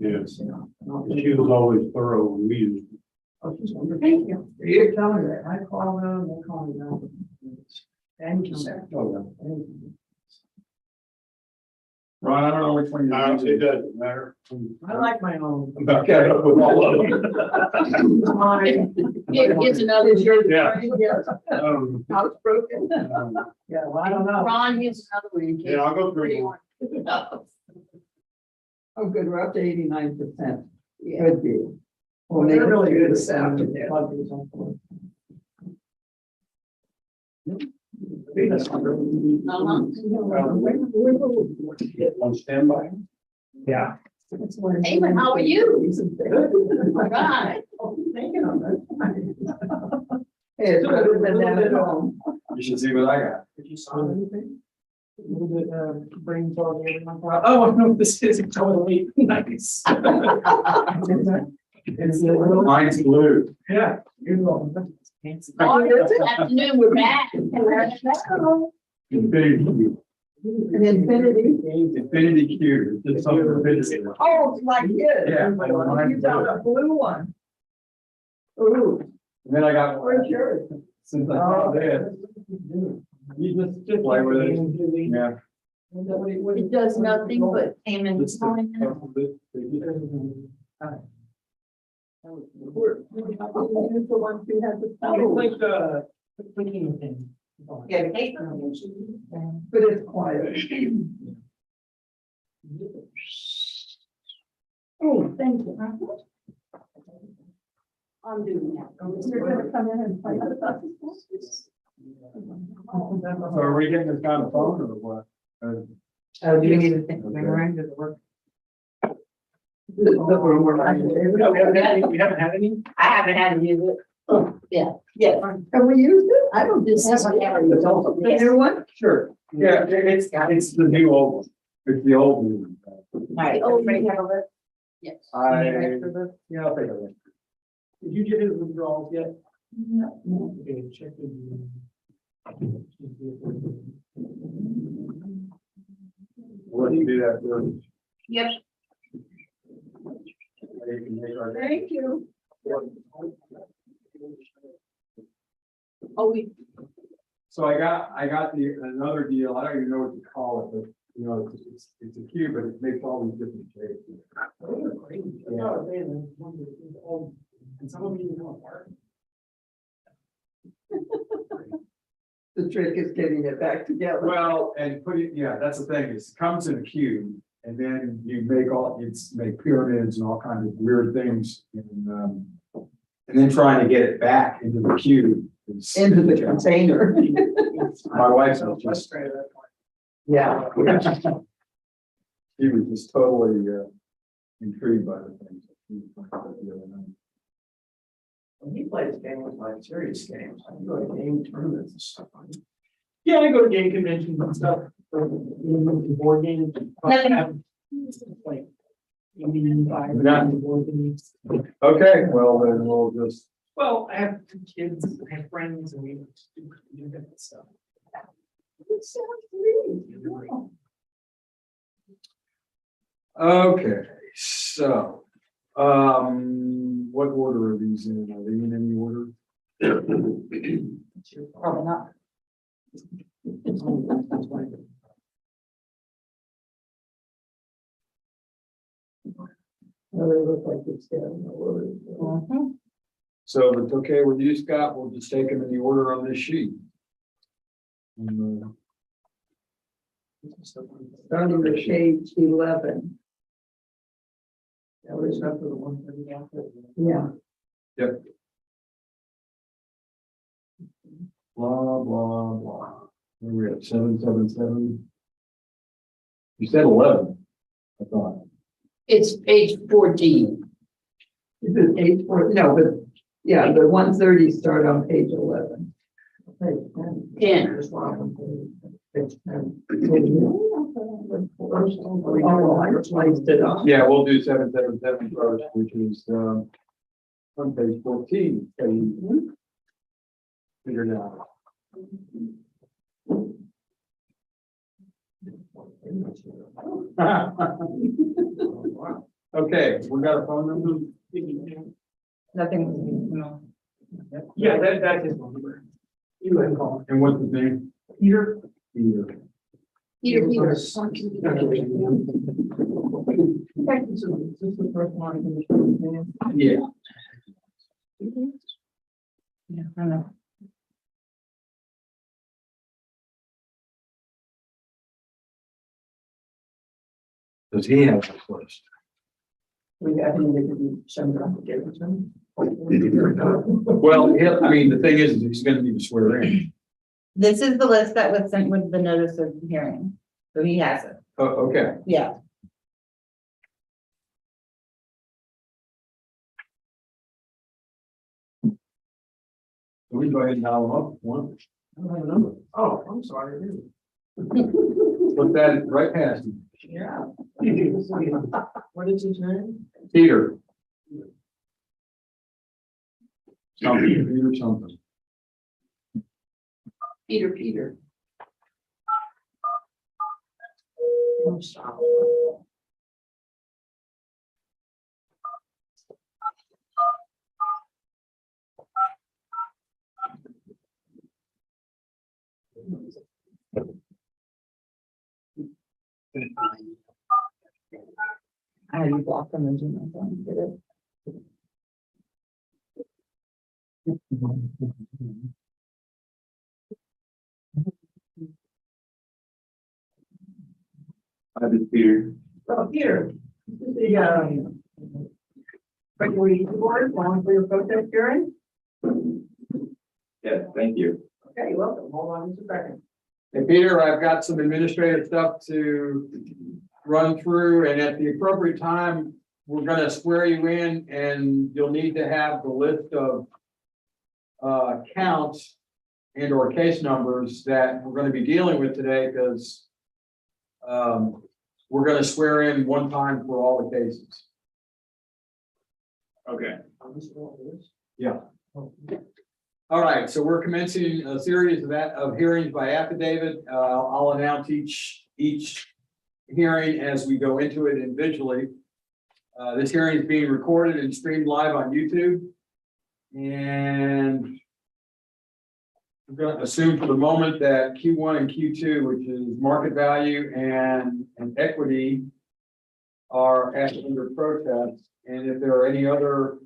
Yes. She was always thorough when we used. Oh, she's wonderful. Thank you. You're telling me that. I call them, they call me now. Thank you, sir. Oh, Thank you. Ron, I don't know which one you're yeah. It using. doesn't matter. I like my own. I'm about catch up with all of them. Mine. Here's another. Is yours Yeah. broken? Yes. House broken? Um, Yeah, well, I don't know. Ron, here's another one. in case Yeah, I'll go through you one. want- Oh, good, we're up to 89%. Yeah. Good deal. Well, they're really good this afternoon. On standby. Yeah. Hey, man, how are you? All right. Thinking of it. Hey, it's better than that at home. You should see what I got. Did you saw anything? A little bit brain fog. Oh, no, this is totally nice. It's a little. Mine's blue. Yeah. You're welcome. Oh, good afternoon, we're back. Infinity Q. An infinity. Infinity Q. It's just something infinity. Oh, like this. Yeah, like mine. You got a blue one. Ooh, And then I got one. where's yours? Since I saw that, you just play with it. Yeah. It does nothing but payment. It's Where's the one who has the spell? Like the clicking thing. Yeah, paper. But it's quiet. Oh, thank you. I'm doing that. You're gonna come in and play with us? So are we getting this kind of phone or what? Oh, do you need to think, ring does it work? We haven't had any. I haven't had to use it. Yeah. Have we used it? I don't This is what I was also. The new one? Sure. Yeah, it's the new old one. It's the old one. All right, everybody have a look? Yes. Yeah, I'll take a look. Did you get his withdrawals yet? No. Okay, check the. What do you do that for? Yep. Thank you. Oh, we, So I got another deal. I don't even know what to call it, but you know, it's a cube, but it makes all these different shapes. And some of you know apart. The trick is getting it back together. Well, and yeah, that's the thing, is it comes in a cube, and then you make pyramids and all kinds of weird things, and then trying to get it back into the cube. Into the container. My wife's just, Yeah. she was just totally intrigued by the things. The other night. When he plays games like serious games, I go to game tournaments and stuff. Yeah, I go to game conventions and stuff. Board games. Like, board games. Okay, well, then we'll just, Well, I have two kids, I have friends, and we do different stuff. okay, so, what order are these in? Are they in any order? Probably not. Well, they look like it's down the road. So if it's okay with you, Scott, we'll just take them in the order on this sheet. Starting with page 11. That was up to the 130. Yeah. Blah, blah, blah. Where are we at? 777? You said 11, I thought. it's page 14. Is it page 4? No, but yeah, the 130 start on page 11. Page 10. 10. Page 10. Oh, I replaced it on. Yeah, we'll do 777 first, which is on page 14. So you figure it out. Okay, we got a phone number? Nothing, no. Yeah, that's his phone number. You can call him. And what's his name? Peter. Peter. Peter, Peter. This is the first one. Yeah. Yeah, I know. Does he have this list? We got him, they can send it up to give it to him. Well, I mean, the thing is, he's gonna need to swear in. This is the list that was sent with the notice of hearing, so he has it, Oh, okay. yeah. So we go ahead and dial him up. One, I don't have a number. Oh, I'm sorry. I didn't. put that right past him. Yeah. What is his name? Peter. Something, Peter something. Peter. Oh, stop. I had you block them and do my phone, did it? Hi, this is Peter. Oh, Peter. This is the, regulatory board, calling for your protest hearing. Yes, thank you. Okay, you're welcome. Hold on just a second. Hey, Peter, I've got some administrative stuff to run through, and at the appropriate time, we're gonna swear you in, and you'll need to have the list of counts and or case numbers that we're gonna be dealing with today, because we're gonna swear in one time for all the cases. Okay. Yeah. All right, so we're commencing a series of hearings by affidavit. I'll announce each hearing as we go into it individually. This hearing is being recorded and streamed live on YouTube. And I'm going to assume for the moment that Q1 and Q2, which is market value and equity, are under protest. And if there are any other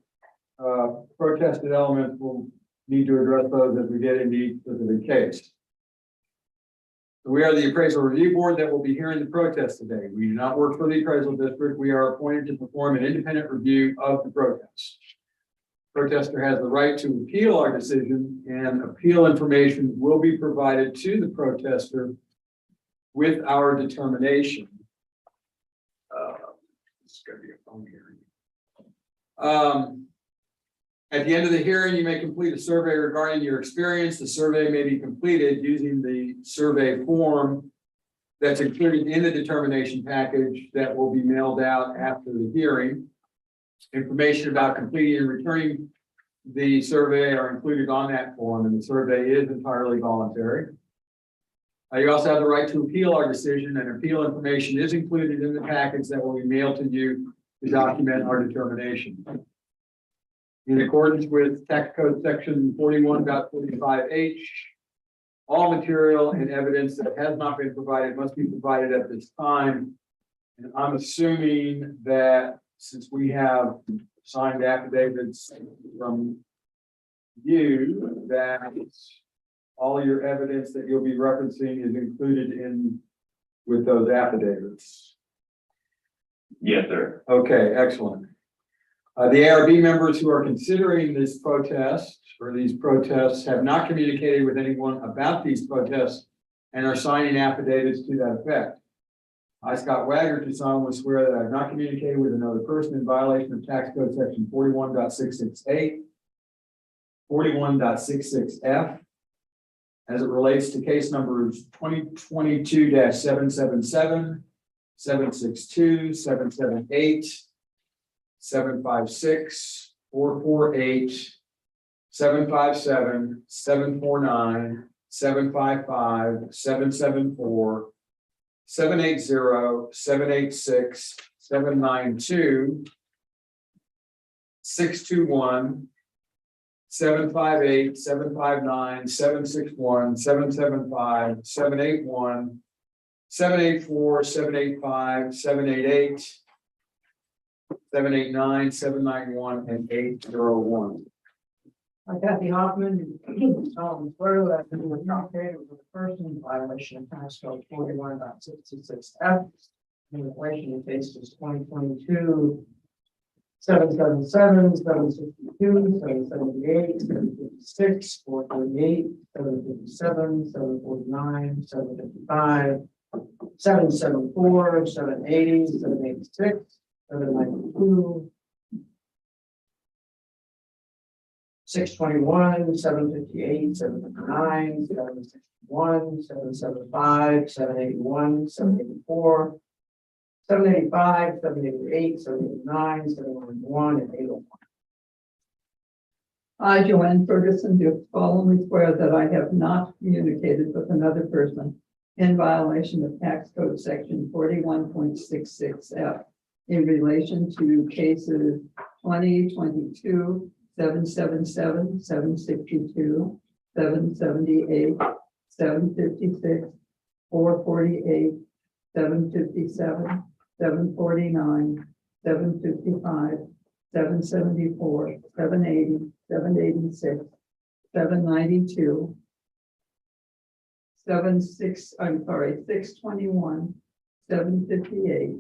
protested elements, we'll need to address those as we get into each specific case. We are the appraisal review board that will be hearing the protest today. We do not work for the appraisal district. We are appointed to perform an independent review of the protest. Protester has the right to appeal our decision, and appeal information will be provided to the protester with our determination. This is going to be a phone hearing. At the end of the hearing, you may complete a survey regarding your experience. The survey may be completed using the survey form that's included in the determination package that will be mailed out after the hearing. Information about completing and returning the survey are included on that form, and the survey is entirely voluntary. You also have the right to appeal our decision, and appeal information is included in the package that will be mailed to you to document our determination. In accordance with tax code section 41.45H, all material and evidence that has not been provided must be provided at this time. And I'm assuming that since we have signed affidavits from you, that all your evidence that you'll be referencing is included in with those affidavits. Yes, sir. Okay, excellent. The ARB members who are considering this protest or these protests have not communicated with anyone about these protests and are signing affidavits to that effect. I, Scott Wagner, do solemnly swear that I have not communicated with another person in violation of tax code section 41.668, 41.66F, as it relates to case numbers 2022-777, 762, 778, 756, 448, 757, 749, 755, 774, 780, 786, 792. 621. 758, 759, 761, 775, 781. 784, 785, 788. 789, 791, and 801. Kathy Hoffman, swear that the operator was a person in violation of Tax Code 41.66F. In relation to cases 2022. 777, 762, 778, 756, 438, 757, 749, 755, 774, 780, 786, 792. 621, 758, 759, 761, 775, 781, 784. 785, 788, 789, 791, and 801. I, Joanne Ferguson, do solemnly swear that I have not communicated with another person in violation of Tax Code Section 41.66F in relation to cases 2022, 777, 762, 778, 756, 448, 757, 749, 755, 774, 780, 786, 792, 621, 758,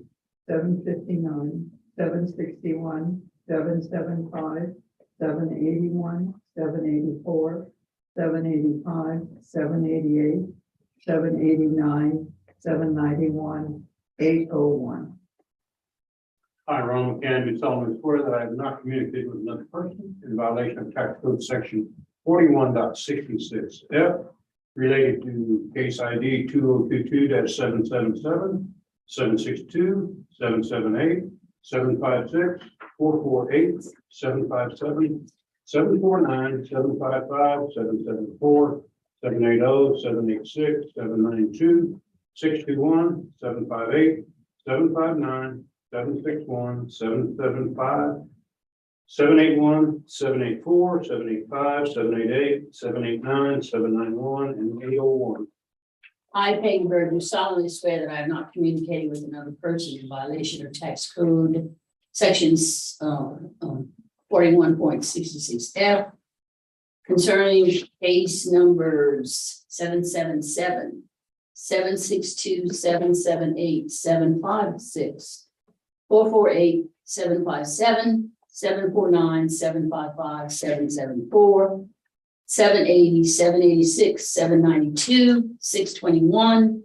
759, 761, 775, 781, 784, 785, 788, 789, 791, 801. I, Ron McCann, do solemnly swear that I have not communicated with another person in violation of Tax Code Section 41.66F related to case ID 2022-777, 762, 778, 756, 448, 757, 749, 755, 774, 780, 786, 792, 621, 758, 759, 761, 775, 781, 784, 785, 788, 789, 791, and 801. I, Peggy Bird, do solemnly swear that I have not communicated with another person in violation of tax code sections 41.66F concerning case numbers 777, 762, 778, 756, 448, 757, 749, 755, 774, 780, 786, 792, 621,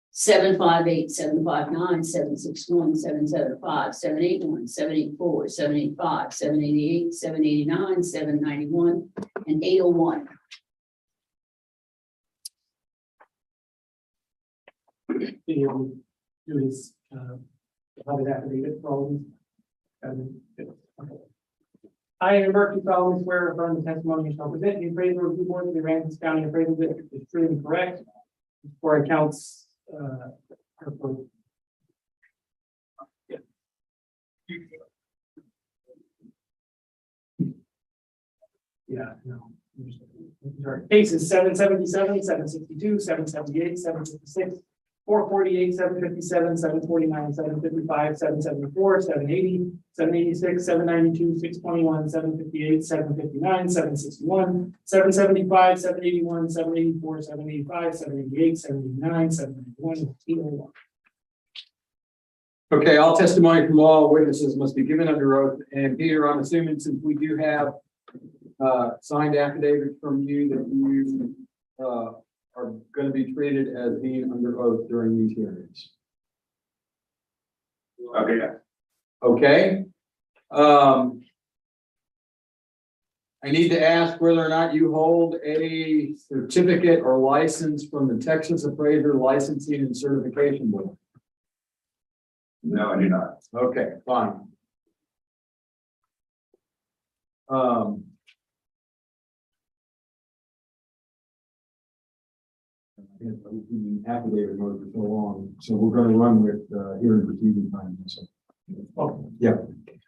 758, 759, 761, 775, 781, 784, 785, 788, 789, 791, and 801. Do his, how did affidavit for all these? Okay. I, Aaron Burke, do solemnly swear or affirm the testimony you shall present in the appraisal of the board of the Aransas County Appraisal District is true and correct for accounts, yeah, no. Cases 777, 762, 778, 756, 448, 757, 749, 755, 774, 780, 786, 792, 621, 758, 759, 761, 775, 781, 784, 785, 788, 789, 791, and 801. Okay, all testimony from all witnesses must be given under oath. And Peter, I'm assuming since we do have signed affidavit from you that you are going to be treated as being under oath during these hearings. Okay. Okay. I need to ask whether or not you hold a certificate or license from the Texas Appraiser Licensing and Certification Board. No, I do not. Okay, fine. Affidavit mode for so long, so we're going to run with hearing proceeding time. So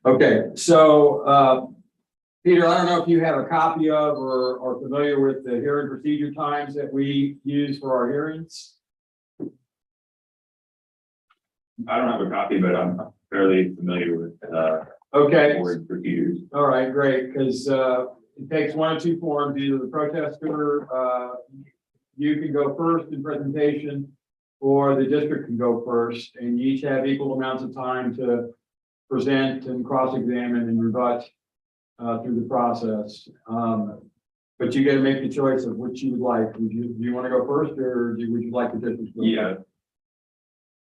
Okay, so, Peter, I don't know if you have a copy of or are familiar with the hearing procedure times that we use for our hearings? I don't have a copy, but I'm fairly familiar with, Okay, board procedures. all right, great, because, it takes one of two forms, either the protester, you can go first in presentation, or the district can go first, and you each have equal amounts of time to present and cross-examine and rebut through the process. But you got to make the choice of which you would like. Do you want to go first, or would you like the district to go Yeah. first?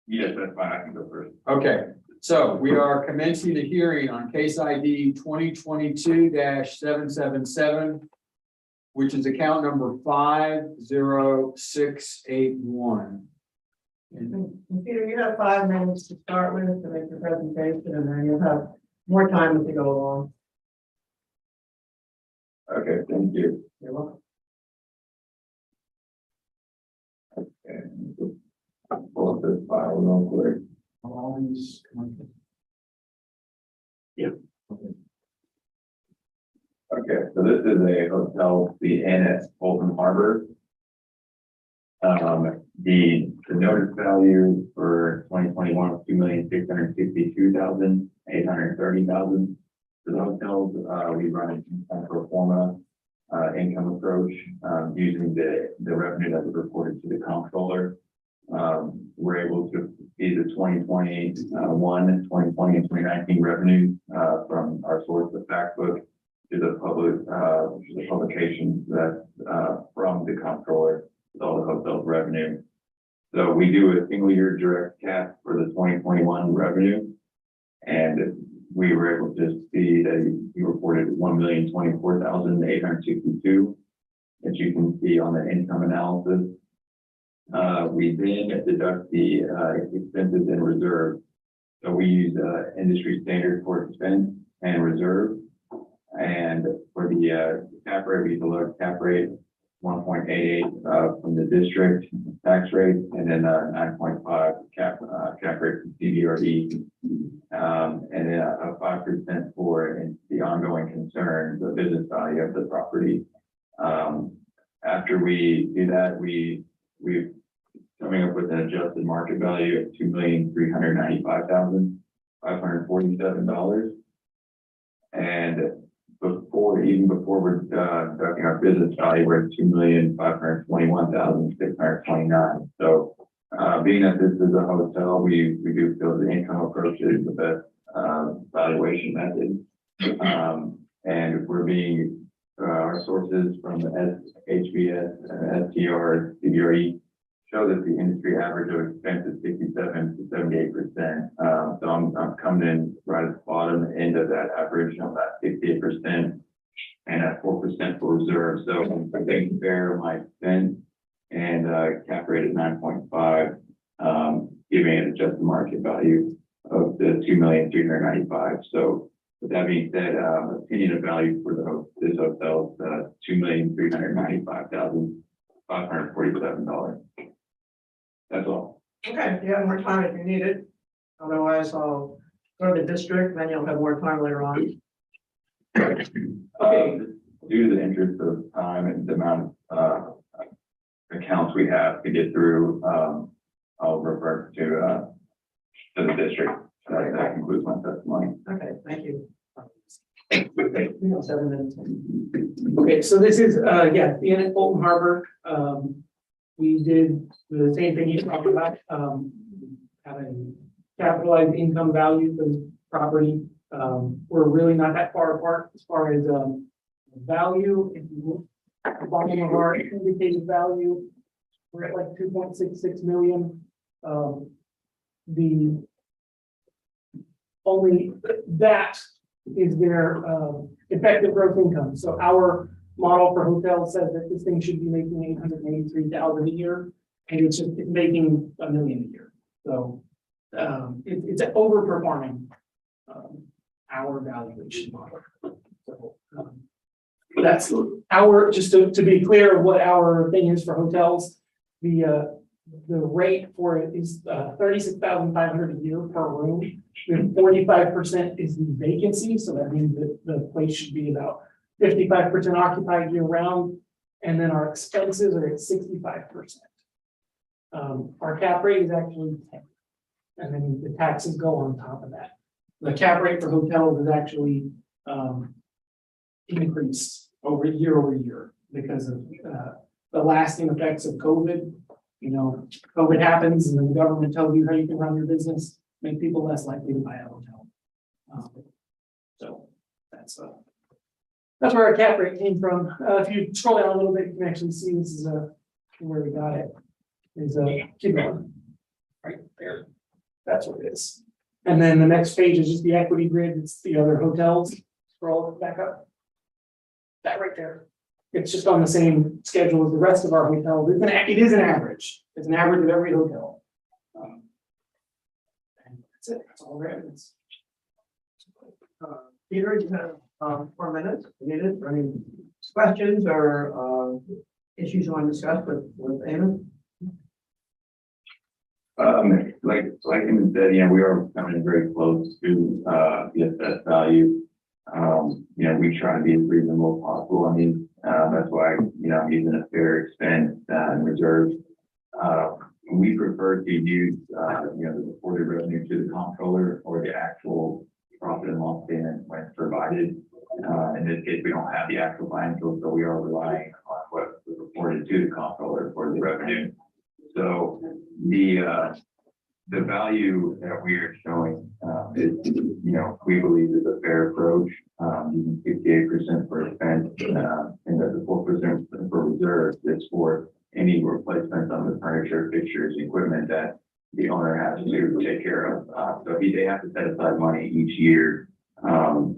Yes, that's fine. I can go first. Okay, so we are commencing the hearing on case ID 2022-777, which is account number 50681. And Peter, you have 5 minutes to start with to make your presentation, and then you'll have more time as we go along. Okay, thank you. You're welcome. Okay. Pull up this file real quick. Okay, so this is a hotel, the Inn at Fulton Harbor. The notice value for 2021 was $2,662,830,000. For the hotels, we run an income pro forma income approach using the revenue that was reported to the comptroller. We're able to see the 2021, 2020, and 2019 revenue from our source, the fact book, to the public, which is a publication that's from the comptroller with all the hotel revenue. So we do a single year direct cap for the 2021 revenue, and we were able to see that he reported 1,024,862, that you can see on the income analysis. We then deduct the expenses and reserve. So we use industry standard for expense and reserve. And for the cap rate, we use the lowest cap rate, 1.88 from the district tax rate, and then 9.5 cap rate from CBRE, and then a 5% for the ongoing concern, the business value of the property. After we do that, we're coming up with an adjusted market value of $2,395,547, and even before we're deducting our business value, we're at $2,521,629. So, being that this is a hotel, we do feel the income approach is the best valuation method. And we're being our sources from the HBS, STR, CBRE show that the industry average of expense is 67 to 78%. So I'm coming in right at the bottom end of that average, about 68%, and at 4% for reserve. So I'm taking fair of my expense, and cap rate at 9.5, giving it adjusted market value of the $2,395,000. So with that being said, opinion of value for this hotel is $2,395,547. That's all. Okay, you have more time if you need it. Otherwise, I'll go to the district, then you'll have more time later on. Okay. Due to the interest of time and the amount of accounts we have to get through, I'll refer to the district. That concludes my testimony. Okay, thank you. We have 7 minutes. Okay, so this is, yeah, the Inn at Fulton Harbor. We did the same thing you talked about, have a capitalized income value for the property. We're really not that far apart as far as value. If you look at the bottom of our indicated value, we're at like 2.66 million. The only that is their effective gross income. So our model for hotels says that this thing should be making $883,000 a year, and it's making $1 million a year. So it's overperforming our valuation model. So that's our, just to be clear of what our thing is for hotels. The rate for it is 36,500 a year per room. 45% is the vacancy, so that means that the place should be about 55% occupied year round. And then our expenses are at 65%. Our cap rate is actually 10. And then the taxes go on top of that. The cap rate for hotels is actually increased over year because of the lasting effects of COVID. You know, COVID happens and then the government tells you how you can run your business, make people less likely to buy a hotel. So that's where our cap rate came from. If you scroll down a little bit, you can actually see this is where we got it. Is keep going. Right there. That's what it is. And then the next page is just the equity grid. It's the other hotels. Scroll back up. That right there. It's just on the same schedule as the rest of our hotels. It is an average. It's an average of every hotel. And that's it. That's all there is. Peter, you have 4 minutes, needed, for any questions or issues you want to discuss with Amos? Like Emmett said, yeah, we are coming very close to the assessed value. We try to be as reasonable as possible. I mean, that's why, I'm using a fair expense and reserve. We prefer to use, the reported revenue to the comptroller or the actual profit and loss statement when it's provided. In this case, we don't have the actual financials, so we are relying on what was reported to the comptroller for the revenue. So the value that we are showing is, we believe is a fair approach. Using 58% for expense, and the 4% for reserve is for any replacements on the furniture, fixtures, equipment that the owner has to take care of. So they have to set aside money each year. And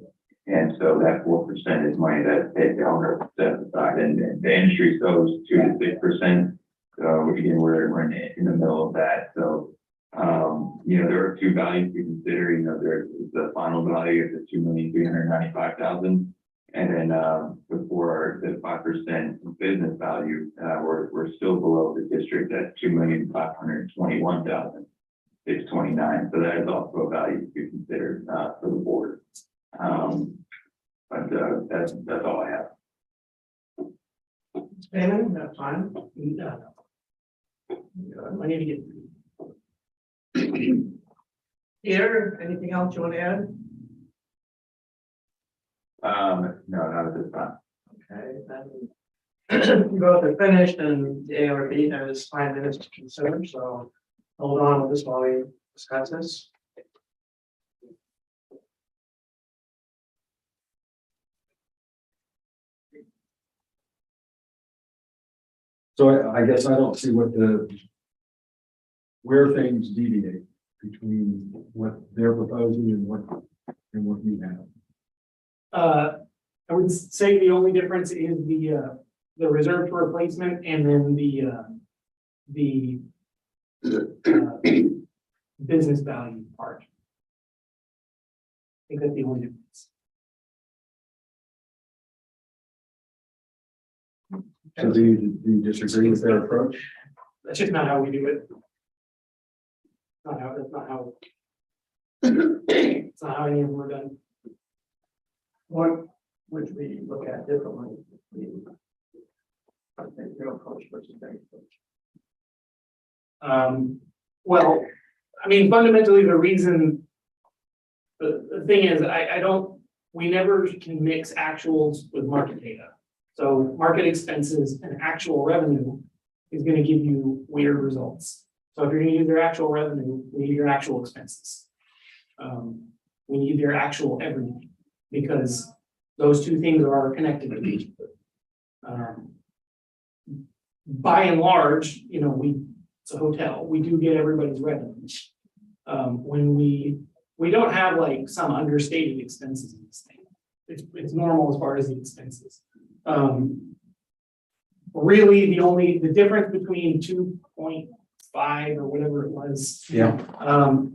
so that 4% is money that the owner sets aside, and the industry goes 2 to 6%. So again, we're in the middle of that. So, there are two values to consider. There's the final value of the $2,395,000, and then before the 5% business value, we're still below the district at $2,521,629. So that is also a value to consider for the board. But that's all I have. Damon, that's fine. I need to get. Peter, anything else you want to add? No, not at this time. Okay, then you both are finished and the ARB has 5 minutes to consider, so hold on with this while we discuss this. So I guess I don't see where things deviate between what they're proposing and what you have. I would say the only difference is the reserve for replacement and then the business value part. I think that's the only difference. So do you disagree with their approach? That's just not how we do it. That's not how it's not how any of them are done. What would we look at differently? I think your approach versus their approach. Well, I mean, fundamentally, the reason, the thing is, we never can mix actuals with market data. So market expenses and actual revenue is going to give you weird results. So if you're going to use your actual revenue, we need your actual expenses. We need your actual everything, because those two things are connected with each other. By and large, it's a hotel. We do get everybody's revenue. When we don't have like some understated expenses in this thing. It's normal as far as the expenses. Really, the difference between 2.5 or whatever it was. Yeah.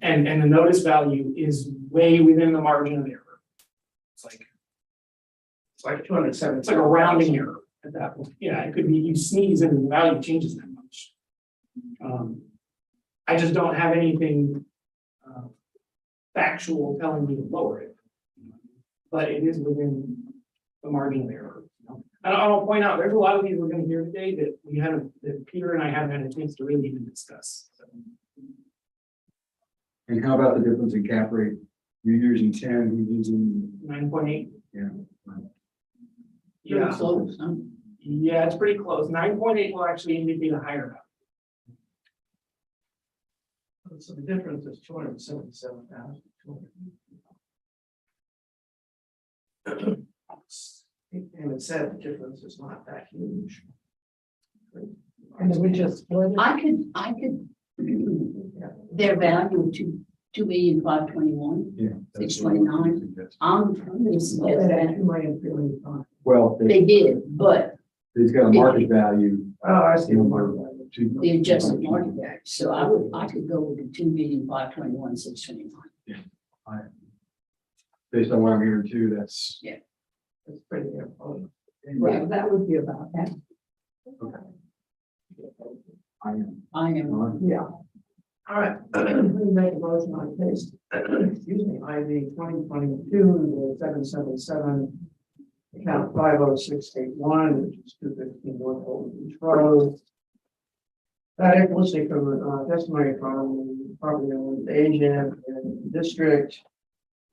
And the notice value is way within the margin of error. It's like 207. It's like a rounding error at that point. Yeah, it could be you sneeze and the value changes that much. I just don't have anything factual telling me to lower it. But it is within the margin of error. You know? And I'll point out, there's a lot of these we're gonna hear today that we haven't, that Peter and I haven't had a chance to really even discuss. So, And how about the difference in cap rate? You're using 10, you're using, 9.8. yeah. Pretty close, huh? Yeah, it's pretty close. 9.8 will actually indicate a higher value. So the difference is 277,000. And it said the difference is not that huge. And then we just split it. I could, their value of 2,521,000. Yeah. 629. I'm gonna suggest that 2,305,000. Well, they did, but it's got a market value. Oh, I see. the adjusted market value, so I could go with the 2,521,629. Based on what I'm hearing too, that's. It's pretty good. Right, that would be about that. Okay. I am. I am, Yeah. All right, let me make a motion on case, excuse me, ID 2022-777, account 50681, which is 215 North Old Beach Road. That is listed from testimony from property owners agent in the district.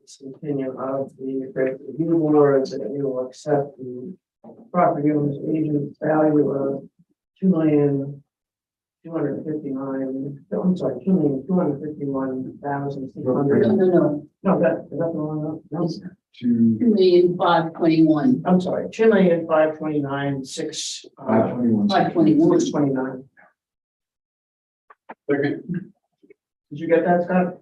It's the opinion of the review board that it will accept the property owner's agent's value of $2,259,000. I'm sorry, $2,251,600. no, No, that's the wrong. No, it's To 2,521,000. I'm sorry, 2,529,600. 521. 521. 629. Second, Did you get that, Scott?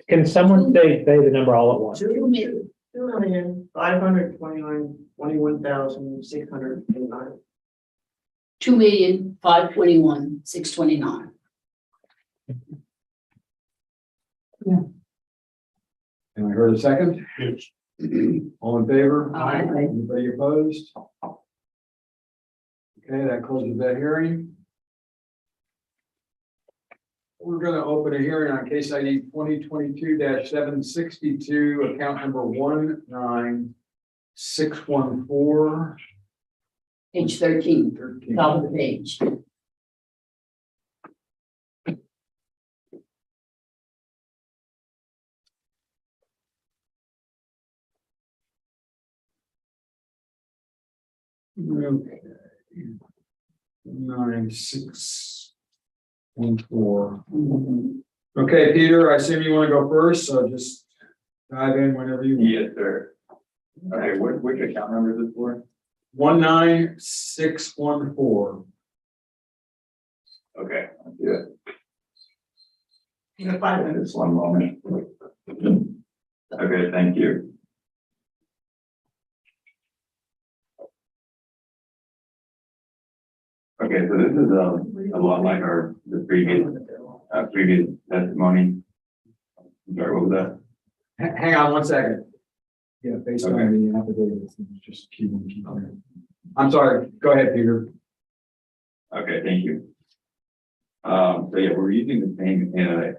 Can someone say the number all at once? 2,529,21,689. 2,521,629. And I heard a second. yes. All in favor? Aye. Anybody opposed? Okay, that closes that hearing. We're gonna open a hearing on case ID 2022-762, account number 19614. Page 13, top of the page. Okay. 9614. Okay, Peter, I assume you want to go first, so just dive in whenever you want. Yes, sir. Okay, which account number is this for? 19614. Okay, let's do it. You have 5 minutes. Just one moment. Okay, thank you. Okay, so this is a lot like the previous testimony. I'm sorry, what was that? Hang on one second. Yeah, based on the affidavit, just keep on. I'm sorry, go ahead, Peter. Okay, thank you. So yeah, we're using the same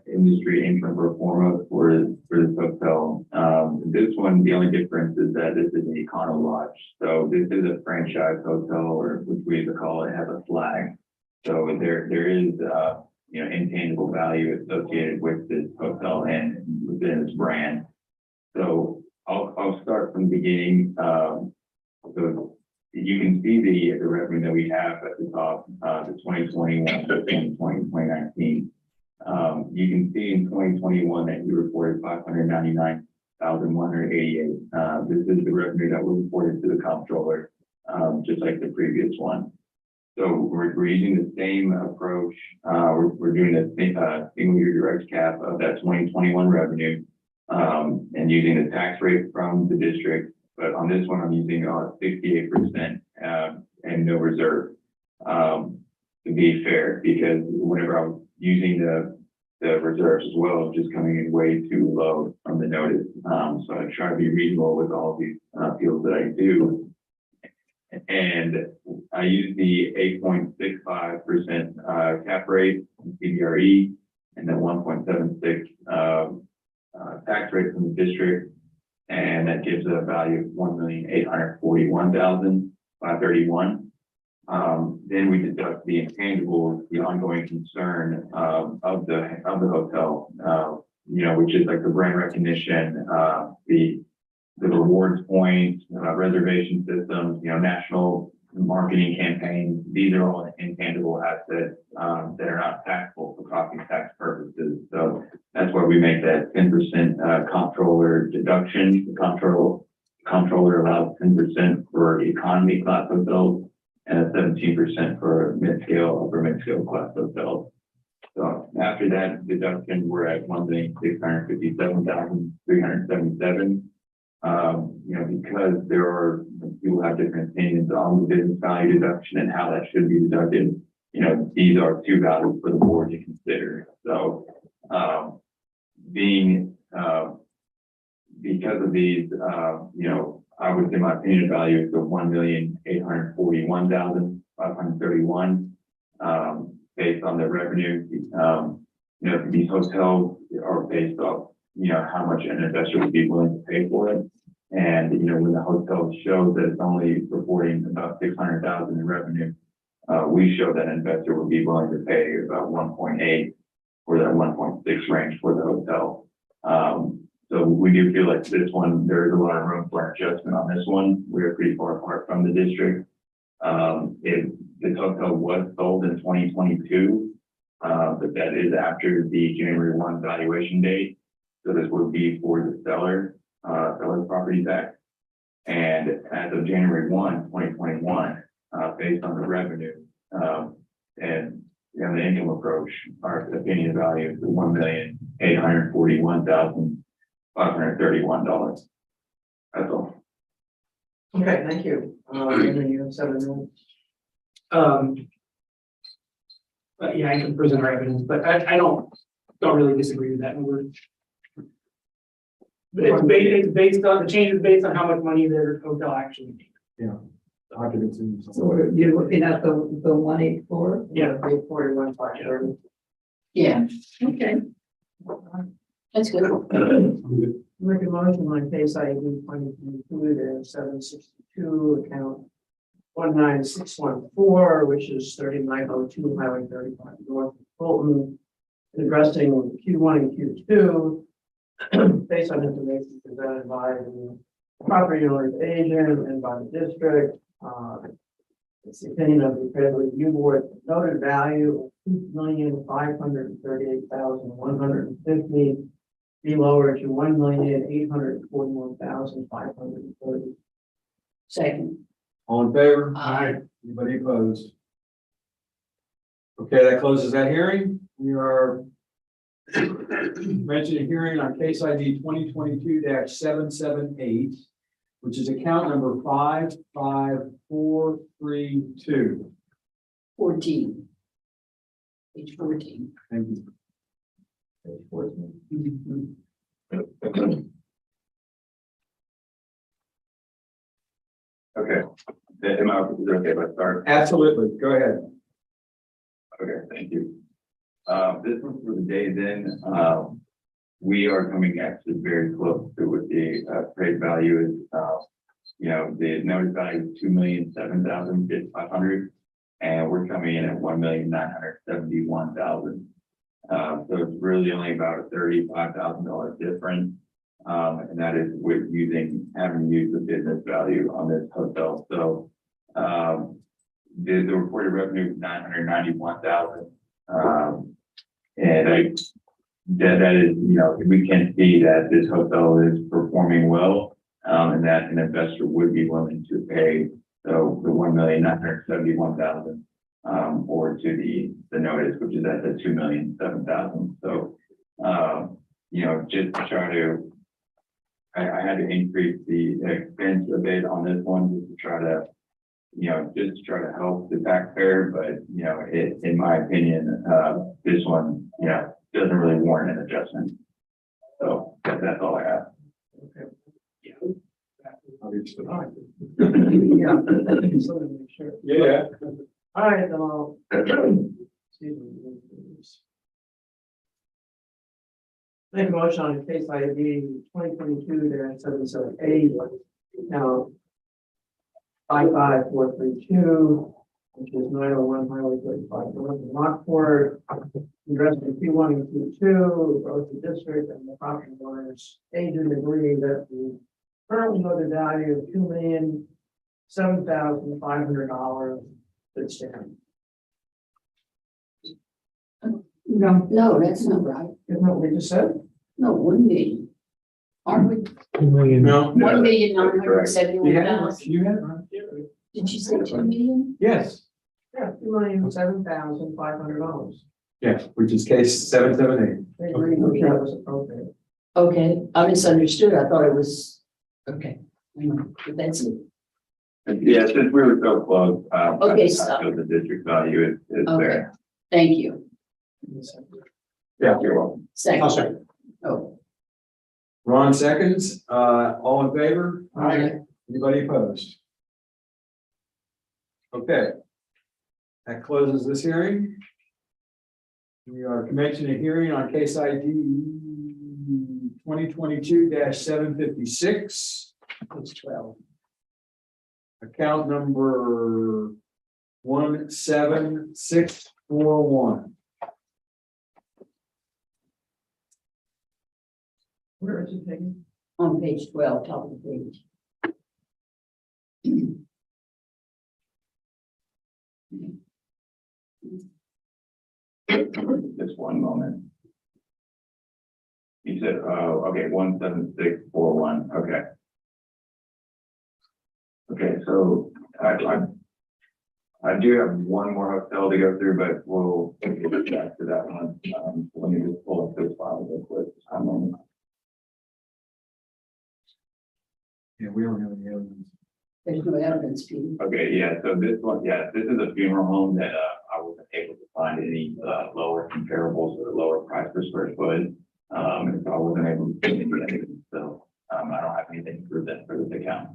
industry income pro forma for this hotel. This one, the only difference is that this is an Econo Lodge. So this is a franchise hotel, or which we call it, has a flag. So there is intangible value associated with this hotel and within its brand. So I'll start from the beginning. So you can see the revenue that we have at the top, the 2021, 2020, 2019. You can see in 2021 that we reported 599,188. This is the revenue that was reported to the comptroller, just like the previous one. So we're using the same approach. We're doing the single year direct cap of that 2021 revenue, and using the tax rate from the district. But on this one, I'm using 68% and no reserve, to be fair, because whenever I was using the reserves as well, just coming in way too low from the notice. So I try to be reasonable with all of these appeals that I do. And I use the 8.65% cap rate CDRE. and then 1.76 tax rate from the district. And that gives a value of $1,841,531. Then we deduct the intangibles, the ongoing concern of the hotel, which is like the brand recognition, the rewards points, reservation systems, national marketing campaigns. These are all intangible assets that are not taxable for property tax purposes. So that's why we make that 10% comptroller deduction. The comptroller allows 10% for economy class hotels and a 17% for mid-scale, upper mid-scale class hotels. So after that deduction, we're at $1,657,377. Because there are people have different opinions on the business value deduction and how that should be deducted. These are two values for the board to consider. So, because of these, I would say my opinion value is the $1,841,531, based on the revenue. These hotels are based off, how much an investor would be willing to pay for it. And, when the hotel shows that it's only reporting about $600,000 in revenue, we show that an investor would be willing to pay about 1.8 or that 1.6 range for the hotel. So we do feel like this one, there is a lot of room for adjustment on this one. We're pretty far apart from the district. This hotel was sold in 2022, but that is after the January 1 valuation date. So this would be for the seller's property tax. And as of January 1, 2021, based on the revenue and the income approach, our opinion value is $1,841,531. That's all. Okay, thank you. And then you have 7 minutes. But yeah, I can present our evidence, but I don't really disagree with that number. But it's based on, the change is based on how much money their hotel actually made. Occupancy. So you're looking at the 184? Yeah. 841, 530. Yeah, Okay. that's good. Make a motion on case ID 2022 762 account 19614, which is 3902 Highway 35 North Fulton, addressing Q1 and Q2 based on information presented by the property owner's agent and by the district. It's the opinion of the credit review board. Noted value of $2,538,150 be lowered to $1,841,530. Second. All in favor? Aye. Anybody opposed? Okay, that closes that hearing. We are mentioning a hearing on case ID 2022-778, which is account number 55432. 14. Page 14. Thank you. Page 14. Okay. Is it okay if I start? Absolutely. Go ahead. Okay, thank you. This one's for the days in. We are coming actually very close to what the trade value is. The notice value is $2,007,500, and we're coming in at $1,971,000. So it's really only about a $35,000 difference. And that is with having used the business value on this hotel. So the reported revenue is $991,000. And that is, we can see that this hotel is performing well, and that an investor would be willing to pay the $1,971,000 or to the notice, which is at the $2,007,000. So just to try to, I had to increase the expense a bit on this one just to try to help the taxpayer, but in my opinion, this one, doesn't really warrant an adjustment. So that's all I have. Okay. Yeah. Yeah. So to make sure. Yeah. All right, excuse me. Make a motion on case ID 2022-778, now 55432, which is 901 Highway 35 north of Rockport. Addressing P1 and P2, both the district and the property owners agent agree that the currently noted value of $2,007,500 should stand. No, that's not right. Isn't that what we just said? No, 1 million. Aren't we? 2 million. No. 1,971,000. You had it right. Did you say 2 million? Yes, Yeah, $2,007,500. yes, which is case 778. They agree that was appropriate. Okay, I misunderstood. I thought it was, okay. But that's it. Yeah, since we were so close, Okay, I stop. feel the district value is Okay. there. Thank you. Yeah. You're welcome. Second. Oh, Ron seconds, all in favor? Aye. Anybody opposed? Okay. That closes this hearing. We are commencing a hearing on case ID 2022-756. It's 12. Account number 17641. Where is it taken? on page 12, top of the page. Just one moment. You said, okay, 17641, okay. Okay, so I do have one more hotel to go through, but we'll get back to that one. Let me just pull up this file real quick. I'm on. Yeah, we don't have any evidence. There's no evidence, Peter. Okay, yeah, so this one, yeah, this is a funeral home that I wasn't able to find any lower comparables or lower price per square foot. And so I wasn't able to get any evidence, so I don't have anything to prove that for this account.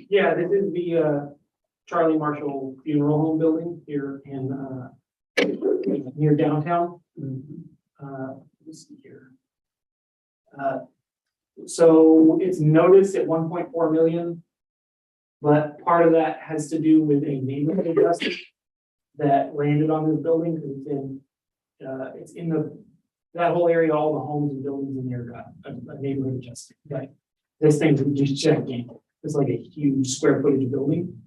Yeah, this is the Charlie Marshall Funeral Home building here in near downtown. Let's see here. So it's noticed at 1.4 million. But part of that has to do with a neighborhood adjustment that landed on this building because it's in that whole area, all the homes and buildings in there got a neighborhood adjustment. Right. This thing's just checking. It's like a huge square footage building.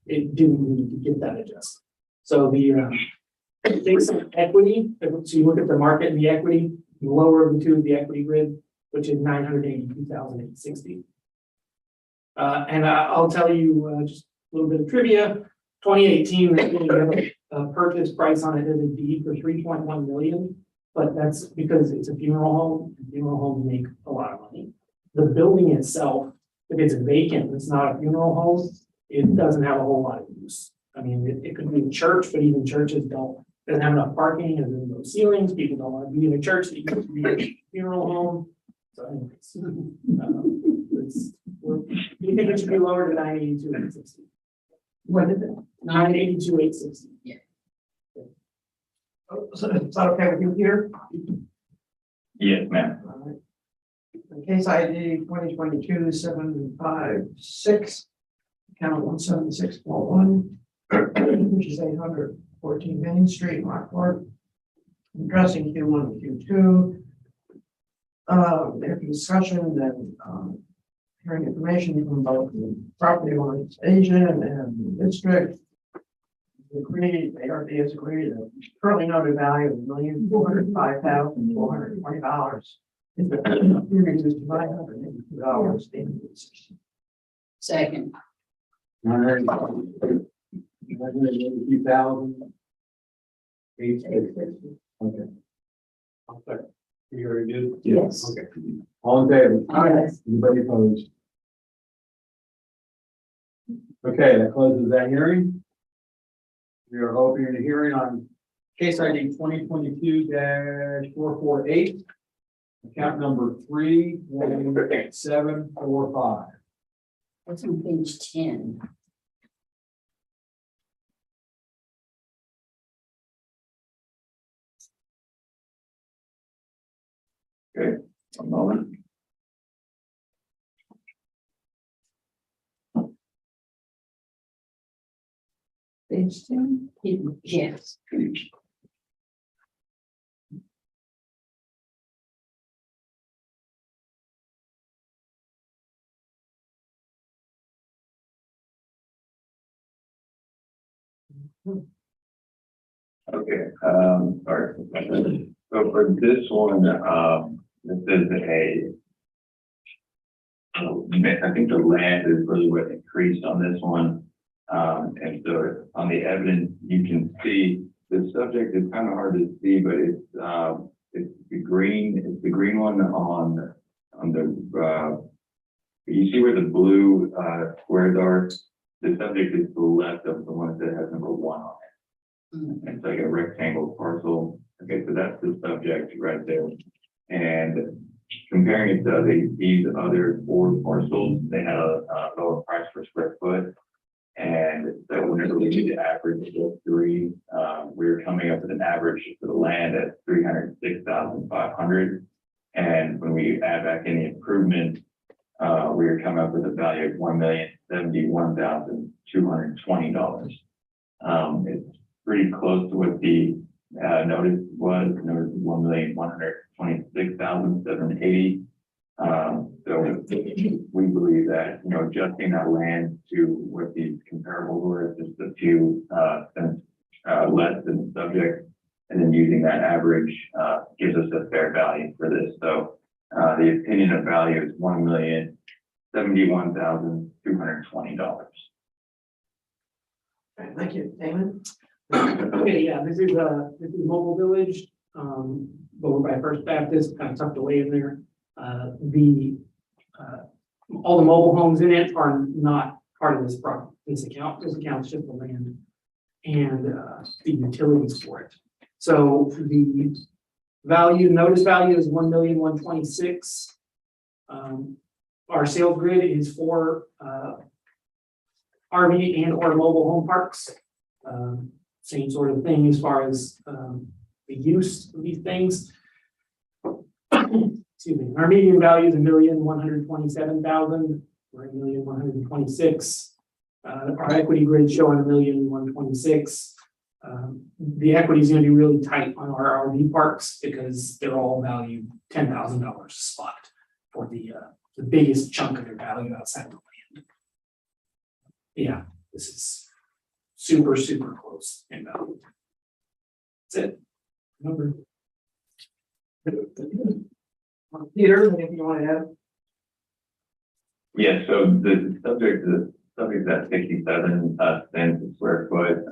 It didn't need to get that adjusted. So there's some equity. So you look at the market and the equity, the lower of the two, the equity grid, which is 982,860. And I'll tell you just a little bit of trivia. 2018, they a purchase price on it as a deed for 3.1 million, but that's because it's a funeral home. And funeral homes make a lot of money. The building itself, if it's vacant, it's not a funeral home, it doesn't have a whole lot of use. I mean, it could be a church, but even churches doesn't have enough parking and there's no ceilings. People don't want to be in a church that used to be a funeral home. So anyways, you think it should be lower to 982,860? What is it? 982,860. Yeah. So is that okay with you, Peter? Yes, ma'am. All right. In case ID 2022-756, account 17641, which is 814 Main Street, Rockport. Addressing Q1 and Q2. After discussion and hearing information from both the property owner's agent and the district. Agreed, ARB has agreed that currently noted value of $1,405,420 is reduced to $982. Second. 982,000. Okay. I'll second. You already did? Yes. Okay. All in favor? Aye. Anybody opposed? Okay, that closes that hearing. We are opening a hearing on case ID 2022-448. Account number 31745. That's on page 10. Okay, one moment. Page 2. Yes. Okay, sorry. So for this one, this is I think the land is really what increased on this one. And so on the evidence, you can see the subject is kind of hard to see, but it's the green one on the, you see where the blue, squares are? The subject is to the left of the one that has number 1 on it. It's like a rectangle parcel. Okay, so that's the subject right there. And comparing it to these other 4 parcels, they had a lower price per square foot. And so whenever we did the average of those 3, we were coming up with an average for the land at 306,500. And when we add back any improvement, we were coming up with a value of $1,071,220. It's pretty close to what the notice was. Notice $1,126,780. So we believe that, adjusting that land to what these comparables were, just a few cents less than the subject, and then using that average gives us a fair value for this. So the opinion of value is $1,071,220. Okay, thank you, Damon. Okay, yeah, this is Mobile Village, over by First Baptist, kind of tucked away in there. All the mobile homes in it are not part of this account. This account's just the land and the utilities for it. So the notice value is $1,126,000. Our sales grid is for RV and or mobile home parks. Same sort of thing as far as the use of these things. Excuse me. Our median value is $1,127,000. We're at $1,126,000. Our equity grid showing $1,126,000. The equity is going to be really tight on our RV parks because they're all valued $10,000 a spot for the biggest chunk of their value outside of the land. Yeah, this is super close in value. That's it. Number. Peter, anything you want to add? Yeah, so the subject is at 67 cents a square foot.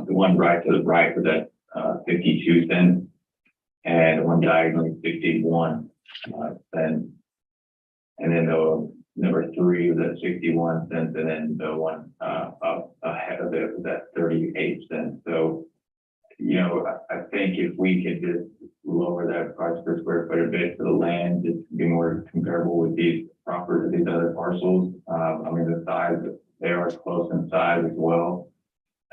The one right to the right was at 52 cents, and the one diagonally 61 cents. And then the number 3 was at 61 cents, and then the one up ahead of it was at 38 cents. So, I think if we could just lower that price per square foot a bit for the land, just to be more comparable with these other parcels. The size, they are close in size as well.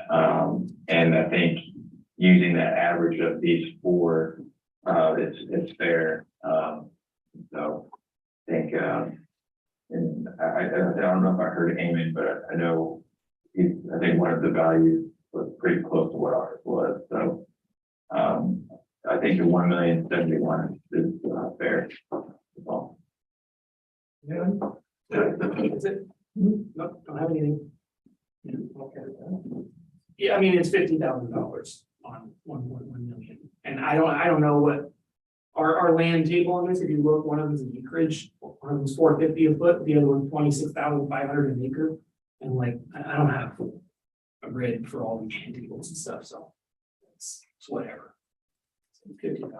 And I think using that average of these 4, it's fair. So I think, and I don't know if I heard Eamon, but I know I think one of the values was pretty close to what ours was. So I think the $1,071,000 is fair. Well, Yeah. That's it. Nope, don't have anything. Okay. Yeah, it's $50,000 on 1.1 million. And I don't know what our land table on this, if you look, one of them is an acreage, one of them is $450 a foot, the other one's $26,500 an acre. And I don't have a grid for all the land tables and stuff, so it's whatever. $50,000.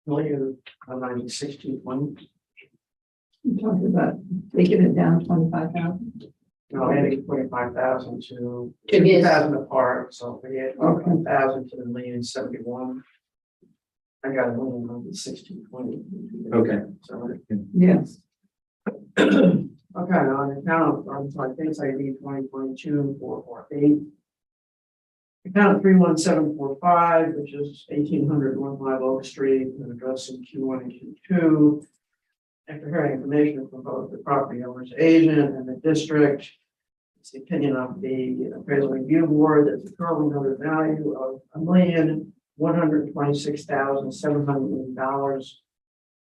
$1,196,220. You talked about taking it down 25,000. No, adding 25,000 to To get- 2,000 apart, so we add 25,000 to the $1,071,000. I got a million on the 1620. Okay. So, yes. Okay, on account, I'm sorry, case ID 2022-448. Account 31745, which is 1800 North Live Oak Street, and addressing Q1 and Q2. After hearing information from both the property owner's agent and the district, it's the opinion of the appraisal review board that the currently noted value of $1,126,780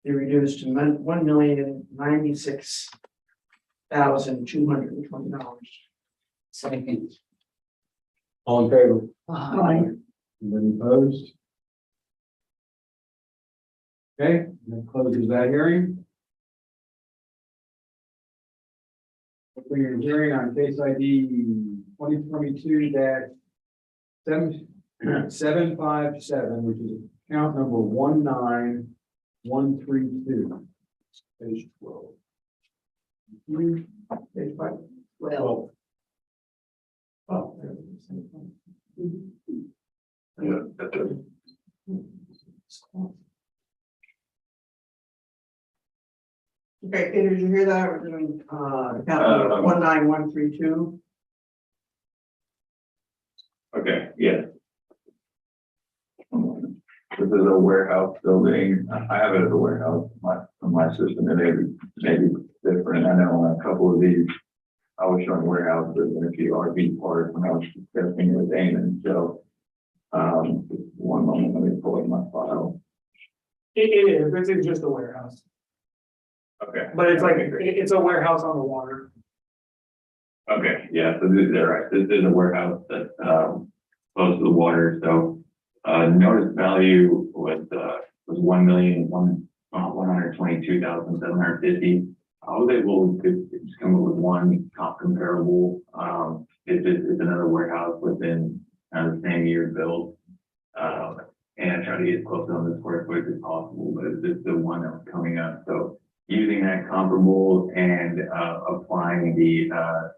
be reduced to $1,096,220. Second. All in favor? Anybody opposed? Okay, that closes that hearing. Opening a hearing on case ID 2022-757, which is account number 19132. Page 12. Page 5. Well, Oh, there it is. Yeah, that's it. Okay, Peter, did you hear that? We're doing, account 19132. Okay, yeah. This is a warehouse building. I have it as a warehouse, my system, and maybe different. I know on a couple of these, I was showing warehouses and a few RV parts when I was discussing with Damon, so. Just one moment, let me pull up my file. It is, this is just a warehouse, Okay. but it's like, it's a warehouse on the water. Okay, yeah, so they're right. This is a warehouse that's close to the water, so notice value was 1,122,750. I was able to just come up with one comparable. It's another warehouse within the same year built. And I try to get as close on the square footage as possible, but it's just the one that was coming up. So using that comparable and applying the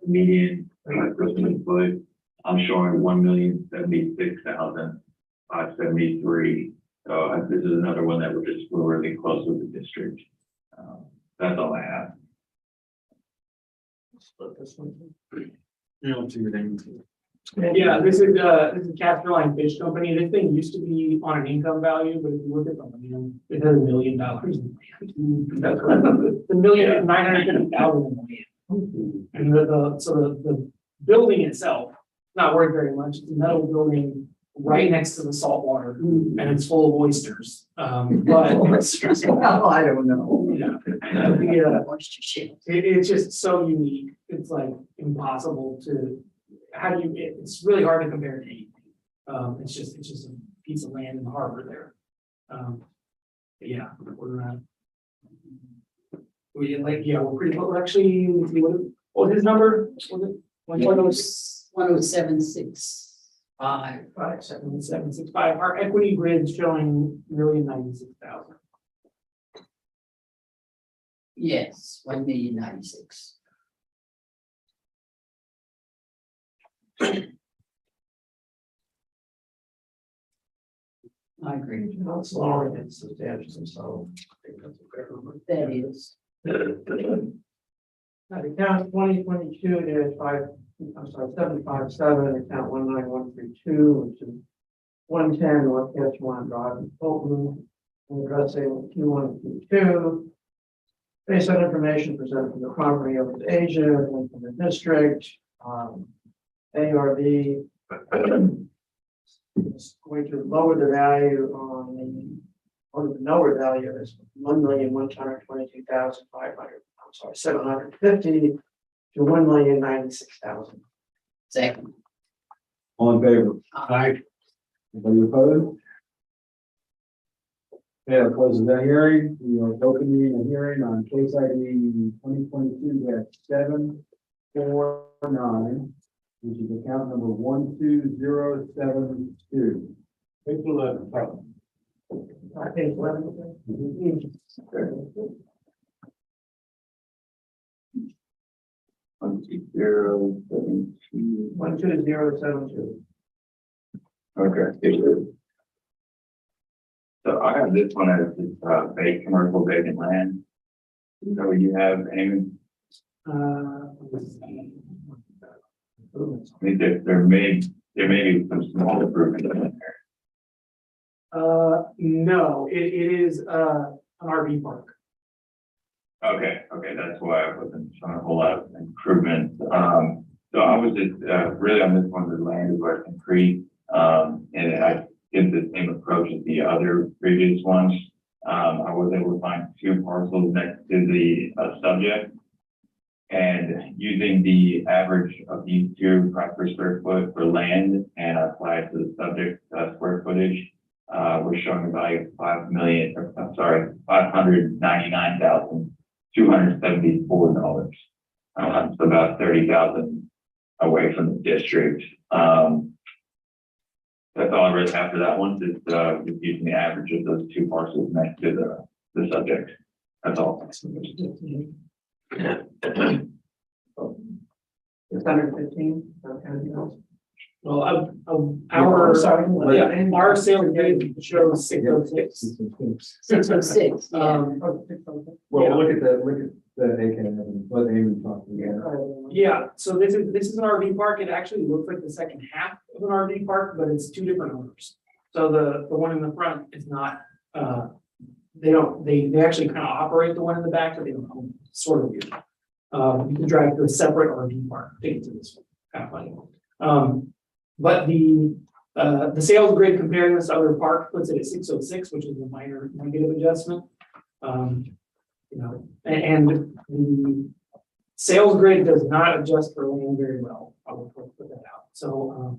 median gross square foot, I'm showing 1,076,573. So this is another one that we're really close with the district. That's all I have. Split this one. You don't see anything. Yeah, this is Castor Line Fish Company. This thing used to be on an income value, but if you look at the land, it has $1 million in land. The million is 950,000 in land. And the building itself, not worth very much. It's a metal building right next to the salt water, and it's full of oysters. But Well, I don't know. it's just so unique. It's like impossible to. It's really hard to compare to anything. It's just a piece of land in the harbor there. But yeah, we're pretty close. We're actually, let's see, what was his number? Was it 107,650. 57765. Our equity grid showing 1,096,000. Yes, 1,096,000. I agree. Not smaller than substantial, so I think that's a fair number. That is. Account 757, account 19132, which is 110 North Ketchwan Drive in Fulton, and addressing Q1 and Q2. Based on information presented from the property owner's agent and from the district, ARB is going to lower the value on the lower value is 1,122,500. I'm sorry, 750 to 1,096,000. Second. All in favor? Aye. Anybody opposed? Yeah, that closes that hearing. We are opening a hearing on case ID 2022-749, which is account number 12072. Page 11. Page 11. One, 2, 0, 7, 2. 12072. Okay. So I have this one as vacant, commercial vacant land. So you have any, I mean, there may be some small improvements in there. No, it is, an RV park. Okay, that's why I wasn't showing a whole lot of improvement. So I was just, really on this one, the land is Western Creek. And I did the same approach as the other previous ones. I was able to find 2 parcels next to the subject. And using the average of these 2 price per square foot for land and apply it to the subject square footage, we're showing a value of $599,274. So about 30,000 away from the district. That's all I read after that one, just using the average of those 2 parcels next to the subject. That's all. 615, anything else? Well, Our our sales grid shows 606. 606, yeah. Well, look at the AKN, what Amy talked about. Yeah, so this is an RV park. It actually looks like the second half of an RV park, but it's 2 different owners. So the one in the front is not, they actually kind of operate the one in the back, but they don't own it, sort of weird. You can drive to a separate RV park to get to this one, kind of funny. But the sales grid comparing this to other park puts it at 606, which is a minor negative adjustment. And the sales grid does not adjust for land very well. I will put that out. So,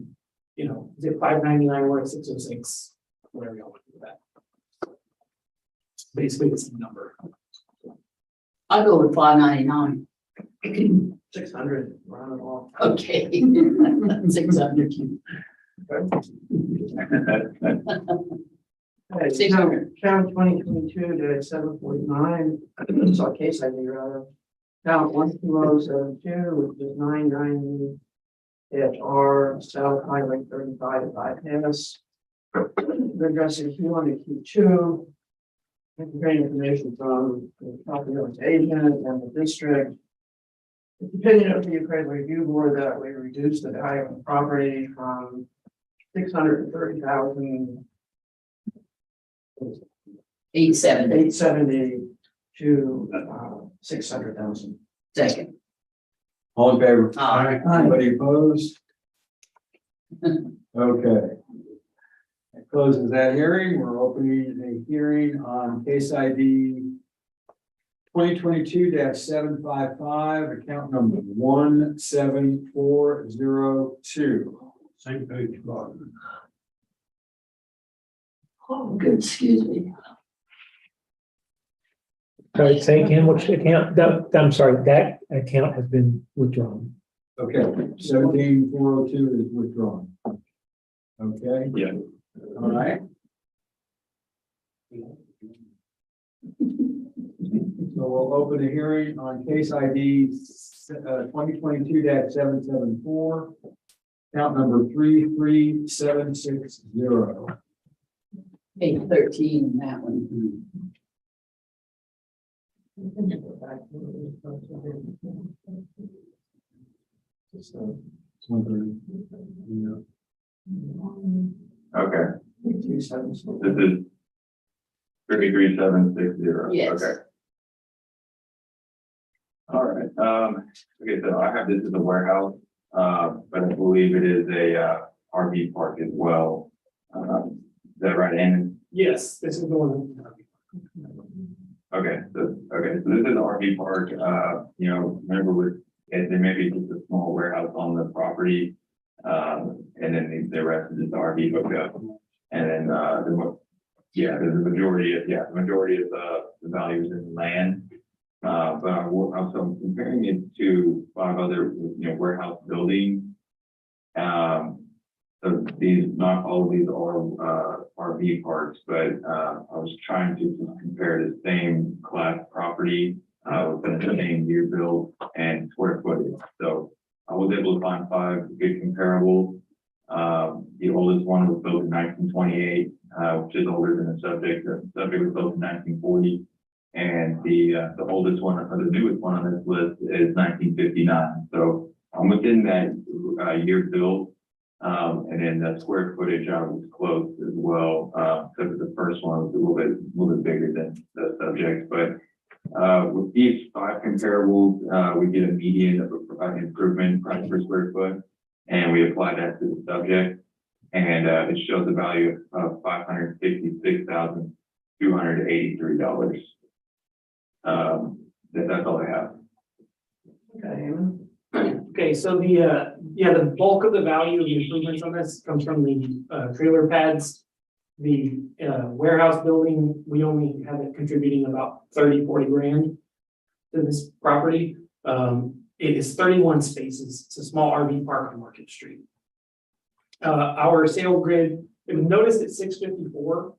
is it 599 or 606? Whatever y'all want to do with that. Basically the same number. I'll go with 599. 600, round it off. Okay. 600. Okay, 600. Count 2022-749, it's our case ID rather. Count 12072, which is 990-R South Highway 35 bypass. We're addressing Q1 and Q2. Getting information from the property owner's agent and the district. It's the opinion of the appraisal review board that we reduced the value of the property from 630,000 870 to 600,000. Second. All in favor? Aye. Anybody opposed? Okay. That closes that hearing. We're opening a hearing on case ID 2022-755, account number 17402. Same page, Bob. Oh, good, excuse me. Sorry, say again, which account, I'm sorry, that account has been withdrawn. Okay, 17402 is withdrawn. Okay, Yeah. all right. So we'll open a hearing on case ID 2022-774, count number 33760. Page 13 in that one. Okay, this is 33760. Yes. Okay. All right, okay, so I have this as a warehouse, but I believe it is a RV park as well. Is that right, Ann? Yes, this is the one. Okay, so this is an RV park, remember there may be just a small warehouse on the property. And then the rest is just RV hookup. And then, the majority of the value is in land. But I'm also comparing it to 5 other, warehouse buildings. So not all of these are RV parks, but I was trying to just compare the same class property within the same year build and square footage. So I was able to find 5 good comparables. The oldest one was built in 1928, which is older than the subject. The subject was built in 1940. And the oldest one, or the newest one on this list is 1959. So I'm within that year build. And then the square footage I was close as well, because the first one was a little bit bigger than the subject. But with these 5 comparables, we get a median of an improvement price per square foot, and we apply that to the subject, and it shows a value of $556,283. That's all I have. Okay, Okay, so the bulk of the value of the improvements on this comes from the trailer pads. The warehouse building, we only have it contributing about 30-40 grand to this property. It is 31 spaces. It's a small RV park on Market Street. Our sale grid, it was noticed at 654.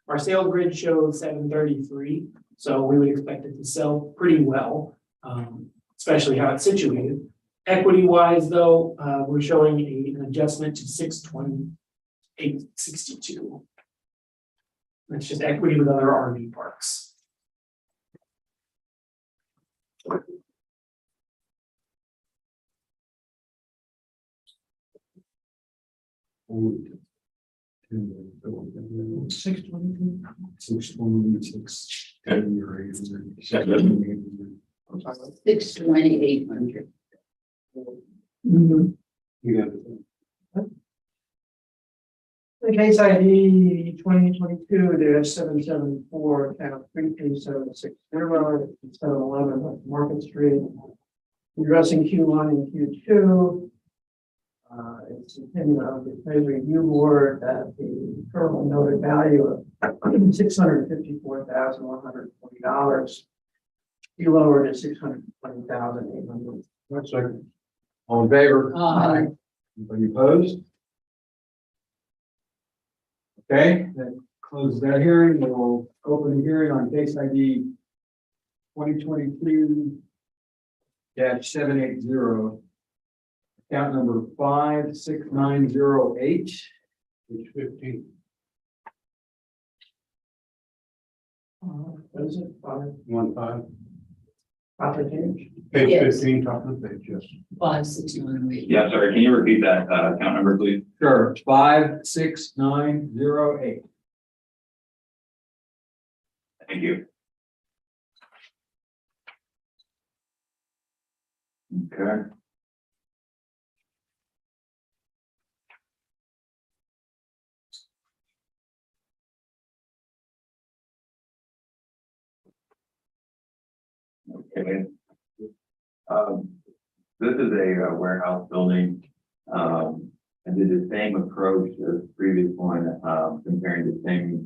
Our sales grid shows 733, so we would expect it to sell pretty well, especially how it's situated. Equity wise, though, we're showing an adjustment to 628.62. That's just equity with other RV parks. $628,800. the case ID 2022-774, account 33760, 711 Market Street. Addressing Q1 and Q2. It's the opinion of the appraisal review board that the current noted value of $654,140 be lowered to $620,800. One second. All in favor? Aye. Anybody opposed? Okay, that closes that hearing. We'll open the hearing on case ID 2022-780. Account number 56908. Page 15. What is it? 15. Page? Page Yes. 15, top of the page, yes. 56908. Yeah, sorry, can you repeat that account number, please? Sure, 56908. Thank you. Okay. Okay. This is a warehouse building, and did the same approach as the previous one, comparing the same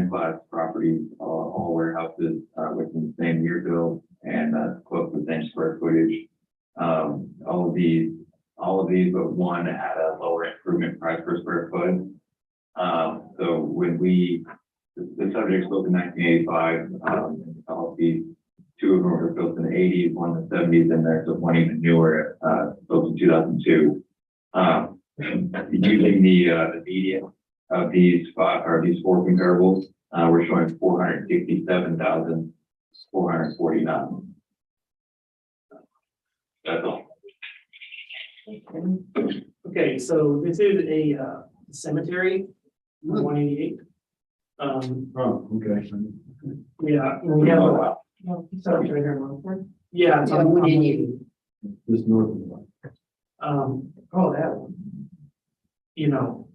class properties, all warehouses, within the same year build and close to the same square footage. All of these, but one at a lower improvement price per square foot. So when the subject's built in 1985, all of these, 2 of them were built in the 80s, one in the 70s, and there's one even newer, built in 2002. Using the median of these 4 comparables, we're showing 467,449. That's all. Okay, so this is a cemetery, 188. Oh, okay. Yeah, we have Oh, a, wow. No, it's right here, Montford. yeah, it's on- 188. Just north of the line. Oh, that one. you know,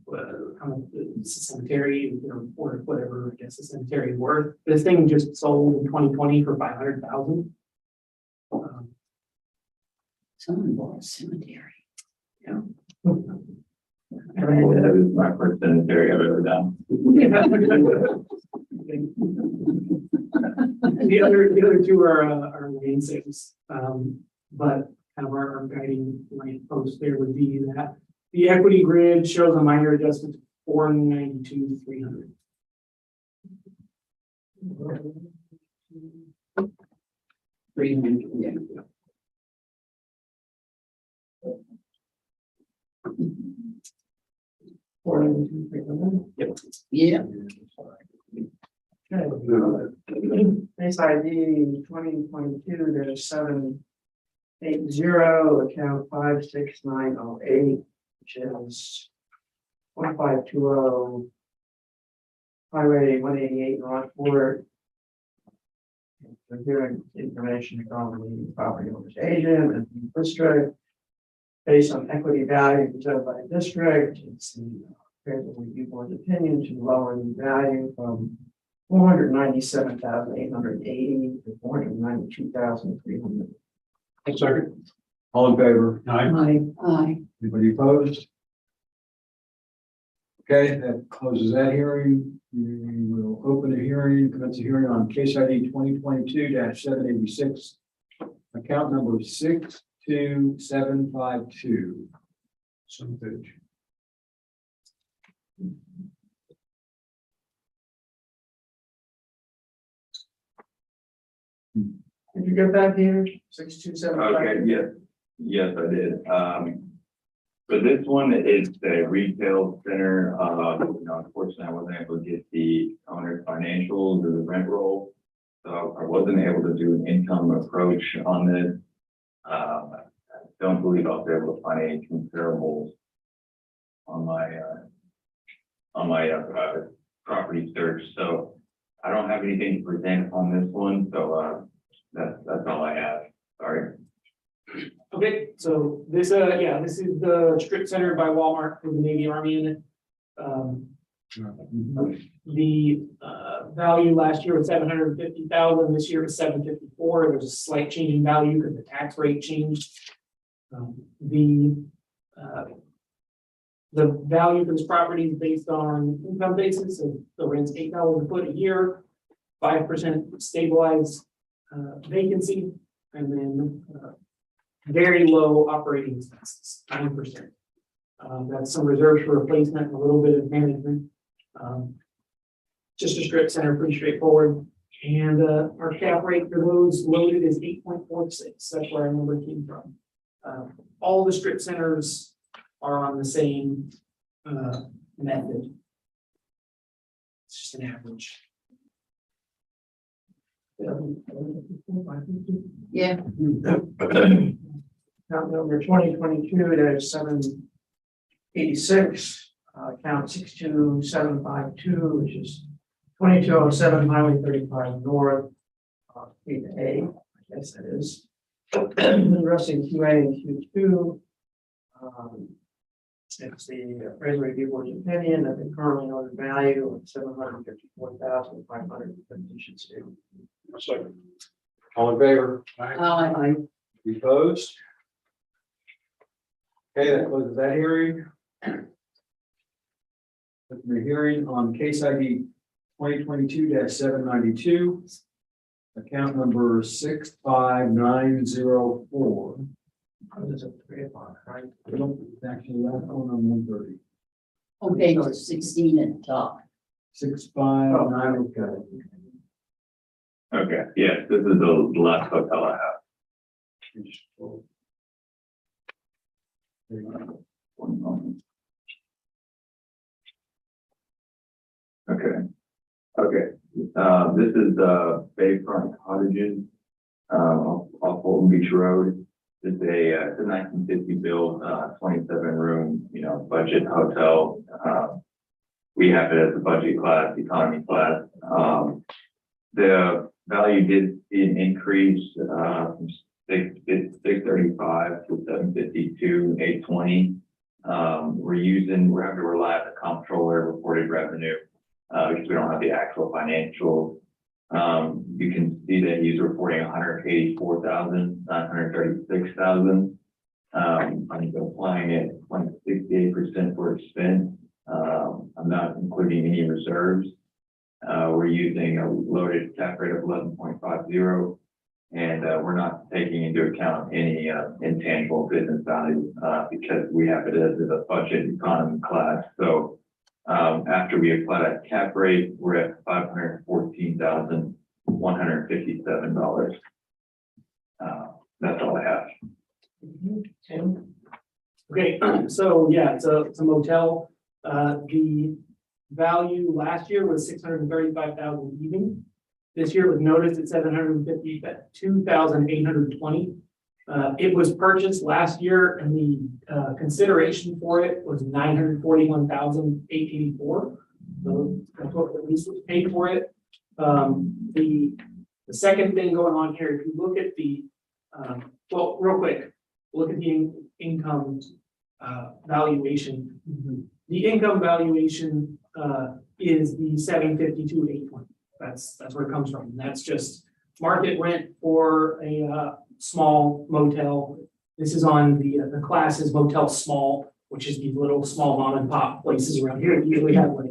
how much the cemetery, you know, or whatever, I guess the cemetery is worth. This thing just sold in 2020 for 500,000. Someone bought a cemetery. That is my first cemetery I've ever done. The other 2 are land sales, but kind of our guiding light post there would be that the equity grid shows a minor adjustment to 492,300. $300. Yeah. Case ID 2022-780, account 56908, which is 1520 Highway 188 Rockport. We're hearing information from the property owner's agent and the district. Based on equity value presented by the district, it's the appraisal review board's opinion to lower the value from 497,880 to 492,300. Second. All in favor? Aye. Aye. Anybody opposed? Okay, that closes that hearing. We will open the hearing, commence the hearing on case ID 2022-786. Account number 62752. Some page. Did you get that here? 6275? Okay, yes, I did. For this one, it's a retail center. Unfortunately, I wasn't able to get the owner's financials or the rent roll. So I wasn't able to do an income approach on this. I don't believe I'll be able to find any comparables on my property search. So I don't have anything to present on this one. So that's all I have. Sorry. Okay, so this, this is the strip center by Walmart for the Navy Army unit. The value last year was 750,000. This year was 754. There's a slight change in value because the tax rate changed. The value for this property is based on income basis, so the rent's $8 a foot a year, 5% stabilized vacancy, and then very low operating expenses, 9%. That's some reserves for replacement, and a little bit of management. Just a strip center, pretty straightforward. And our cap rate for those loaded is 8.46. That's where our number came from. All the strip centers are on the same method. It's just an average. Yeah. Account number 2022-786, account 62752, which is 2207 Highway 35 North, Beta A, I guess that is. Addressing QA and Q2. It's the appraisal review board's opinion that the currently owned value of 754,550 should stay. Second. All in favor? Aye. Opposed? Okay, that closes that hearing. Open the hearing on case ID 2022-792. Account number 65904. It's at 3 o'clock, right? Nope, it's actually last one on 130. On page 16 at the top. 65904. Okay, yes, this is the last hotel I have. One moment. Okay. This is the Bayfront Cottages, off Fulton Beach Road. It's a 1950 built, 27 room, budget hotel. We have it as a budget class, economy class. The value did see an increase from 635 to 752, 820. We're having to rely on the comptroller reported revenue because we don't have the actual financial. You can see that he's reporting 184,000, 936,000. I'm applying it 68% for expense. I'm not including any reserves. We're using a loaded cap rate of 11.50, and we're not taking into account any intangible business value because we have it as a budget economy class. So after we apply that cap rate, we're at $514,157. That's all I have. Okay, so yeah, it's a motel. The value last year was 635,000 even. This year was noticed at 752,820. It was purchased last year and the consideration for it was 941,884. So that's what the lease was paid for it. The second thing going on here, if you look at the, well, real quick, look at the income valuation. The income valuation is the 752,820. That's where it comes from. And that's just market rent for a small motel. This is on the class is motel small, which is these little small mom and pop places around here. They usually have like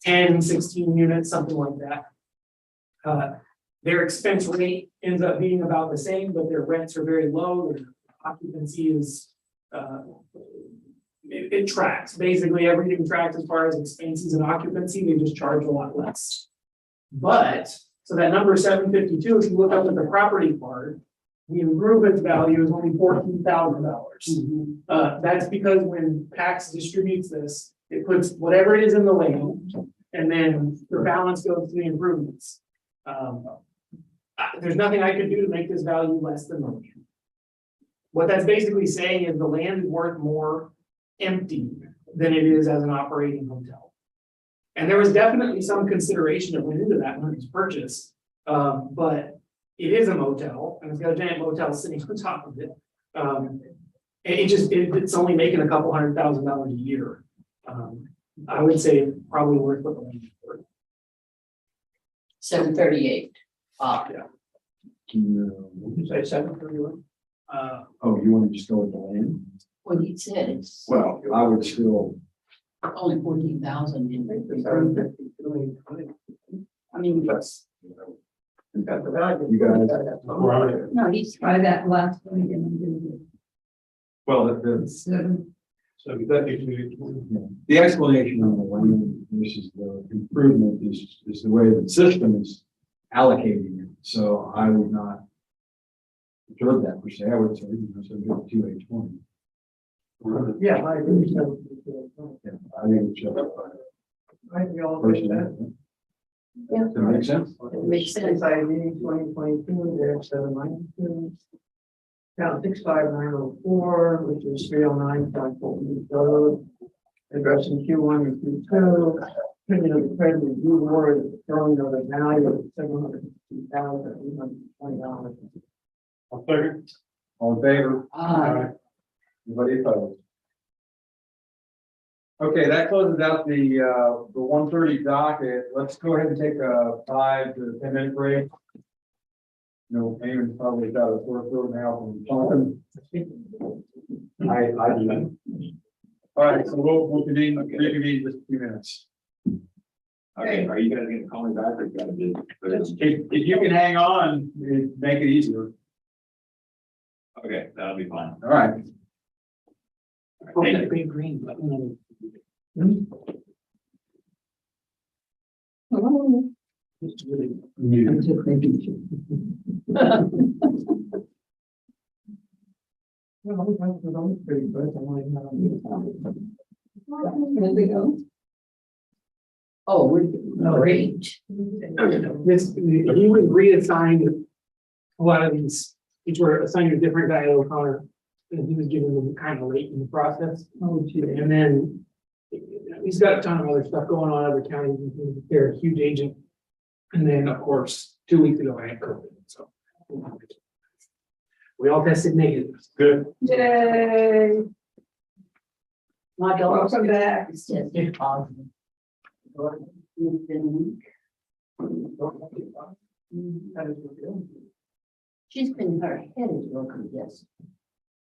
10, 16 units, something like that. Their expense rate ends up being about the same, but their rents are very low. Their occupancy is, it tracks. Basically, everything tracks as far as expenses and occupancy. They just charge a lot less. But, so that number 752, if you look up at the property part, the improvement value is only $14,000. That's because when PAX distributes this, it puts whatever it is in the land, and then the balance goes to the improvements. There's nothing I could do to make this value less than the land. What that's basically saying is the land is worth more empty than it is as an operating hotel. And there was definitely some consideration that went into that when it was purchased. But it is a motel and it's got a giant motel sitting on top of it. It's only making a couple $100,000 a year. I would say probably worth what the land is worth. 738. Yeah. Would you say 731? Oh, you want to just go with the land? Well, he said it's Well, I would still, only 14,000 in. 752,820. I mean, That's. You've got the value. You guys- no, he's Try that last one again. well, the explanation on the land versus the improvement is the way the system is allocating it. So I would not observe that per se. I would say, so go to 2,820. Yeah, I agree. Yeah, I think it's just. I think we all agree with that. Yeah. Does that make sense? It makes sense. SID 2022, they're 792. Count 65904, which is 309 South Fulton Road. Address in Q1 and Q2. Opinion of the credit review board, showing of the value of $750,820. I'll second. All in favor? Anybody opposed? Okay, that closes out the 1:30 docket. Let's go ahead and take a 5 to 10 minute break. You know, Eamon's probably got a sore throat now from talking. I do that. All right, so we'll reconvene in just a few minutes. Okay, are you guys gonna call me back or you gotta do? If you can hang on, it'd make it easier. Okay, that'll be fine. All right. Okay, big green button. It's really. I'm just thinking. Pretty good. Here we go. Oh, we're great. This, he was reassigned a lot of these, each were assigned to a different guy at O'Connor. And he was given them kind of late in the process. And then he's got a ton of other stuff going on in other counties. They're a huge agent. And then, of course, 2 weeks ago, I had COVID, so. We all tested negative. Good. Yay! My dog's Welcome back. It's just positive. It's been a week. She's been, her head is real congested.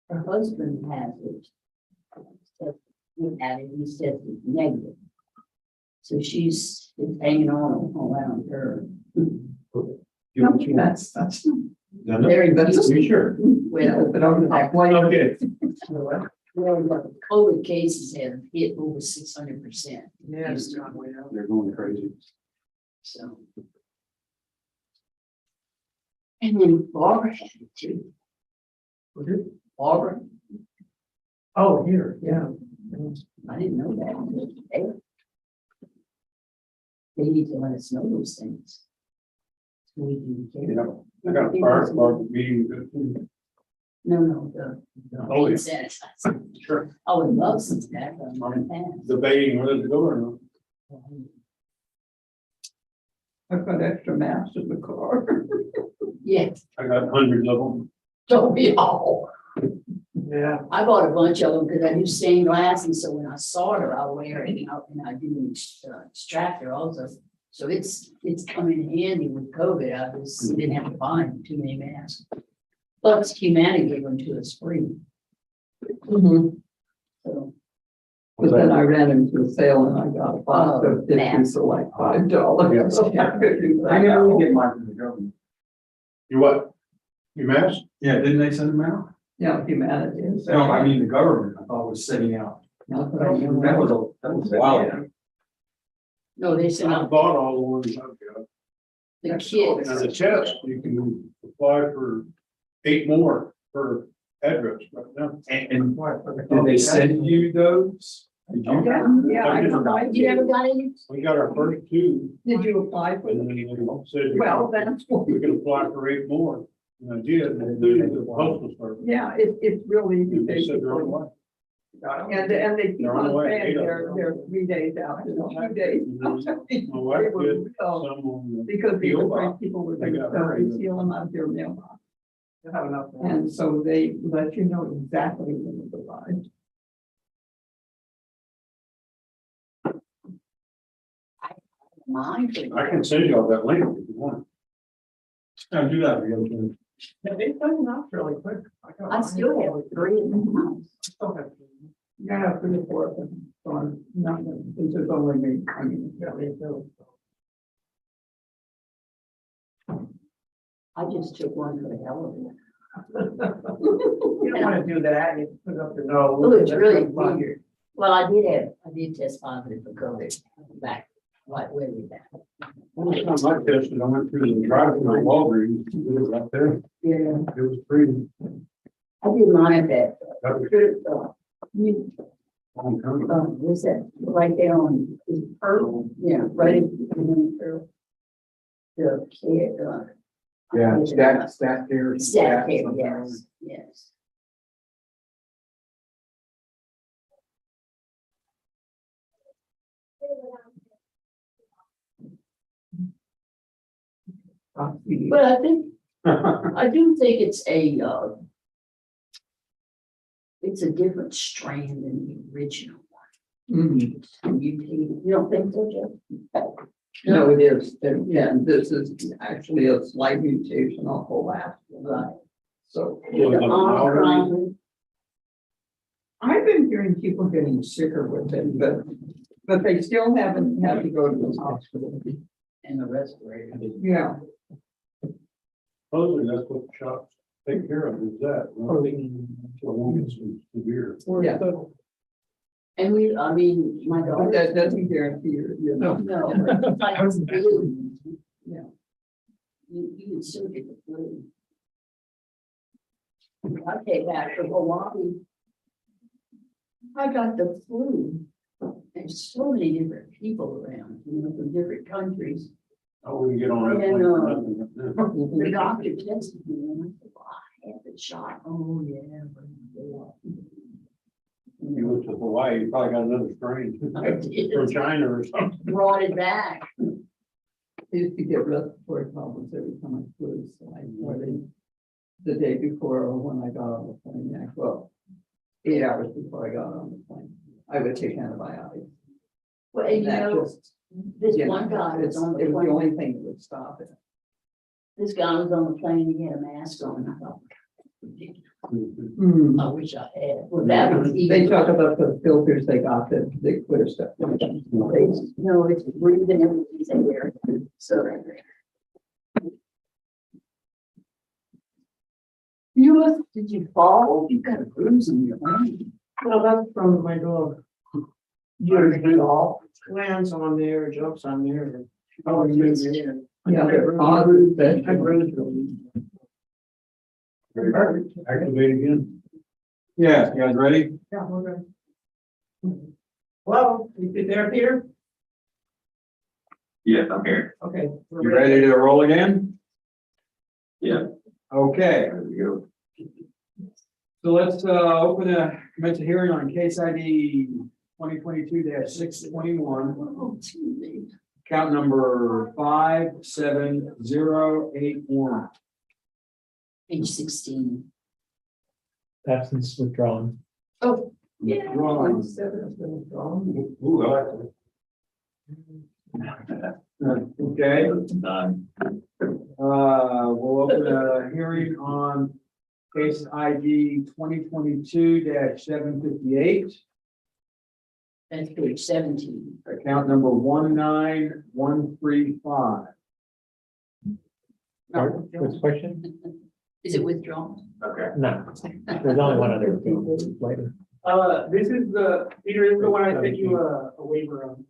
Her husband has it. He had it, he says it's negative. So she's been hanging on around her. That's. Very That's busy. sure. Well, But I'm like, why? Okay. well, the COVID cases have hit over 600%. Yeah, it's gone way up. They're going crazy. So. And then Barbara had it too. Barbara, Oh, here, yeah. I didn't know that. They need to let us know those things. So we can. You know, I got a fire department meeting. No, Oh, yeah. it says, Sure. I would love some of that, but I'm not a fan. Debating whether to go or not. I've got extra masks in the car. Yes, I got hundreds of them. don't be all. Yeah. I bought a bunch of them because I do stained glass, and so when I solder, I'll wear it out, and I do extractor also. So it's come in handy with COVID. I just didn't have to buy too many masks. Plus, Humana gave them to us free, so. But then I ran into a sale and I got a box of fifty masks. for like $5. So I could do that. I never get mine from the government. You what? You mask? Yeah, didn't they send them out? Yeah, humanity. No, I mean, the government, I thought was sending out. Not that I know. That was a while ago. No, they sent I out bought all the ones I've got. the kids. And the test, you can apply for 8 more per address right now. And did they send you those? Did you? Yeah, I applied. You never got any? We got our first 2, Did you apply for and them? then they said Well, that's, we could apply for 8 more. And I did, and then the postal service. yeah, it's really easy. And they said they're on the basically. way. And they keep They're on on the way, saying 8 of they're 3 days out, you know, 2 days. My wife They were did real, some on the because the PO other box. people were They going got to hurried. seal them out of your mailbox. You have enough. And so they let you know exactly when it arrived. Mine. I can send you all that link if you want. I'll do that again. They done enough really quick. got I still have 3 in the house. Still have. You gotta have 3 or 4 of them, so I'm not, since there's only me, I mean, Yeah, they do. I just took one for the hell of it. You don't wanna do that, you put up your nose. Oh, it's That's really no fun. weird. Well, I did test positive for COVID back, what, way back. Last time I tested, I went through the drive-through Walgreens, it was right there, Yeah, it was free. I did mine at, That was a long time ago. what's that, right there on, is it Pearl? Yeah, right in Pearl. The kid, Yeah, stat care. Staff care, yes, yes. But I do think it's it's a different strain than the original Mhm. one. You don't think so, Jeff? No, it is, and yeah, this is actually a slight mutation off the last one. Right. So Was it The milder? Omicron, I've been hearing people getting sicker with it, but they still haven't had to go to the hospital. and the respirator. Yeah, Supposedly that's what the shops take care of, is that, so it won't get so severe. yeah, And I mean, my but daughter. that doesn't guarantee you know. No, but it's like flu. Yeah. You can still get the flu. I came back from Hawaii. I got the flu. There's so many different people around, from different countries. I wouldn't get on that. Yeah, plane no. for nothing right now. The doctor tested me and I said, well, I had the shot. Oh, yeah. You went to Hawaii, you probably got another strain. I did. From China or something. Brought it back. I used to get respiratory problems every time I flew, so I started the day before or when I got on the plane, yeah, well, 8 hours before I got on the plane, I would take antibiotics. Well, and That just, this you know, one guy was on the it was the plane. only thing that would stop it. This guy was on the plane, he had a mask on. I thought, ridiculous. Mm. I wish I had. Well, that was They even. talk about the filters they got that they clear stuff. No, it's breathing everything's in there. So. Did you fall? You got a bruise on your arm. Well, that's from my dog. Lands on there, jumps on there. Oh, yes. Yeah, they're causes that. Activate again. Yeah, you guys ready? Yeah, we're good. Hello, you there, Peter? Yes, I'm here. Okay. we're You ready to roll again? Yeah. Okay, There we go. so let's commence a hearing on case ID 2022-621. Oh, too late. Count number 57081. Page 16. Absence withdrawn. Oh, yeah. Withdrawn. Ooh, I like it. Okay, Done. we'll open a hearing on case ID 2022-758. That's page 17. Account number 19135. Pardon? What's the question? Is it withdrawn? Okay. No, there's only one other later. This is Peter, this is the one I sent you a waiver on.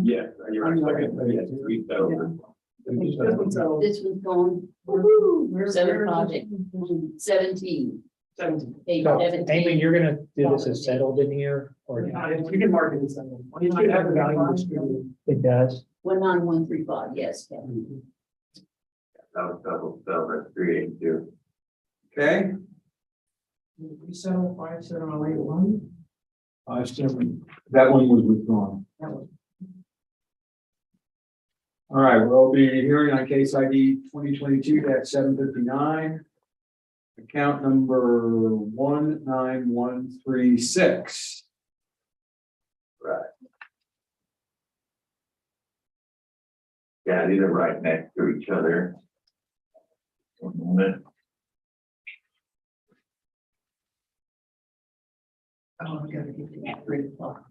Yes, you're right. Yes, we settled. This one's settled. This one's gone. Woohoo, 7 project, 17, 17. page So, 17. Amy, you're gonna do this as settled in here, or You can mark it as settled. You should have the value distributed. it does? 19135, yes, Kevin. That was double, so that's 382. Okay, We settled 57081. that one was withdrawn. That was All right, we'll be hearing on case ID 2022-759. Account number 19136. Right. Yeah, these are right next to each other. One moment. Oh, we gotta get to that 3 o'clock.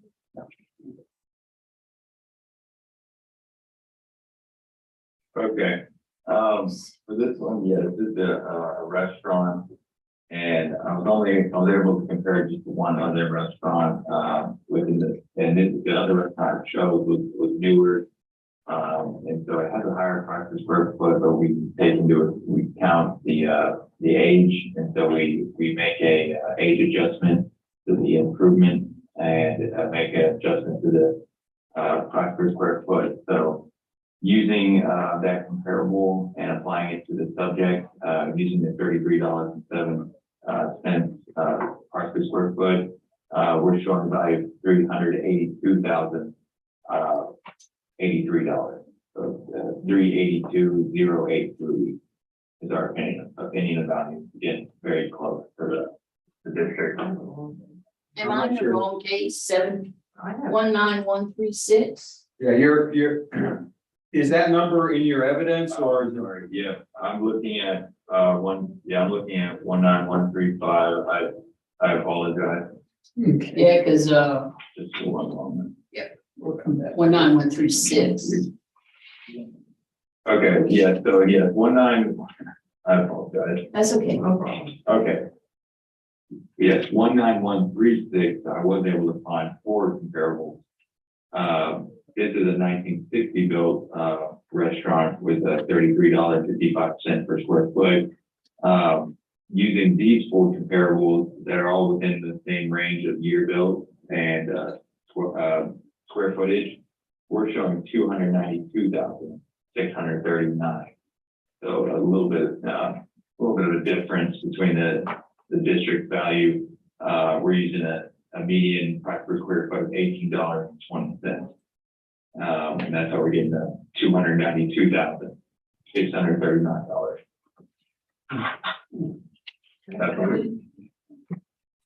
Okay, for this one, yeah, this is a restaurant. And I was able to compare just to one other restaurant, within and the other restaurant I chose was newer. And so it has a higher price per square foot, but we count the age, and so we make a age adjustment to the improvement and make an adjustment to the price per square foot. So using that comparable and applying it to the subject, using the $33.07 price per square foot, we're showing value of $382,083. So 382,083 is our opinion of value. Again, very close to the district. Am I'm I not in the sure. wrong case? 719136? Yeah, you're, is that number in your evidence or? Sorry, yeah, I'm looking at I'm looking at 19135. I apologize. Yeah, because Just for one moment. 19136. Okay, yeah, so yeah, 19, I apologize. That's okay. no problem. Okay. Yes, 19136, I was able to find 4 comparables. This is a 1960 built restaurant with a $33.55 per square foot. Using these 4 comparables that are all within the same range of year built and square footage, we're showing 292,639. So a little bit of a difference between the district value. We're using a median price per square foot of $18.20. And that's how we're getting the $292,639.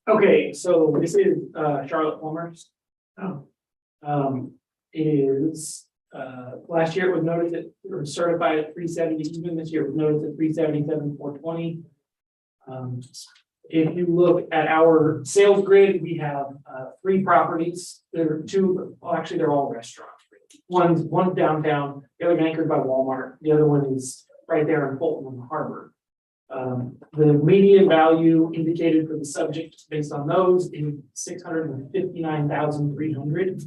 Okay, so this is Charlotte Palmer's. It is last year it was noted that we were certified at 370, even this year it was noted at 377,420. If you look at our sales grid, we have 3 properties. There are 2, well, actually, they're all restaurants. One's downtown, the other anchored by Walmart, the other one is right there in Fulton Harbor. The median value indicated for the subject based on those is 659,300.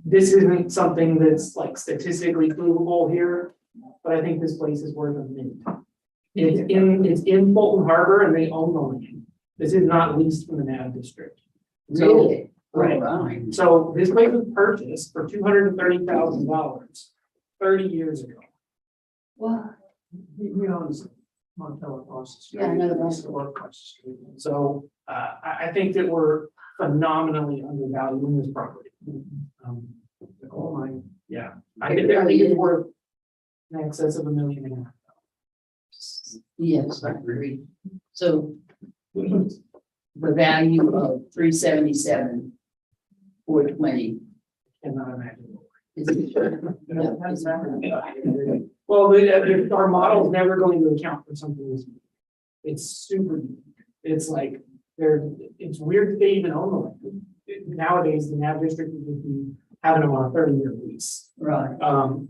This isn't something that's like statistically provable here, but I think this place is worth a mint. It's in Fulton Harbor and they own the land. This is not leased from the NAV district. So, Really? right. Right. So this place was purchased for $230,000 30 years ago. Well, He owns Montello across the street. Yeah, I know that. Used to work across the street. So I think that we're phenomenally undervaluing this property. Oh, my. Yeah, I think it's worth in excess of $1.5 million. yes, I agree. So the value of 377, 420 Cannot imagine. is. Well, our model is never going to account for something this. It's super unique. It's like, it's weird that they even own the land. Nowadays, the NAV district would just be having them on a 30-year lease. Right.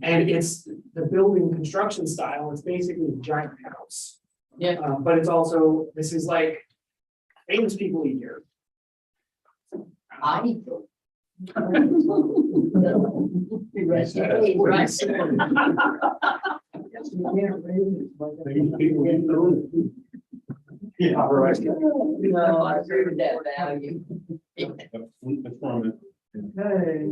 And it's the building construction style, it's basically a giant house. Yeah. But it's also, this is like famous people eat here. I eat them. The rest of it, right? Maybe people get those. Yeah, right. No, I agree with that value. That's wrong. Okay,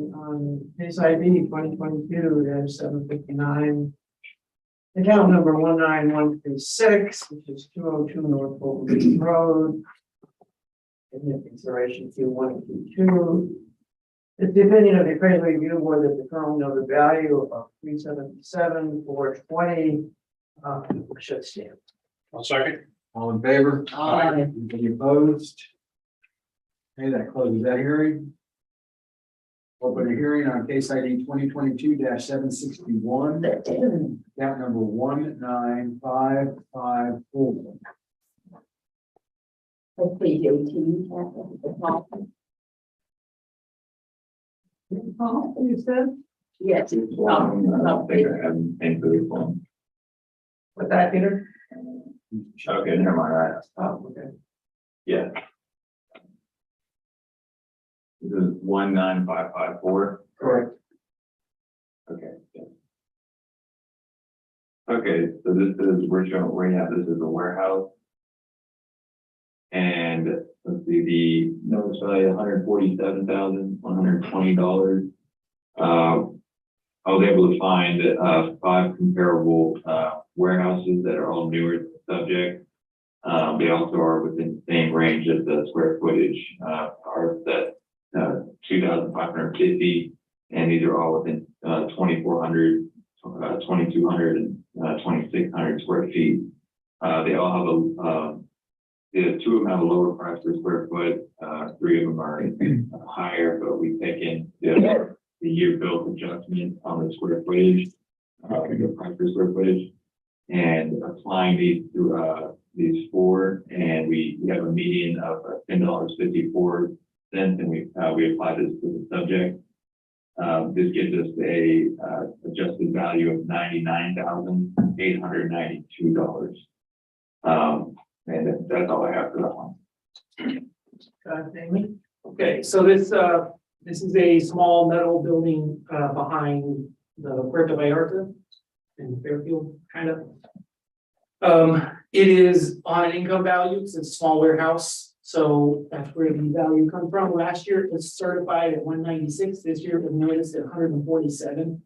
case ID 2022-759. Account number 19136, which is 202 North Fulton Beach Road. In consideration Q1 and Q2. It's the opinion of the appraisal review board that the current noted value of 377, 420 should stand. I'll second. All in favor? Aye. Any opposed? Okay, that closes that hearing. Open a hearing on case ID 2022-761, account number 19554. That's page 18. The top. You said? Yes. it's I don't think I have anything for this one. With that, Peter? Okay, never mind. Oh, okay. Yeah. This is 19554. Correct. Okay. Yeah. Okay, so this is, we're showing right now, this is a warehouse. And let's see, the notice value, $147,120. I was able to find 5 comparable warehouses that are all newer to the subject. They also are within the same range as the square footage are that 2,550, and these are all within 2,400, 2,200, and 2,600 square feet. They all have the 2 of them have a lower price per square foot. 3 of them are higher, but we've taken the year built adjustment on the square footage, the price per square footage, and applying these through these 4, and we have a median of $10.54, and we apply this to the subject. This gives us a adjusted value of $99,892. And that's all I have for that one. Amy? Okay, so this is a small metal building behind the Puerto Vallarta in Fairfield, kind of. It is on an income value, because it's a small warehouse, so that's where the value comes from. Last year it was certified at 196, this year it was noticed at 147.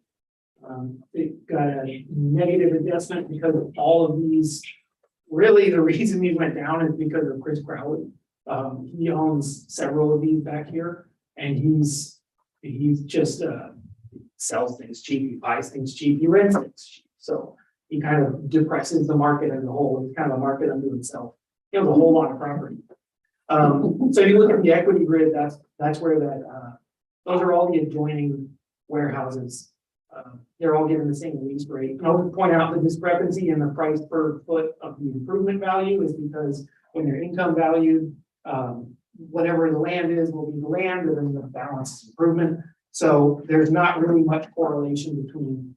It got a negative adjustment because of all of these. Really, the reason these went down is because of Chris Crowley. He owns several of these back here, and he's just sells things cheap, he buys things cheap, he rents things cheap. So he kind of depresses the market as a whole. It's kind of a market unto himself. He has a whole lot of property. So you look at the equity grid, that's where those are all the adjoining warehouses. They're all given the same lease rate. And I'll point out the discrepancy in the price per foot of the improvement value is because when they're income valued, whatever the land is will be the land, and then the balance is improvement. So there's not really much correlation between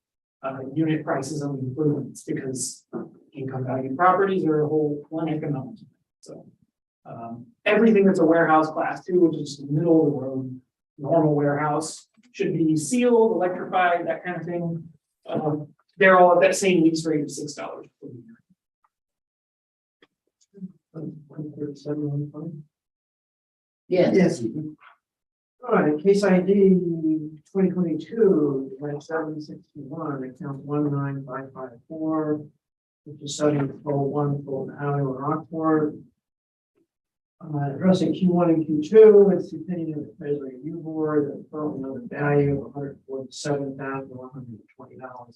unit prices on the improvements, because income valued properties are a whole one economics. So everything that's a warehouse class 2, which is the middle of the road, normal warehouse, should be sealed, electrified, that kind of thing. They're all at that same lease rate of $6 per year. 137, 120. Yes. All right, case ID 2022-761, account 19554, which is setting full one full alley or Rockport. Addressing Q1 and Q2, it's the opinion of the Treasury Review Board that currently of the value of $147,120.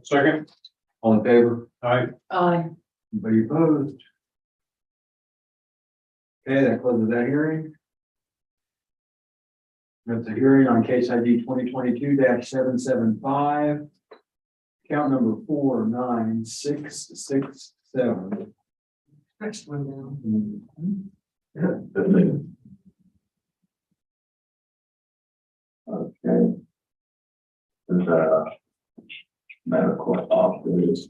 Second, All in favor? aye. Anybody opposed? Okay, that closes that hearing. That's a hearing on case ID 2022-775. Count number 49667. Next one down. Okay. There's a medical office.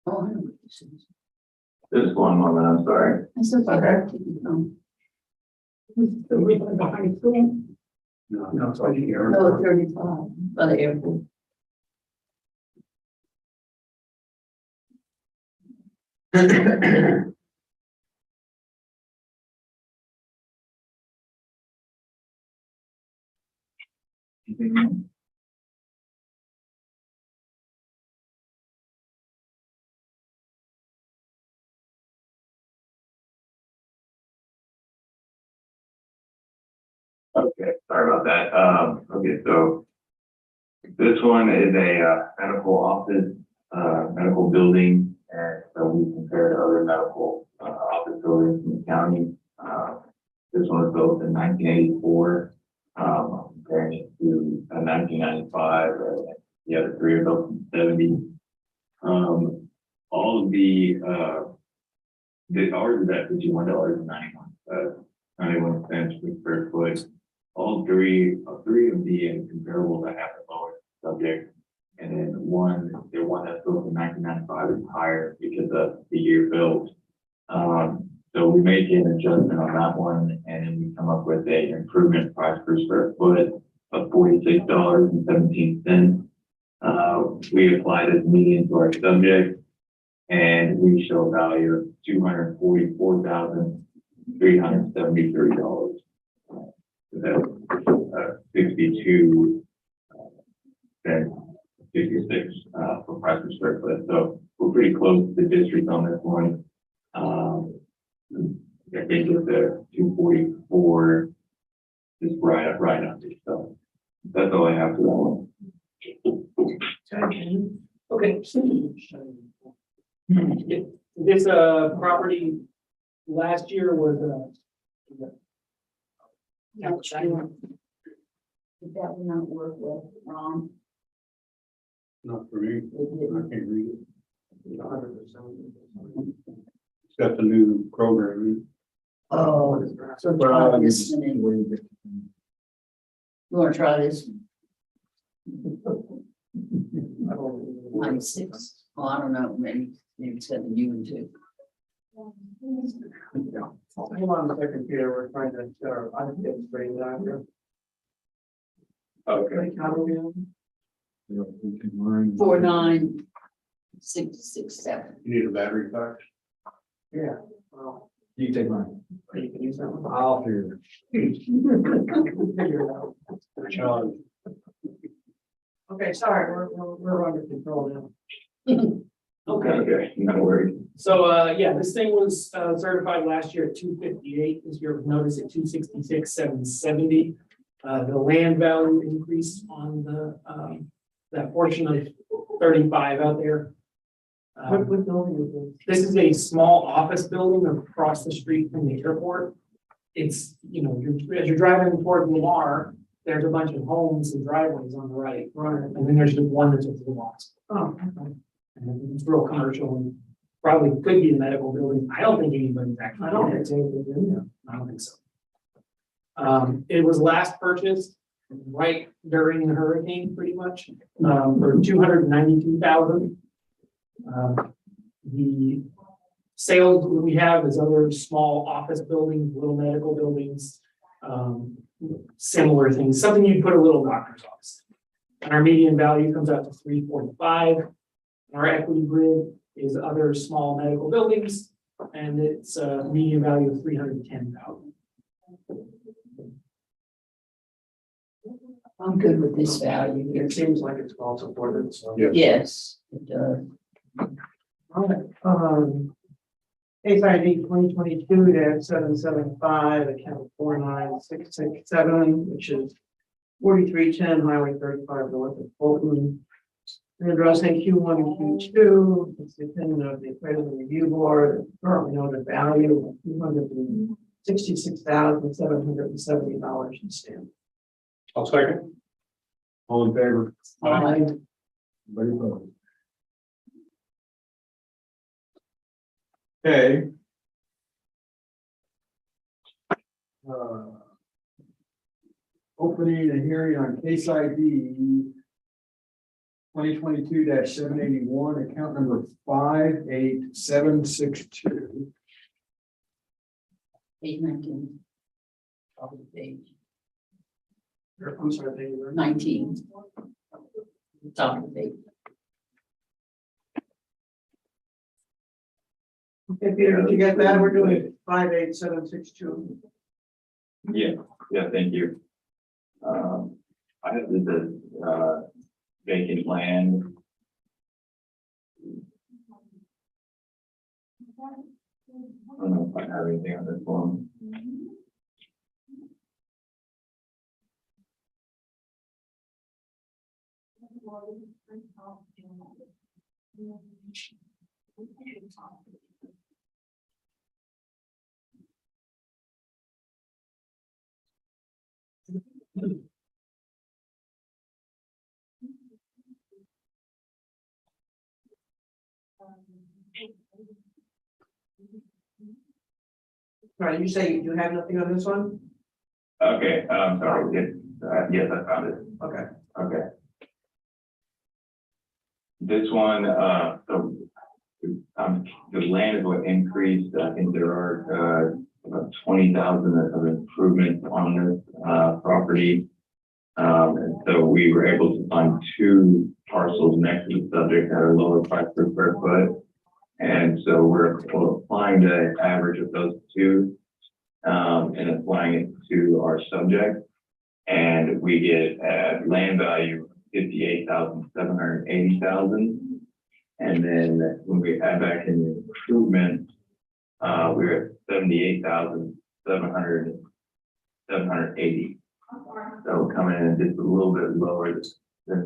Oh, I know what this is. Just one moment, I'm sorry. I said, okay. The reason behind school? No, it's right here. No, 35, by the airport. Okay, sorry about that. Okay, so this one is a medical office, medical building, and so we compare to other medical office buildings in the county. This one was built in 1984, comparing it to 1995. The other three are built in the 70s. All of the ours is at $51.91 cents per square foot. All three of the comparables I have the lowest subject, and then the one that's built in 1995 is higher because of the year built. So we make an adjustment on that one, and then we come up with a improvement price per square foot of $46.17. We apply this median to our subject, and we show a value of $244,373. That's 62 cents, 66 for price per square foot. So we're pretty close to the district on this one. I think it's the 244 is right up there. So that's all I have for that one. Okay. This property last year was If that would not work well, Ron, Not for me, it I didn't. can't read it. It's got the new program. Oh, so try this one and you wanna try this? 96, oh, I don't know, maybe it's got the U and two. Hold on a second, Peter, we're trying to, I can get it straightened out here. Okay. 49667. You need a battery pack? Yeah. Well, You take mine. you can use that one. I'll figure Figure it out. Challenge. Okay, sorry, we're under control now. okay. No worries. So yeah, this thing was certified last year at 258. This year was noticed at 266,770. The land value increased on the that portion of 35 out there. What building is this? This is a small office building across the street from the airport. It's, you know, as you're driving toward Lamar, there's a bunch of homes and driveways on the right. Right. And then there's just one that's over the walls. Oh, okay. And it's real commercial and probably could be a medical building. I don't think anybody's actually. I don't think it's anything in there. I don't think so. It was last purchased right during the hurricane, pretty much, for $292,000. The sales we have is other small office buildings, little medical buildings, similar things, something you'd put a little doctor's office. And our median value comes out to 345. Our equity grid is other small medical buildings, and it's a median value of 310,000. I'm good with this value here. It seems like it's well supported, so. Yeah. Yes, it does. All right, case ID 2022-775, account 49667, which is 4310 Highway 35 north of Fulton. And addressing Q1 and Q2, it's the opinion of the appraisal review board, currently noted value of $266,770 in stamp. I'll second. All in favor? Aye. Anybody opposed? Okay. Opening a hearing on case ID 2022-781, account number 58762. Page 19. Top of the page, I'm sorry, thank you. 19. Top of the page. Okay, Peter, did you get that? We're doing 58762. Yeah, thank you. I have the vacant land. I don't know if I have anything on this one. Right, you say you have nothing on this one? Okay, sorry, yes, I found it. Okay. Okay. This one, so, the land is what increased. I think there are, about 20,000 of improvements on this, property. And so we were able to find two parcels next to the subject at a lower price per square foot. And so we're applying the average of those two, and applying it to our subject. And we get a land value of 58,780,000. And then when we add back in the improvement, we're at 78,780. So coming in just a little bit lower than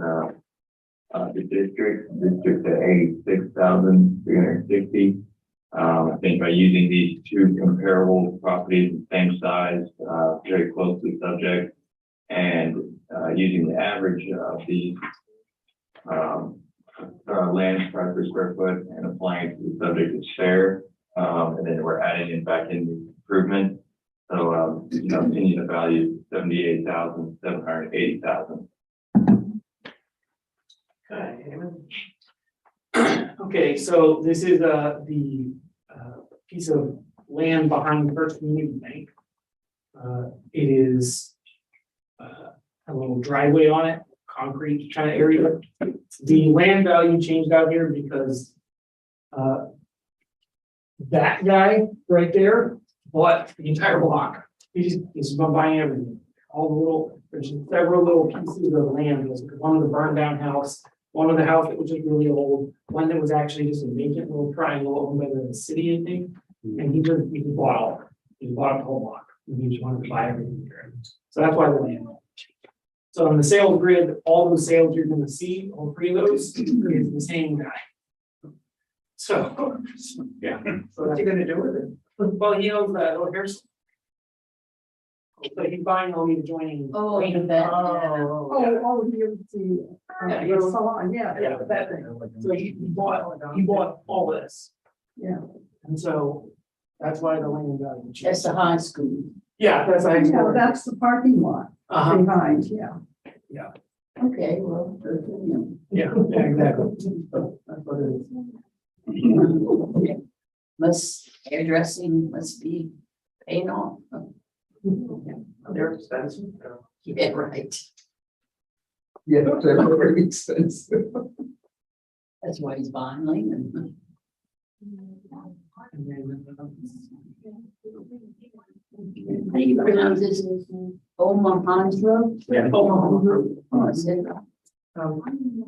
the district at 86,360. I think by using these two comparable properties, same size, very close to the subject, and using the average of these land price per square foot and applying it to the subject is fair. And then we're adding it back in the improvement. So, opinion of value 78,780,000. Okay, so this is the piece of land behind First Community Bank. It is a little driveway on it, concrete kind of area. The land value changed out here because that guy right there bought the entire block. He's been buying everything. All the little, there's several little pieces of land. There's one of the burned down house, one of the house that was just really old, one that was actually just a vacant little triangle owned by the city, I think. And he bought all of it. He bought the whole block. And he just wanted to buy everything here. So that's why the land. So in the sales grid, all the sales you're gonna see, all three of those is the same guy. So, yeah. So What's he gonna do with it? well, he owns that little hair. salon. So he's buying all these adjoining. Oh, you bet. Oh, you see. Yeah, The salon, yeah, Yeah, that thing. So he bought all this. Yeah. And so that's why the land value. changed. That's the high school. Yeah, that's how. Yeah, that's the parking lot Uh-huh, behind, yeah. Okay, well, good for him. yeah, exactly. So that's what it is. Must, hairdressing must be paying off. They're expensive. Yeah, right. Yeah, they're very expensive. That's why he's buying land. How do you pronounce this? Omaha? Yeah. Oh, I said,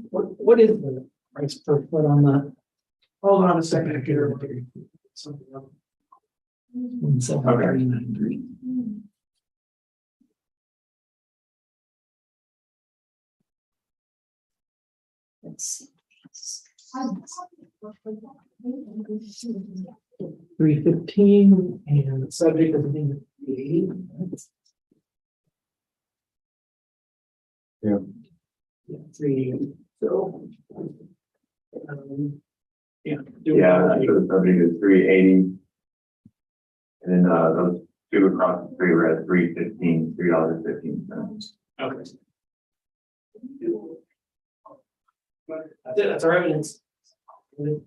What is the price per foot on that? Hold on a second here. Something else. 17,393. let's see. 315 and the subject of the 380. Yeah. Yeah, 380. So. Yeah. Yeah, so the subject is 380. And then, those two across the street were at $3.15. Okay. That's it, that's our evidence. Can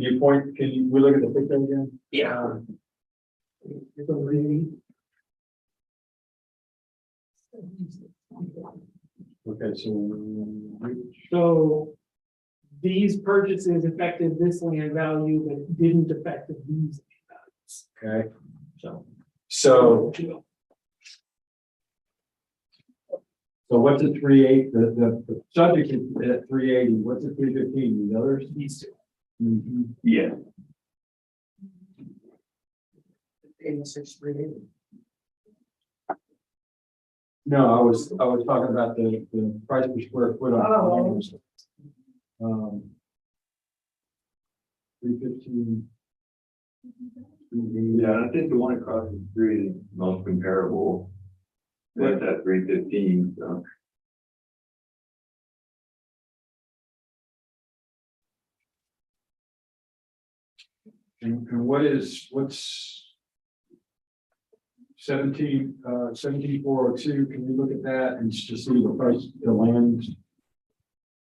you point, we look at the picture again? Yeah. Okay, So these purchases affected this land value, but it didn't affect these land values. okay, So. so what's a 380, the subject is at 380, what's a 315, the others? These two. Mhm. Yeah. 86, 380. No, I was talking about the price per square foot on. Um. 315. Yeah, I think the one across the street is most comparable. That's at 315, so. And what's 17402, can you look at that and just see the price, the land?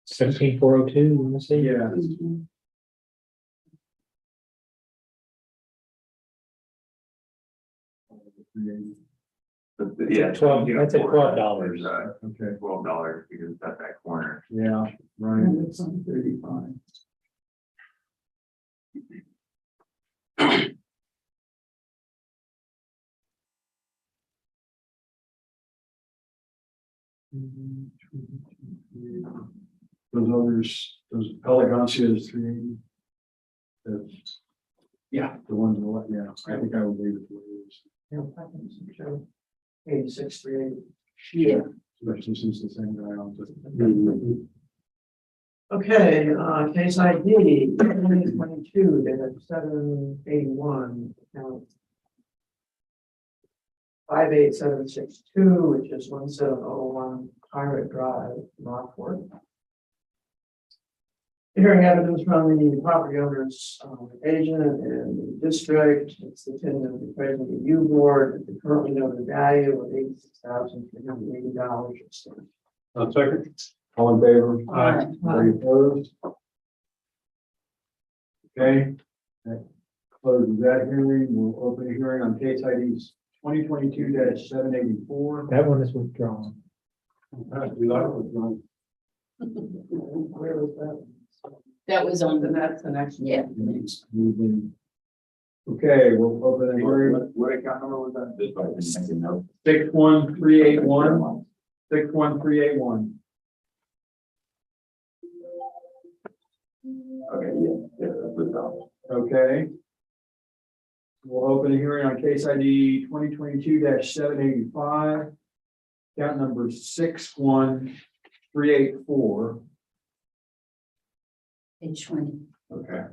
17402, you want to see? Yeah, Yeah. 12, that's at $12. okay, $12 because it's at that corner. yeah, right. It's on 35. Those others, those Elegancias 380. That's, Yeah. the ones, on the left, yeah, I think I would leave it the way it is. 86, 380. Yeah. Especially since the same guy owns it. Okay, case ID, 2022, they had 781, account 58762, which is 1701 Pirate Drive, Rockport. Hearing evidence from the property owner's agent and the district, it's the tentative appraisal review board, the currently noted value of $86,380. Second. All in favor? Aye. Any opposed? Okay. That closes that hearing. We'll open a hearing on case IDs 2022-784. That one is withdrawn. We like it with John. Where was that? That was on And the, that's the next. yeah. Okay, we'll open a hearing. What account number was that? Just like, just making notes. 61381. 61381. Okay, yeah, that's without. Okay. We'll open a hearing on case ID 2022-785. Count number 61384. Page 20. Okay.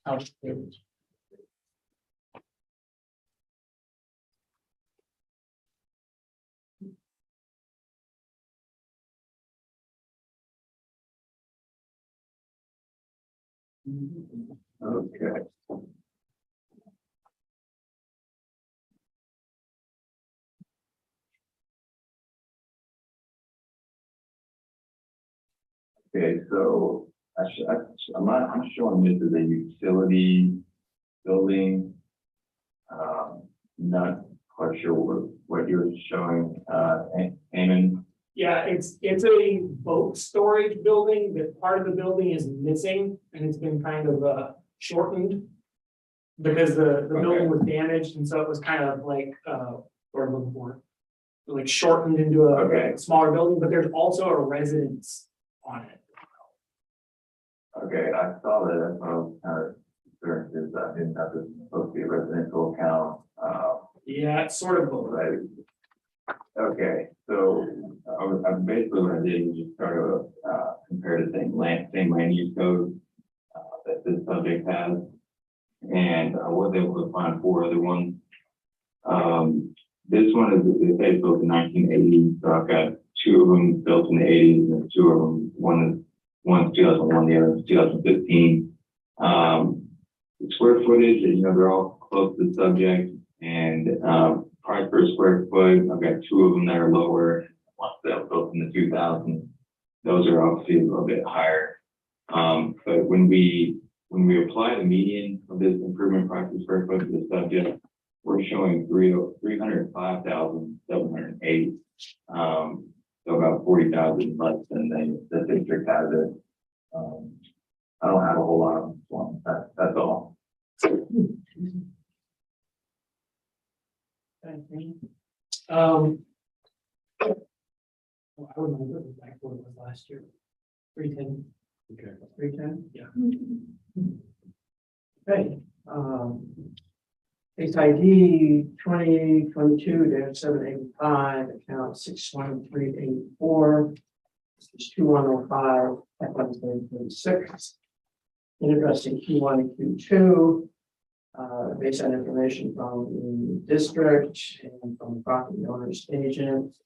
House page. Okay. Okay, so I'm showing this as a utility building. Not quite sure what you're showing, Eamon. Yeah, it's a boat storage building, but part of the building is missing and it's been kind of shortened. Because the building was damaged and so it was kind of like, what I'm looking for. Like shortened into Okay. a smaller building, but there's also a residence on it. Okay, I saw that, that's what I was kind of concerned, is I didn't have this supposed to be a residential account, Yeah, it's sort of both. right? Okay, so I basically what I did was just try to compare the same land use code that this subject has. And I was able to find 4 other ones. This one is built in 1980, so I've got 2 of them built in the 80s, and 2 of them, one's 2001, the other is 2015. The square footage, they're all close to the subject, and price per square foot, I've got 2 of them that are lower, one that built in the 2000s. Those are obviously a little bit higher. But when we apply the median of this improvement price per square foot to the subject, we're showing 305,780. So about 40,000 less than the district has it. I don't have a whole lot of one. That's all. I would remember back what it was last year. 310. Okay. 310? Yeah. Okay, case ID 2022-785, account 61384. This is 2105, at Wednesday, 36. Interesting Q1 and Q2. Based on information from the district and from the property owner's agent.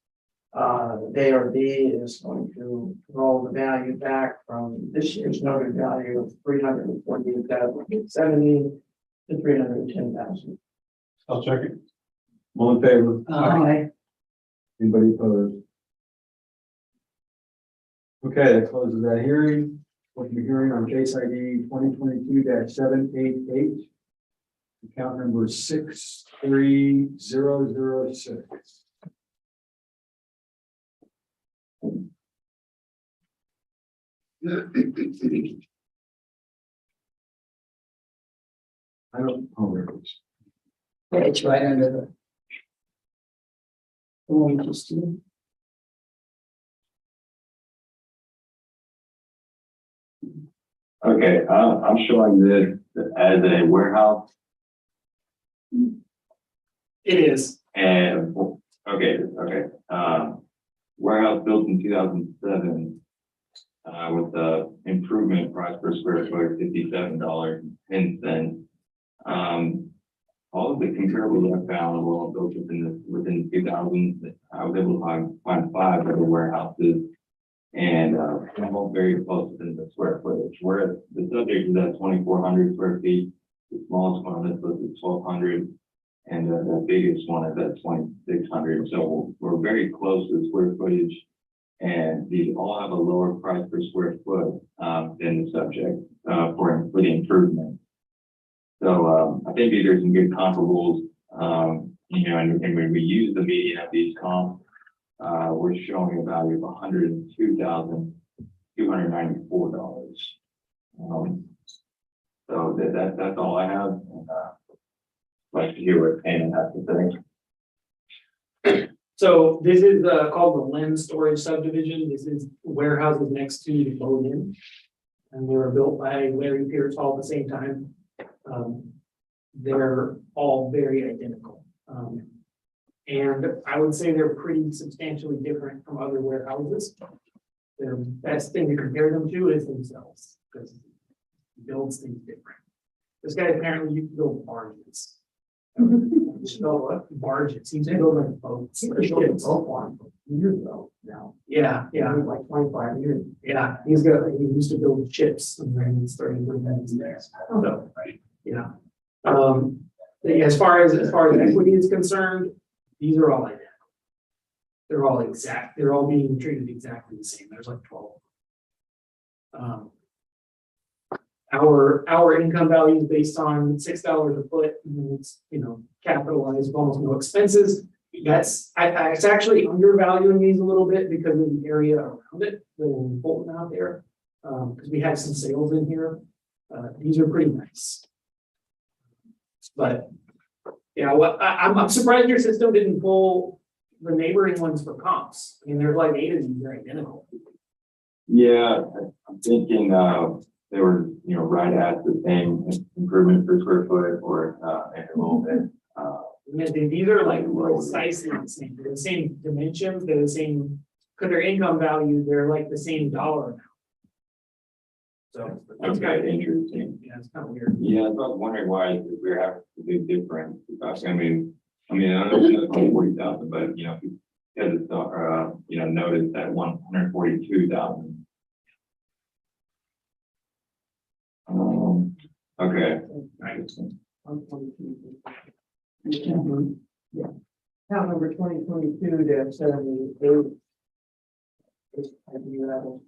ARB is going to roll the value back from this year's noted value of 348,870 to 310,000. I'll check it. All in favor? Aye. Anybody opposed? Okay, that closes that hearing. Open the hearing on case ID 2022-788. Account number 63006. I don't, oh, there it is. Yeah, it's right under the one we just did. Okay, I'm showing this as a warehouse It is. and, okay. Warehouse built in 2007, with the improvement price per square foot, $57.10. All of the comparables I found were all built within the 2000s. I was able to find 5 other warehouses, and they're all very close within the square footage. Where the subject is at 2,400 square feet, the smallest one on this list is 1,200, and the biggest one is at 2,600. So we're very close to the square footage, and these all have a lower price per square foot than the subject for the improvement. So I think these are some good comparables, and when we use the median of these comps, we're showing a value of $102,294. So that's all I have. And, like to hear what Anna has to say. So this is called the Lem Storage Subdivision. This is warehouses next to the boat inn. And they were built by Larry Pierce all at the same time. They're all very identical. And I would say they're pretty substantially different from other warehouses. The best thing to compare them to is themselves, because he builds things different. This guy apparently used to build barges. Just build what? Barges. He's building boats. He built a boat one years ago now. Yeah, yeah. Like 25 years. Yeah, he used to build ships and then he started doing that in there. So, yeah. As far as equity is concerned, these are all identical. They're all exact, they're all being treated exactly the same. There's like 12. Our income value is based on $6 a foot, and it's, capitalized, almost no expenses. It's actually undervaluing these a little bit because of the area around it, the Bolton out there. Because we have some sales in here. These are pretty nice. But, yeah, I'm surprised your system didn't pull the neighboring ones for comps. I mean, there's like 8 of these, they're identical. Yeah, I'm thinking, they were, right at the same improvement per square foot or, maybe a little bit. These are like precisely the same, they're the same dimensions, they're the same, because their income value, they're like the same dollar amount. So it's kind of Interesting. Yeah, it's kind of weird. Yeah, I was wondering why we're having a big difference. I mean, I don't know, it's 40,000, but if you guys notice that 142,000. Okay. Yeah. Account number 2022-78.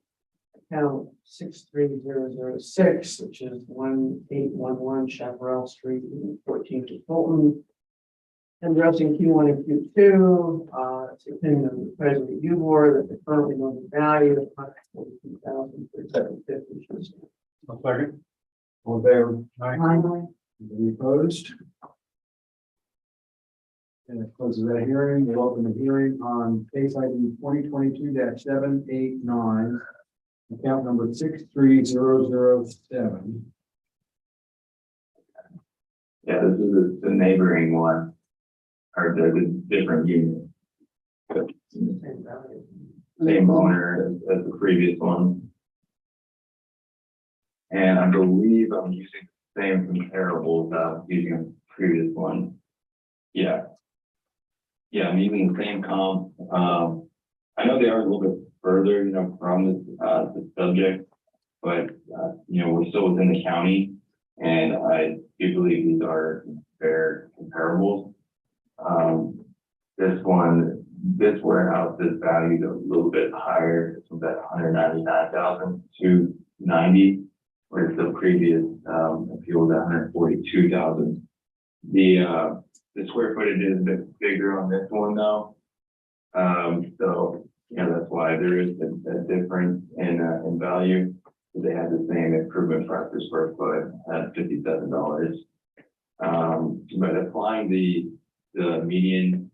Account 63006, which is 1811 Chaparral Street, 14 to Fulton. Addressing Q1 and Q2, it's opinion of the President Review Board that the currently known value of $142,750. A second. All in favor? Aye. Anybody opposed? And it closes that hearing. We'll open the hearing on case ID 2022-789, account number 63007. Yeah, this is the neighboring one, or the different unit. Same owner as the previous one. And I believe I'm using the same comparables using the previous one. Yeah. Yeah, I'm using the same comp. I know they are a little bit further, from the subject, but we're still within the county, and I do believe these are fair comparables. This warehouse is valued a little bit higher. It's about 199,290, whereas the previous appeal was 142,000. The square footage is a bit bigger on this one though. So that's why there is a difference in value. They had the same improvement price per square foot at $57. But applying the median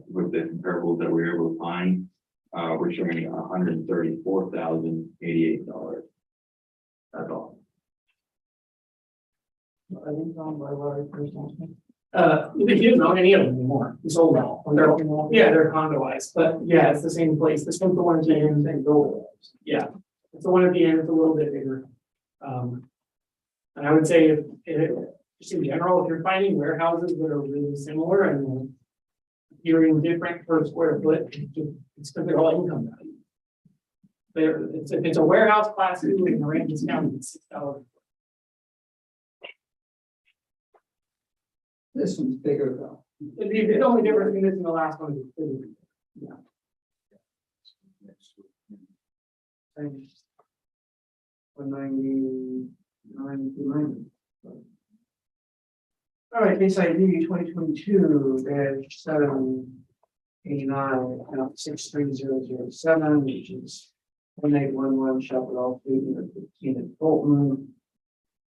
with the comparables that we were able to find, we're showing $134,088. That's all. Are these owned by large persons? They didn't own any of them anymore. It's sold out. They're condoized, but yeah, it's the same place. This one's the one at the end, same building. Yeah, it's the one at the end. It's a little bit bigger. And I would say just in general, if you're finding warehouses that are really similar and hearing different per square foot, it's because they're all income value. If it's a warehouse class 2 in Aransas County, it's $6. This one's bigger though. The only difference between this and the last one is the yeah. Thanks. 199, 290. All right, case ID 2022-789, account 63007, which is 1811 Chaparral Street, 15 at Fulton.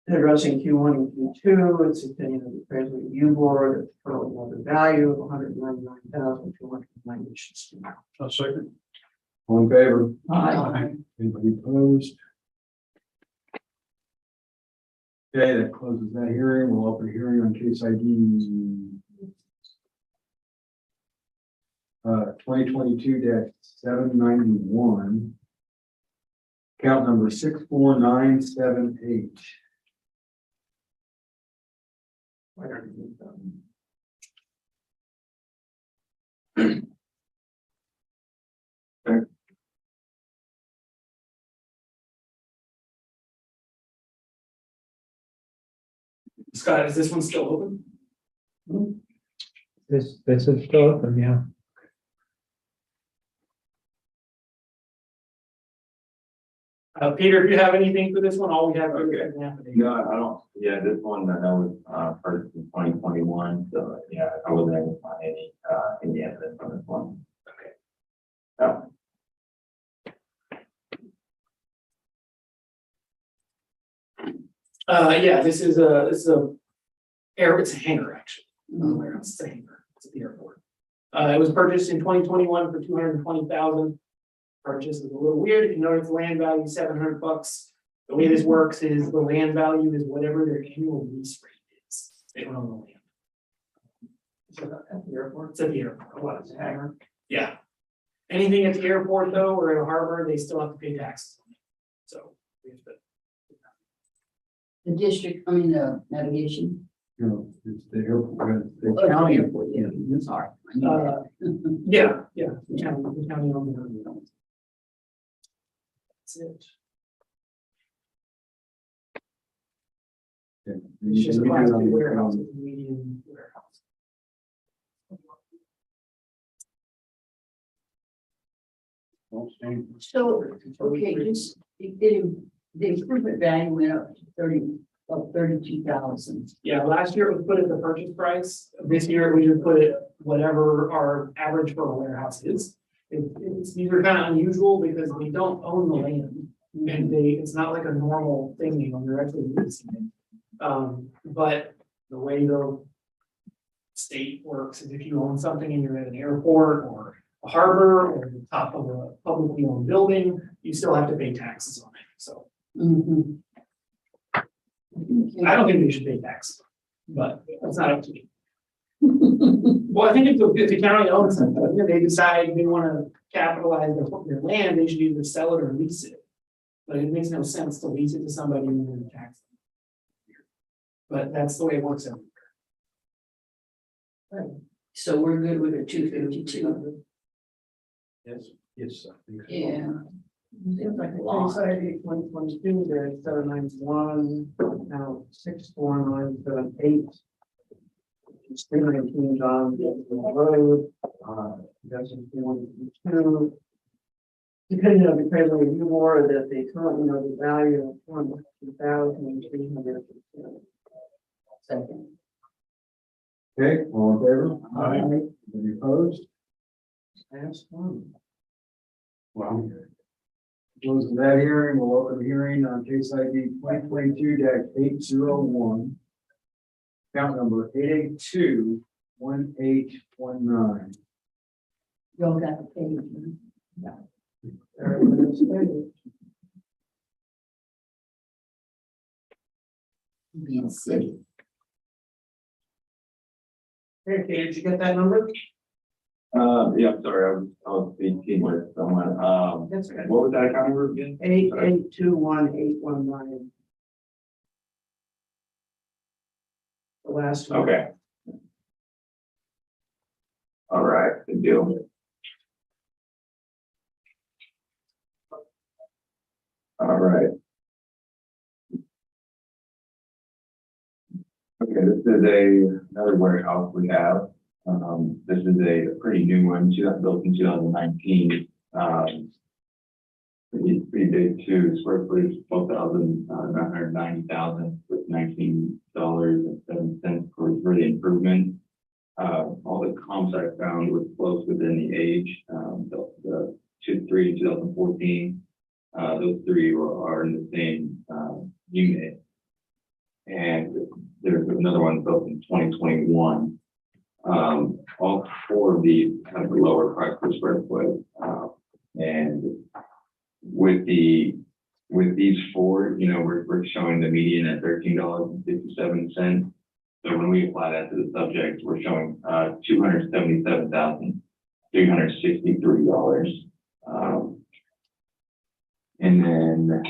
Addressing Q1 and Q2, it's opinion of the President Review Board at the current market value of 199,290. A second. All in favor? Aye. Anybody opposed? Okay, that closes that hearing. We'll open a hearing on case ID 2022-791, account number 64978. Scott, is this one still open? This is still open, yeah. Peter, if you have anything for this one, all we have Okay. is an affidavit. No, I don't, yeah, this one that was, purchased in 2021, so, yeah, I wasn't able to find any evidence on this one. Okay. No. Yeah, this is it's a hangar actually, not a warehouse, it's a hangar, it's at the airport. It was purchased in 2021 for 220,000. Purchase is a little weird, if you notice the land value is $700. The way this works is the land value is whatever their annual lease rate is, they don't own the land. At the airport. It's at the airport. What, it's a hangar? Yeah. Anything at the airport though, or in a harbor, they still have to pay taxes. So we have to. The district, I mean, the navigation. You know, it's the airport, Oh, the it's county. the airport, yeah, I'm sorry. I knew that. Yeah, the county owns it. That's it. It's just class 2 warehouse, it's a medium warehouse. So, okay, just, the improvement value went up to 32,000. Yeah, last year it was put at the purchase price. This year we just put it whatever our average for a warehouse is. These are kind of unusual because we don't own the land. And it's not like a normal thing, you know, you're actually leasing it. But the way the state works is if you own something and you're at an airport or a harbor or the top of a publicly owned building, you still have to pay taxes on it, so. Mhm. I don't think we should pay tax, but that's not up to me. Well, I think if the county owns something, and they decide they want to capitalize their land, they should either sell it or lease it. But it makes no sense to lease it to somebody and then tax them. But that's the way it works everywhere. So we're good with a 252. Yes, yes. I think so. Yeah. Seems like the case ID 2022, there's 791, now 64978. It's 319 John Gibson Road, that's in 122. Depending on the credit review board, that they currently know the value of 1,300. Second. Okay, all in favor? Aye. Any opposed? That's one. Wow. Closing that hearing, we'll open the hearing on case ID 2022-801. Count number 882-1819. Y'all got the page. Huh? Being city. Okay, did you get that number? Yeah, I'm sorry, I was speaking with someone, That's okay. what was that account number again? 8821819. The last one. Okay. All right, good deal. All right. Okay, this is another warehouse we have. This is a pretty new one, built in 2019. Pretty big too, square footage, 12,990,000 with $19.07 for the improvement. All the comps I found was close within the age, the 2014. Those three are in the same unit. And there's another one built in 2021. All four of these have a lower price per square foot. And with these four, you know, we're showing the median at $13.57. So when we apply that to the subject, we're showing $277,363. And then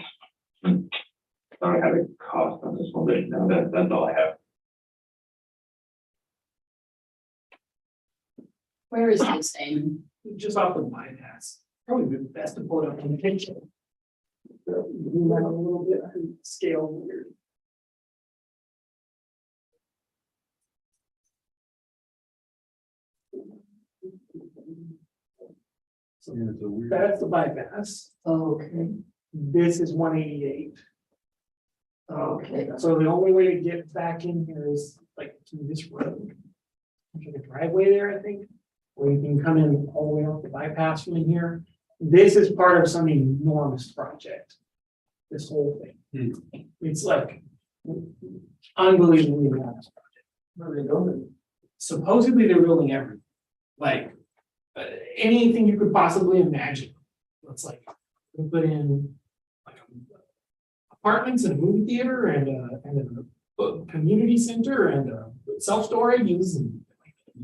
thought I had a cost on this one, but no, that's all I have. Where is this, Amy? Just off the bypass. Probably the best to pull it up on the picture. Zoom out a little bit, scale weird. Yeah, it's a weird. That's the bypass. Okay. This is 188. Okay. So the only way to get back in here is like through this road. There's a driveway there, I think, where you can come in all the way off the bypass from in here. This is part of some enormous project. This whole thing. It's like unbelievably enormous project. Where are they going? Supposedly they're building everything, like anything you could possibly imagine. It's like we put in like apartments and a movie theater and a community center and self-storage and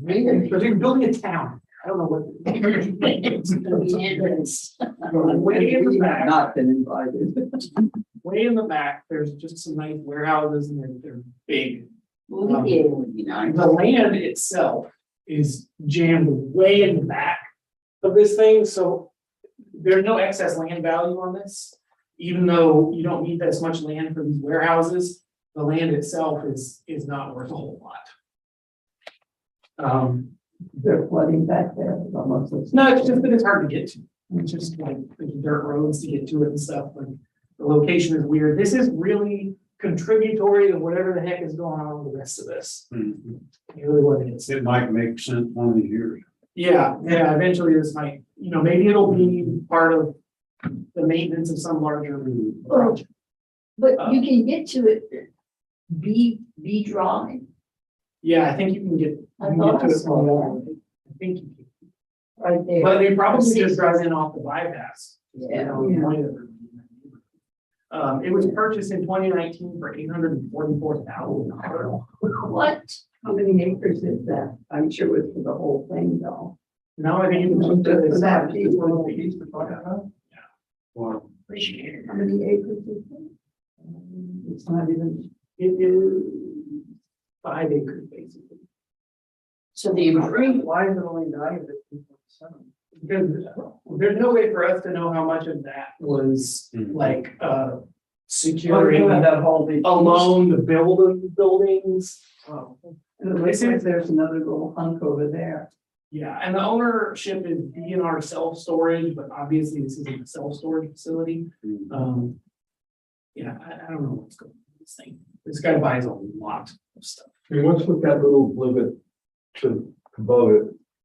but they're building a town. I don't know what. Way in the back, Not been invited. way in the back, there's just some nice warehouses and they're big. Movie theater would be nice. The land itself is jammed way in the back of this thing, so there's no excess land value on this. Even though you don't need this much land for these warehouses, the land itself is not worth a whole lot. They're flooding back there. Almost. No, it's just that it's hard to get to. It's just like dirt roads to get to it and stuff, but the location is weird. This is really contributory to whatever the heck is going on with the rest of this. Really what it is. It might make sense one of these years. Yeah, eventually this might, maybe it'll be part of the maintenance of some larger project. But you can get to it, B Drive. Yeah, I think you can get. I you can thought get to I it saw from that. there. I think you can. Right there. But they probably just drive in off the bypass. Yeah. It was purchased in 2019 for $844,000. What? How many acres is that? I'm sure it's for the whole thing though. Now I think it's Just that piece. Well, How many acres is it? It's not even. It is 5 acres basically. So the improvement, Why is it only valued at 2.7? Because there's no way for us to know how much of that was like securing That whole big. a loan to build the buildings. Oh. And it looks like there's another little hunk over there. Yeah, and the ownership is DNR self-storage, but obviously this isn't a self-storage facility. Yeah, I don't know what's going on with this thing. This guy buys a lot of stuff. What's with that little blivet to above it?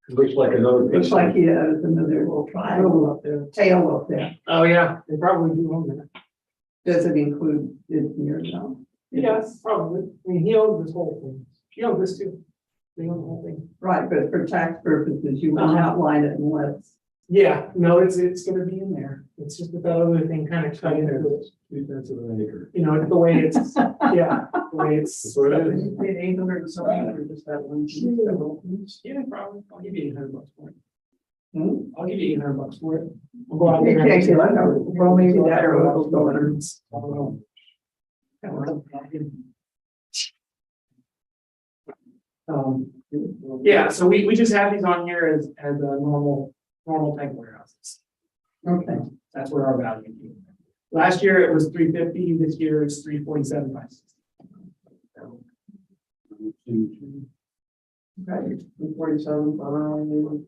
It looks like another. Looks like he has another little triangle up there, tail up there. Oh, yeah, they probably do own that. Does it include Disney or something? Yes, probably. I mean, he owns this whole thing. He owns this too. They own the whole thing. Right, but for tax purposes, you won't outline it unless. Yeah, no, it's gonna be in there. It's just that that other thing kind of cut into it. 2/10 of an acre. It's the way it's, yeah, the way it's. That's what it is. You paid 800 and something for just that one. Yeah, probably. I'll give you $800 for it. Hmm? I'll give you $800 for it. We'll go out You there. can't get under, well, maybe that road will go under. I don't know. Yeah, so we just have these on here as a normal type warehouses. Okay. That's where our value is. Last year it was 350, this year it's 347. Okay, 247,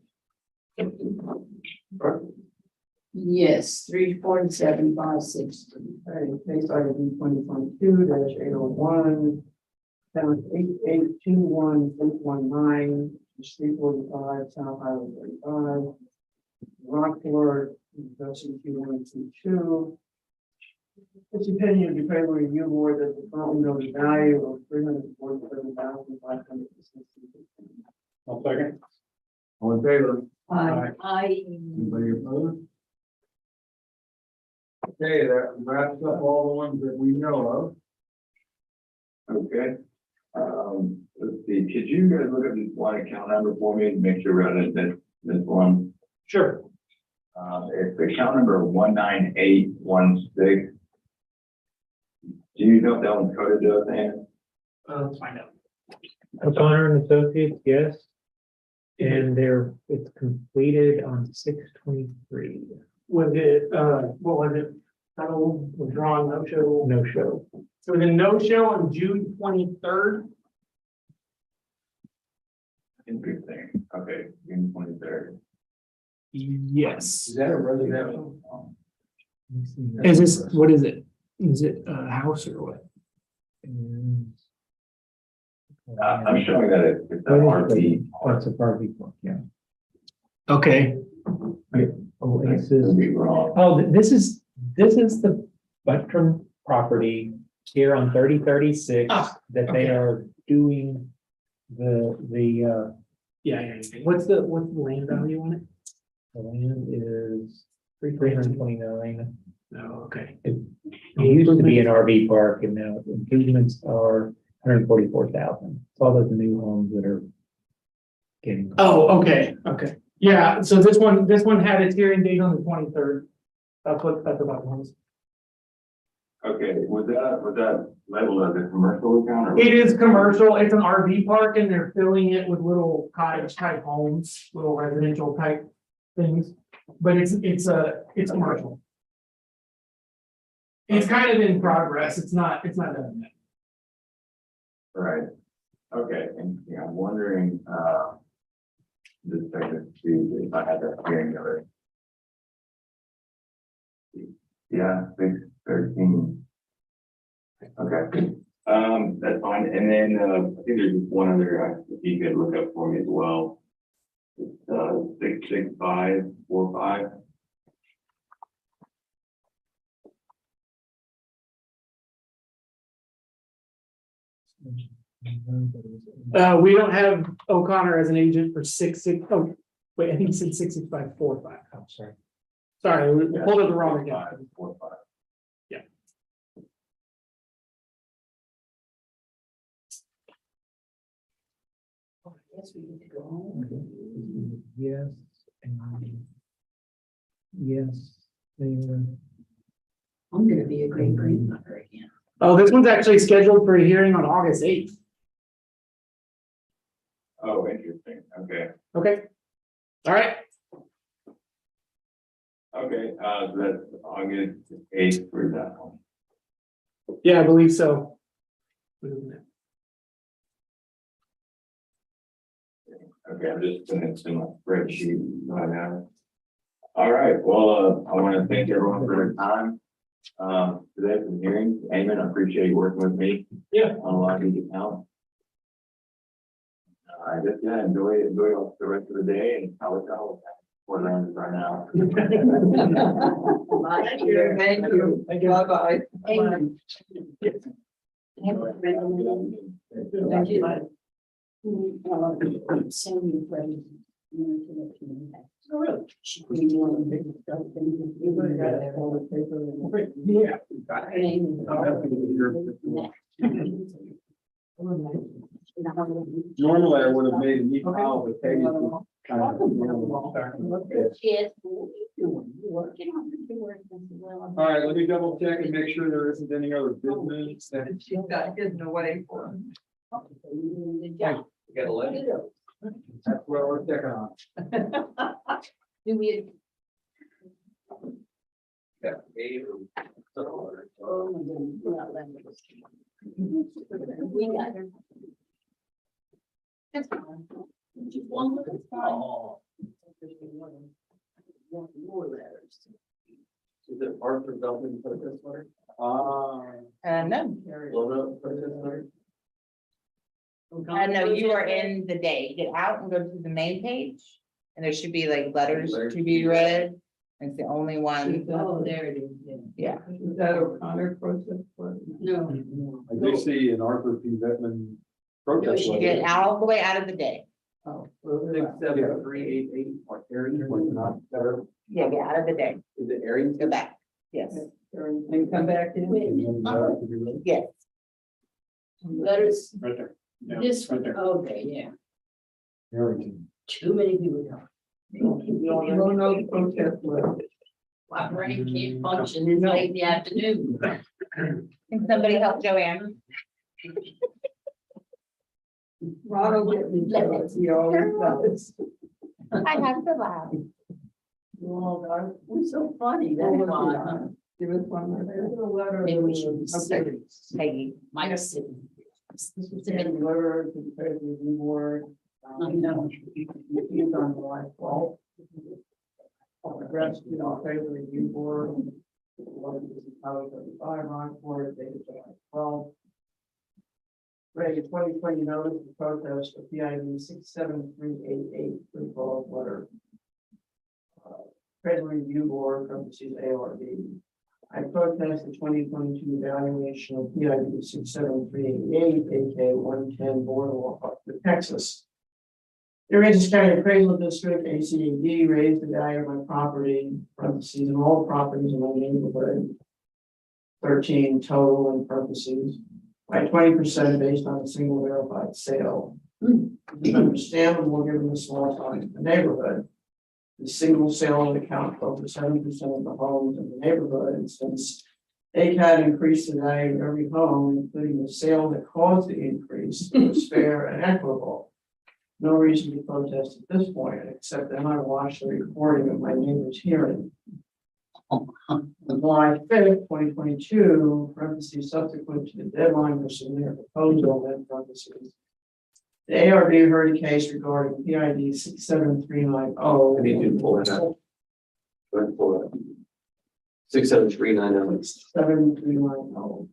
yes, 347,560. okay, case item 2022-801. 78821-819, Street 45, South Highway 35. Rockport, University 2122. It's opinion of the federal review board that the following know the value of $347,560. I'll second. All in favor? Anybody opposed? Okay, that wraps up all the ones that we know Okay. Let's see, could you guys look at this one account number for me to make sure we're on this one? Sure. It's account number 19816. Do you know if that one's coded to us, Ann? Let's find out. O'Connor and Associates, yes. And it's completed on 6/23, Was it, what was it? Settled, withdrawn, no show? no show. So the no show on June 23rd. Interesting. Okay, June 23rd. Yes. of. Is that a residential? Is this, what is it? Is it a house or what? I'm showing that it's an RV. It's a RV park, yeah. Okay, Oasis. Could be wrong. Oh, this is the Buttram property here on 3036 Ah, that they okay. are doing the, yeah. What's the land value on it? the land is 329. No, okay. It used to be an RV park and now improvements are 144,000. It's all those new homes that are getting. Oh, okay. Yeah, so this one had its hearing date on the 23rd. That's about the ones. Okay, was that labeled as a commercial account or? It is commercial, it's an RV park and they're filling it with little cottage type homes, little residential type things. But it's commercial. It's kind of in progress, it's not done yet. Right, okay, and yeah, I'm wondering, just check to see if I had that hearing already. Yeah, 613. Okay, that's fine, and then, I think there's just one other, if you could look up for me as well. It's, 66545. We don't have O'Connor as an agent for 66. Oh, wait, I think he said 66545. Oh, sorry. Sorry, we pulled it the wrong again. 66545. I guess we need to go home. Yes. And yes. And I'm gonna be a great grandmother again. Oh, this one's actually scheduled for a hearing on August 8th. Oh, interesting, okay, Okay. All right. okay, so that's August 8th for that one. Yeah, I believe so. Okay, I'm just putting it in my spreadsheet right now. All right, well, I want to thank everyone for their time. Today for the hearing. Eamon, I appreciate you working with me. Yeah. On a lot of these accounts. I just, yeah, enjoy the rest of the day and how it's all for them right now. Thank you. Thank you. Bye-bye. Amen. Send me friends. She put me on big stuff and you would have got all the paper and. Yeah. Normally I would have made a neat file, but Peggy kind of. Yes, what are you doing? You're working on it, you're working well. All right, let me double check and make sure there isn't any other business that. She's got hidden away for him. Good job. You gotta let it. That's what we're checking on. Do we? Yeah. Oh, my goodness, we're not letting this. We got her. That's fine. Just one look, it's fine. Want more letters. Is it Arthur Belton put this letter? No, Logo put this letter? no, you are in the day, get out and go to the main page. And there should be like letters to be read. It's the only one, Oh, there it is, yeah. yeah. Is that O'Connor process? No. I do see an Arthur P. Vetman protest letter. Get all the way out of the day. Oh. 67388 or Aaron, was not there. Yeah, get out of the day, Is it Aaron? go back, yes, And come back in. Wait a minute. yes. Letters, Right there. Yeah, this, right there. okay, yeah. Harrington. Too many people talk. No, no protest letter. My brain can't function this late in the afternoon. Can somebody help Joanne? Ron will get me jealous, he always does. I have to laugh. Oh, God. We're so funny, that's why. Give us one more. There's a letter. Maybe we should. Okay. Peggy. Mike's sitting. This is in words and treasury reward. I know. He's on the life wall. Address, you know, treasury reward. Highway 35, Rockport, dated July 12. Ready 2020 notice of protest for PID 67388, pre-call letter. Treasury Review Board, parentheses ARB. I protest the 2022 evaluation of PID 67388, aka 110 Boardwalk, Hartford, Texas. The Aransas County Appraisal District, ACAD, raised the value of my property, parentheses, and all properties in my neighborhood, 13 total in parentheses, by 20% based on a single verified sale. It's understandable given the small size of the neighborhood. The single sale would account for over 7% of the homes in the neighborhood, and since ACAD increased the value of every home, including the sale that caused the increase, it was fair and equitable. No reason to protest at this point, except that I watched the recording of my neighbor's hearing. On July 5th, 2022, parentheses, subsequent to the deadline for submitting a proposal, then parentheses. The ARB heard a case regarding PID 67390. I need you to pull that out. Go ahead and pull it up. 67390. 67390.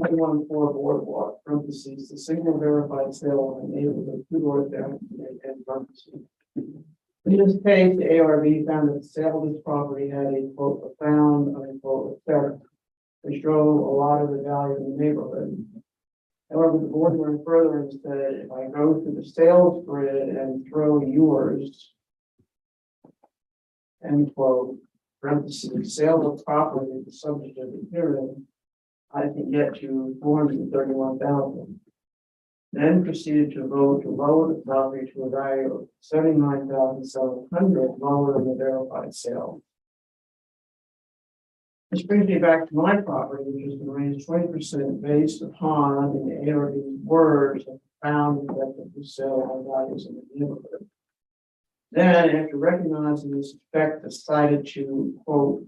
214 Boardwalk, parentheses, the single verified sale in the neighborhood, 2 doors down, and parentheses. In this case, the ARB found that the sale of this property had a quote profound unquote effect, which drove a lot of the value in the neighborhood. However, the board went further and said, if I go through the sales grid and throw yours, end quote, parentheses, sale of property is the subject of the hearing, I can get to 431,000. Then proceeded to vote to lower the property to a value of 79,700, lower than the verified sale. This brings me back to my property, which has been raised 20% based upon, in the ARB's words, a profound effect of the sale on values in the neighborhood. Then, after recognizing this effect, decided to, quote,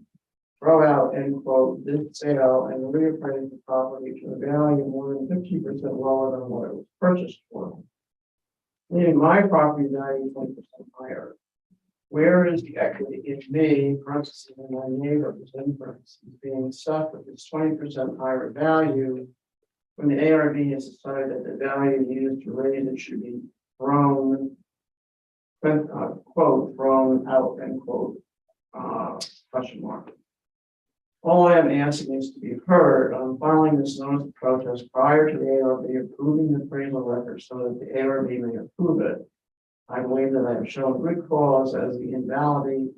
throw out, end quote, this sale and reappraise the property to a value more than 50% lower than what it was purchased for, leaving my property value 20% higher. Where is the equity in me, parentheses, and my neighbors, in parentheses, being stuck with this 20% higher value when the ARB has decided that the value used to raise it should be thrown, quote, thrown out, end quote, question mark. All I am asking is to be heard on filing this notice of protest prior to the ARB approving the appraisal record so that the ARB may approve it. I believe that I have shown good cause as the invalidity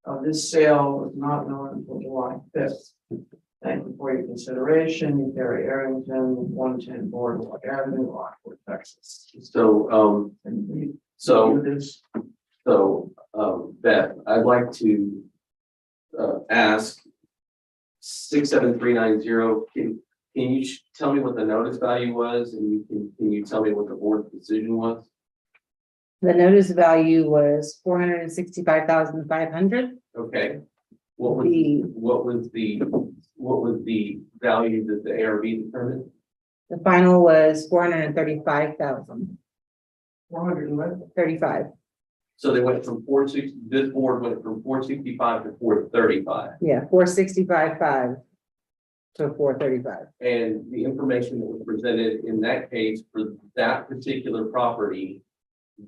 of this sale was not known until July 5th. Thank you for your consideration. Gary Arrington, 110 Boardwalk Avenue, Rockport, Texas. So, Beth, I'd like to ask 67390. Can you tell me what the notice value was, and can you tell me what the board's decision was? The notice value was 465,500. Okay. What was the value that the ARB determined? The final was 435,000. 35. So they went from 460. This board went from 465 to 435. Yeah, 465.5 to 435. And the information that was presented in that case for that particular property,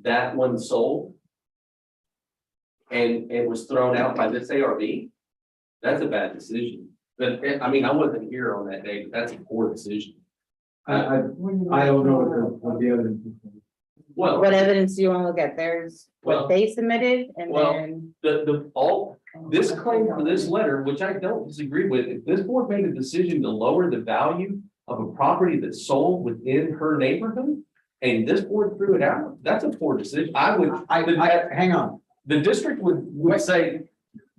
that one sold and it was thrown out by this ARB. That's a bad decision. But I mean, I wasn't here on that day, but that's a poor decision. I don't know what the other. Well, What evidence do you want to look at? There's Well- what they submitted and well, then. this claim for this letter, which I don't disagree with, if this board made a decision to lower the value of a property that sold within her neighborhood, and this board threw it out, that's a poor decision. Hang on. The district would say,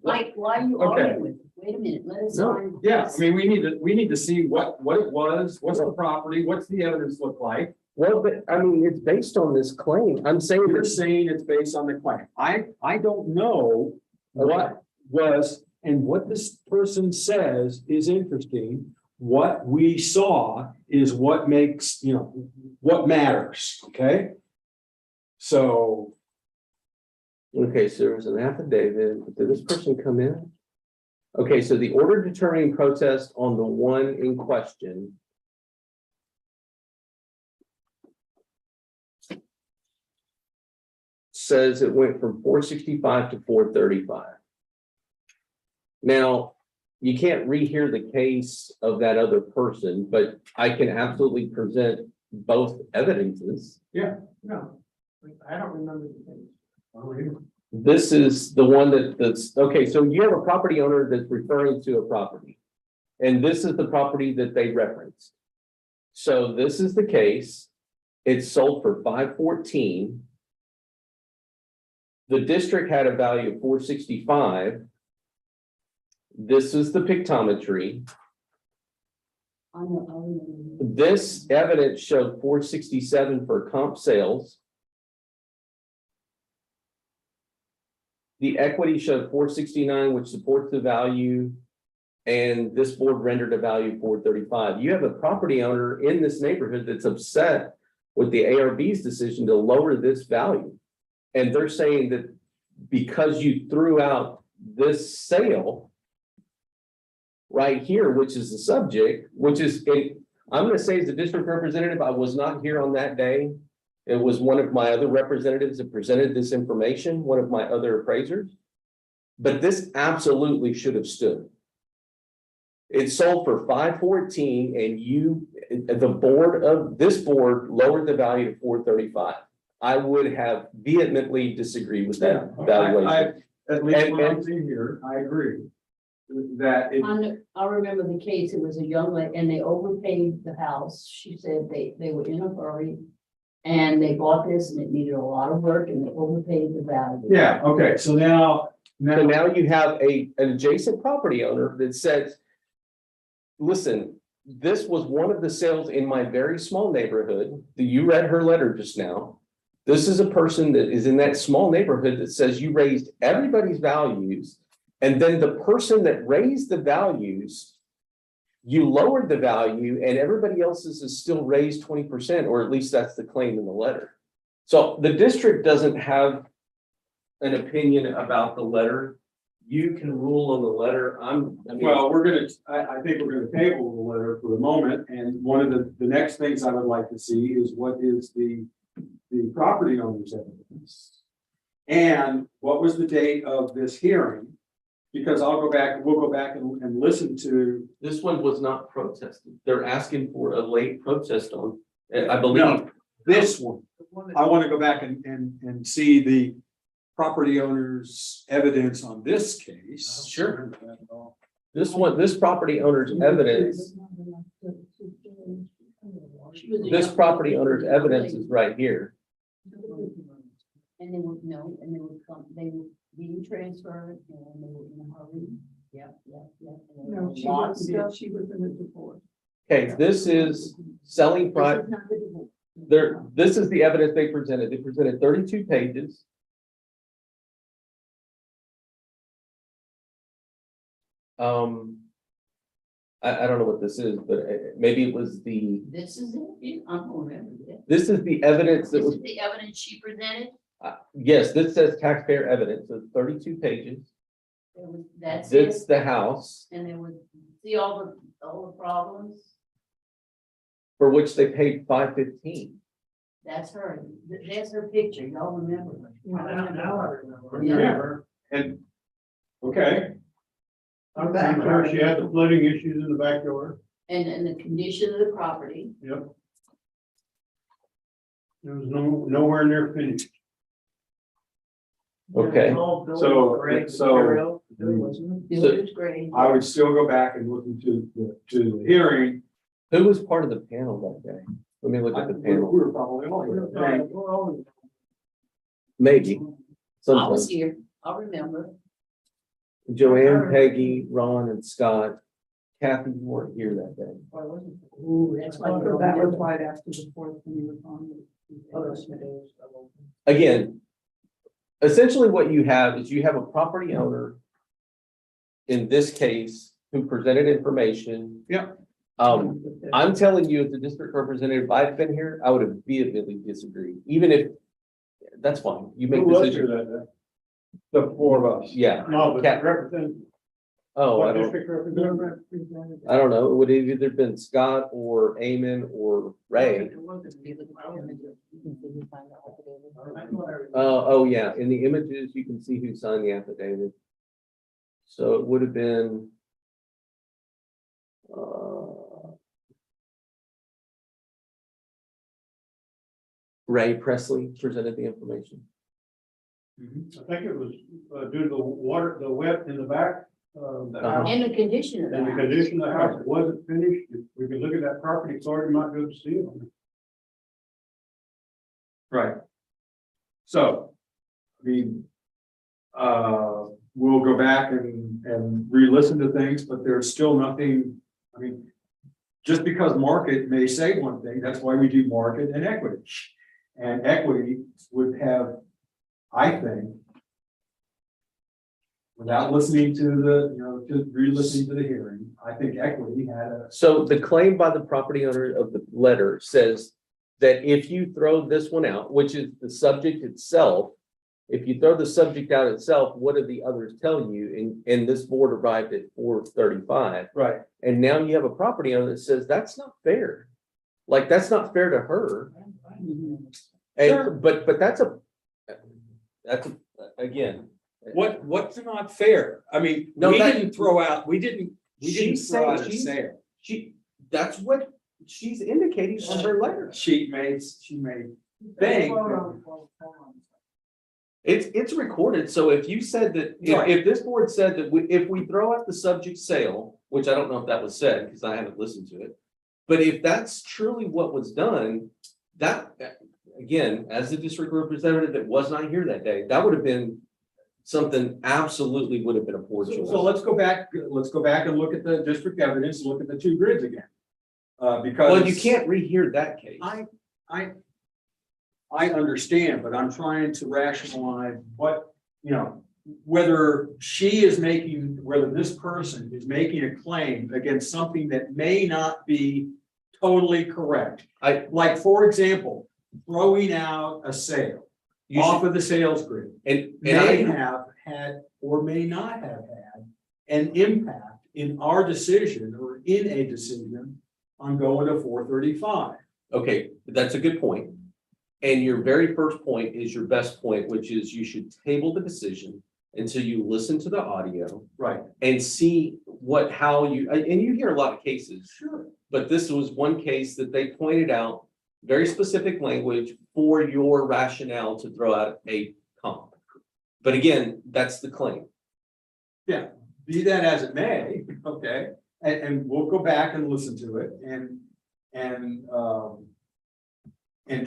Mike, why are you Okay. arguing with it? Wait a minute, let us. find Yeah, this. I mean, we need to see what it was, what's the property, what's the evidence look like. Well, but I mean, it's based on this claim. I'm saying You're this, saying it's based on the claim. I don't know what was, and what this person says is interesting. What we saw is what makes, what matters, okay? So Okay, so there's an affidavit. Did this person come in? Okay, so the order determining protest on the one in question. Says it went from 465 to 435. Now, you can't rehear the case of that other person, but I can absolutely present both evidences. No, I don't remember the case. This is the one that's, okay, so you have a property owner that's referring to a property. And this is the property that they referenced. So this is the case. It's sold for 514. The district had a value of 465. This is the pictometry. I know. This evidence showed 467 for comp sales. The equity showed 469, which supports the value. And this board rendered a value of 435. You have a property owner in this neighborhood that's upset with the ARB's decision to lower this value. And they're saying that because you threw out this sale right here, which is the subject, which is, I'm going to say as a district representative, I was not here on that day. It was one of my other representatives that presented this information, one of my other appraisers. But this absolutely should have stood. It sold for 514 and this board lowered the value to 435. I would have vehemently disagreed with that valuation. At least when I'm in here, I agree. That it, I remember the case, it was a young lady and they overpaid the house. She said they were in a hurry. And they bought this and it needed a lot of work and they overpaid the value. yeah, okay, so now. So now you have an adjacent property owner that says, listen, this was one of the sales in my very small neighborhood. You read her letter just now. This is a person that is in that small neighborhood that says you raised everybody's values. And then the person that raised the values, you lowered the value and everybody else's is still raised 20%, or at least that's the claim in the letter. So the district doesn't have an opinion about the letter. You can rule on the letter. Well, I think we're gonna table the letter for the moment, and one of the next things I would like to see is what is the property owner's evidence. And what was the date of this hearing? Because we'll go back and listen to. This one was not protested. They're asking for a late protest on, I believe. No, this one. I want to go back and see the property owner's evidence on this case. Sure. This property owner's evidence, this property owner's evidence is right here. And they would come, they would be transferred and they were in a hurry. Yep. No, she was in the divorce. Okay, this is selling price. This is the evidence they presented. They presented 32 pages. I don't know what this is, but maybe it was This is it, I don't remember it. this is the evidence that This was, is the evidence she presented. yes, this says taxpayer evidence, so 32 pages. That's It's it, the house and they would see all the problems. for which they paid 515. That's her, that's her picture, y'all remember. Now I remember. Yeah. And, okay, I remember her, she had the flooding issues in the backyard. And the condition of the property. Yep. There was nowhere near finished. Okay. Builder's grade. I would still go back and listen to the hearing. Who was part of the panel that day? Let me look at the We panel. were probably all here. Maybe. I was Sometimes. here, I remember. Joanne, Peggy, Ron, and Scott. Kathy, you weren't here that day. Ooh, that's why. That was right after the fourth when you were on. Again, essentially what you have is you have a property owner in this case who presented information. Yep. I'm telling you, as a district representative, if I've been here, I would have vehemently disagreed, even if, that's fine, you make Who was decisions. here that day? The four of us. Yeah. No, but Cat- represent, Oh, I what don't, district representative? I don't know. It would have either been Scott or Eamon or Ray. Oh, yeah. In the images, you can see who signed the affidavit. So it would have been. Ray Presley presented the information. I think it was due to the water, the wet in the back, the Uh-huh. house. And the condition of the And the house. condition of the house, it wasn't finished. If we can look at that property card, you might be able to see it. Right. So, I mean, we'll go back and re-listen to things, but there's still nothing, I mean, just because market may say one thing, that's why we do market and equity. And equity would have, I think, without listening to the, just re-listening to the hearing, I think equity had a, So the claim by the property owner of the letter says that if you throw this one out, which is the subject itself, if you throw the subject out itself, what do the others tell you? And this board arrived at 435. right, And now you have a property owner that says that's not fair. Like, that's not fair to her. And, but that's again. what's not fair? I mean, No, we that- didn't throw out, we didn't She's throw out a saying sale. That's what she's indicating on her letter. She made think. It's recorded, so if you said that, Right. if this board said that if we throw out the subject sale, which I don't know if that was said, because I haven't listened to it. But if that's truly what was done, that, again, as the district representative that was not here that day, that would have been something absolutely would have been a poor choice. So let's go back and look at the district evidence, look at the two grids again. Because. Well, you can't rehear that case. I understand, but I'm trying to rationalize what, whether whether this person is making a claim against something that may not be totally correct. Like, for example, throwing out a sale You off should- of the sales grid And may I, have had or may not have had an impact in our decision or in a decision on going to 435. okay, that's a good point. And your very first point is your best point, which is you should table the decision until you listen to the audio Right. and see how you, and you hear a lot of cases. Sure. But this was one case that they pointed out very specific language for your rationale to throw out a comp. But again, that's the claim. Yeah, be that as it may, okay, and we'll go back and listen to it and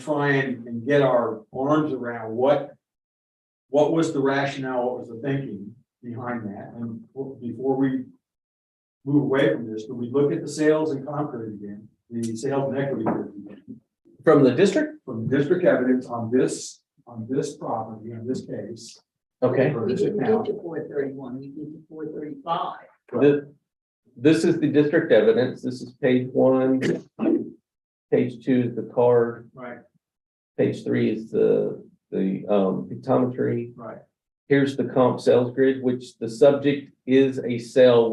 try and get our arms around what was the rationale, what was the thinking behind that, and before we move away from this, do we look at the sales and concrete again, the sales and equity again, From the district? from district evidence on this property, in this case. Okay. for We this didn't account. get to 431, we did to 435. This is the district evidence. This is page 1. Page 2 is the card. Right, Page 3 is the pictometry. right. Here's the comp sales grid, which the subject is a sale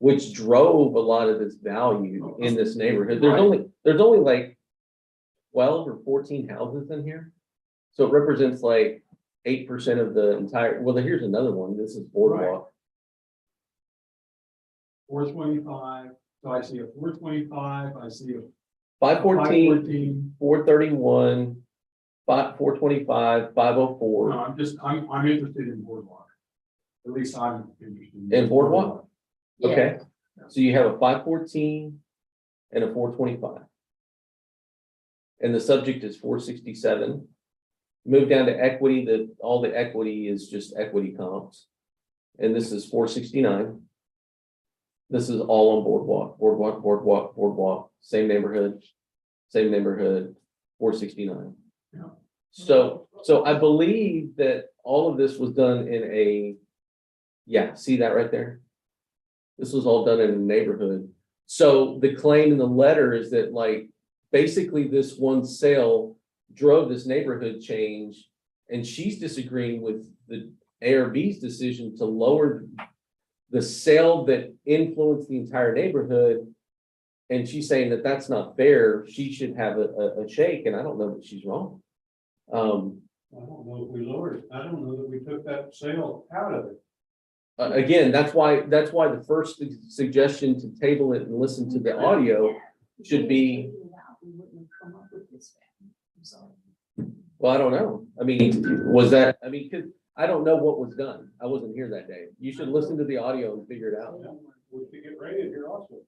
which drove a lot of this value in this neighborhood. There's only like 12 or 14 houses in here. So it represents like 8% of the entire, well, here's another one. This is Boardwalk. 425, so I see a 425, I see a 514, 431, 425, 504. No, I'm interested in Boardwalk. At least I'm interested. In Boardwalk? Yeah. Okay, so you have a 514 and a 425. And the subject is 467. Move down to equity, all the equity is just equity comps. And this is 469. This is all on Boardwalk, same neighborhood, 469. Yeah. So I believe that all of this was done in see that right there? This was all done in a neighborhood. So the claim in the letter is that like, basically this one sale drove this neighborhood change. And she's disagreeing with ARB's decision to lower the sale that influenced the entire neighborhood. And she's saying that that's not fair. She should have a shake, and I don't know that she's wrong. I don't know if we lowered it. I don't know that we took that sale out of it. Again, that's why the first suggestion to table it and listen to the audio should be, We wouldn't have come up with this. I'm sorry. well, I don't know. I mean, was that, I mean, 'cause I don't know what was done. I wasn't here that day. You should listen to the audio and figure it out. We should get rated here also.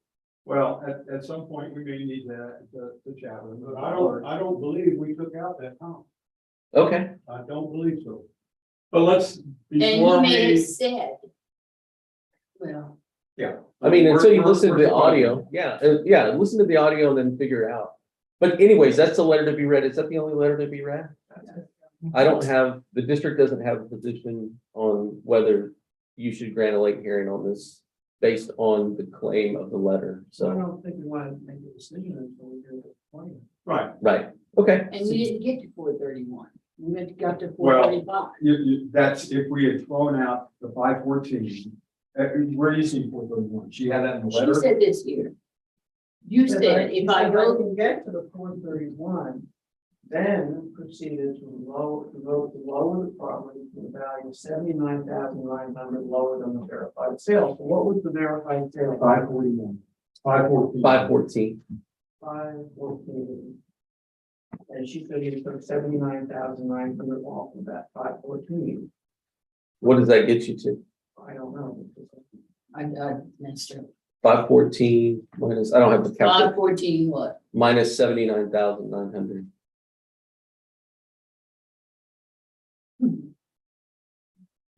Well, at some point, we may need to chat with them. But I don't believe we took out that count. Okay, I don't believe so. But let's, And before he may we, have said. Well, I mean, until you We're- listen to we're- the audio, yeah, listen to the audio and then figure it out. But anyways, that's the letter to be read. Is that the only letter to be read? I don't have, the district doesn't have a position on whether you should grant a late hearing on this based on the claim of the letter, So I so, don't think we want to make a decision until we hear the plan. right, right, okay. and we didn't get to 431. We went, got to Well, 435. that's if we had thrown out the 514. Where do you see 431? She had that in the She letter? said this here. You said if I go, can get to the 431, then proceeded to vote to lower the property to the value of 79,900 lower than the verified sale. So what was the verified sale? 541. 514. 514. 514. And she said you took 79,900 off of that 514. What does that get you to? I don't know. I messed up. 514 minus, I don't have the calculator, 514 what? minus 79,900.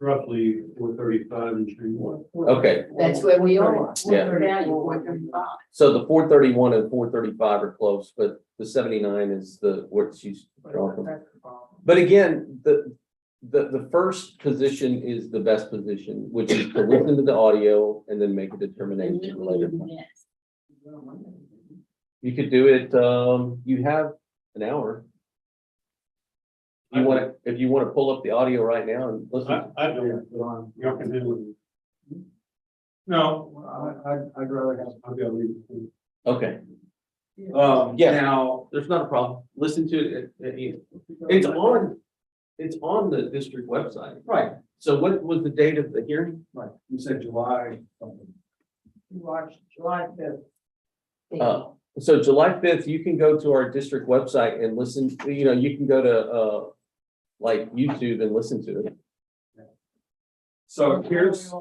Roughly 435 and change. Okay, That's where we are. Yeah. Value 435. so the 431 and 435 are close, but the 79 is the, what she's drawing from. That's the problem. But again, the first position is the best position, which is to listen to the audio and then make a And determination then we later. do this. You could do it, you have an hour. You want to, if you want to pull up the audio right now and listen. I don't, y'all can do it. No, I'd rather have. I'll be able to leave it. Okay, Yeah. Now, there's not a problem. Listen to it. It's on the district website. right, So what was the date of the hearing? right. You said July something. You watched July 5th. So July 5th, you can go to our district website and listen, you can go to, like YouTube and listen to it. So here's,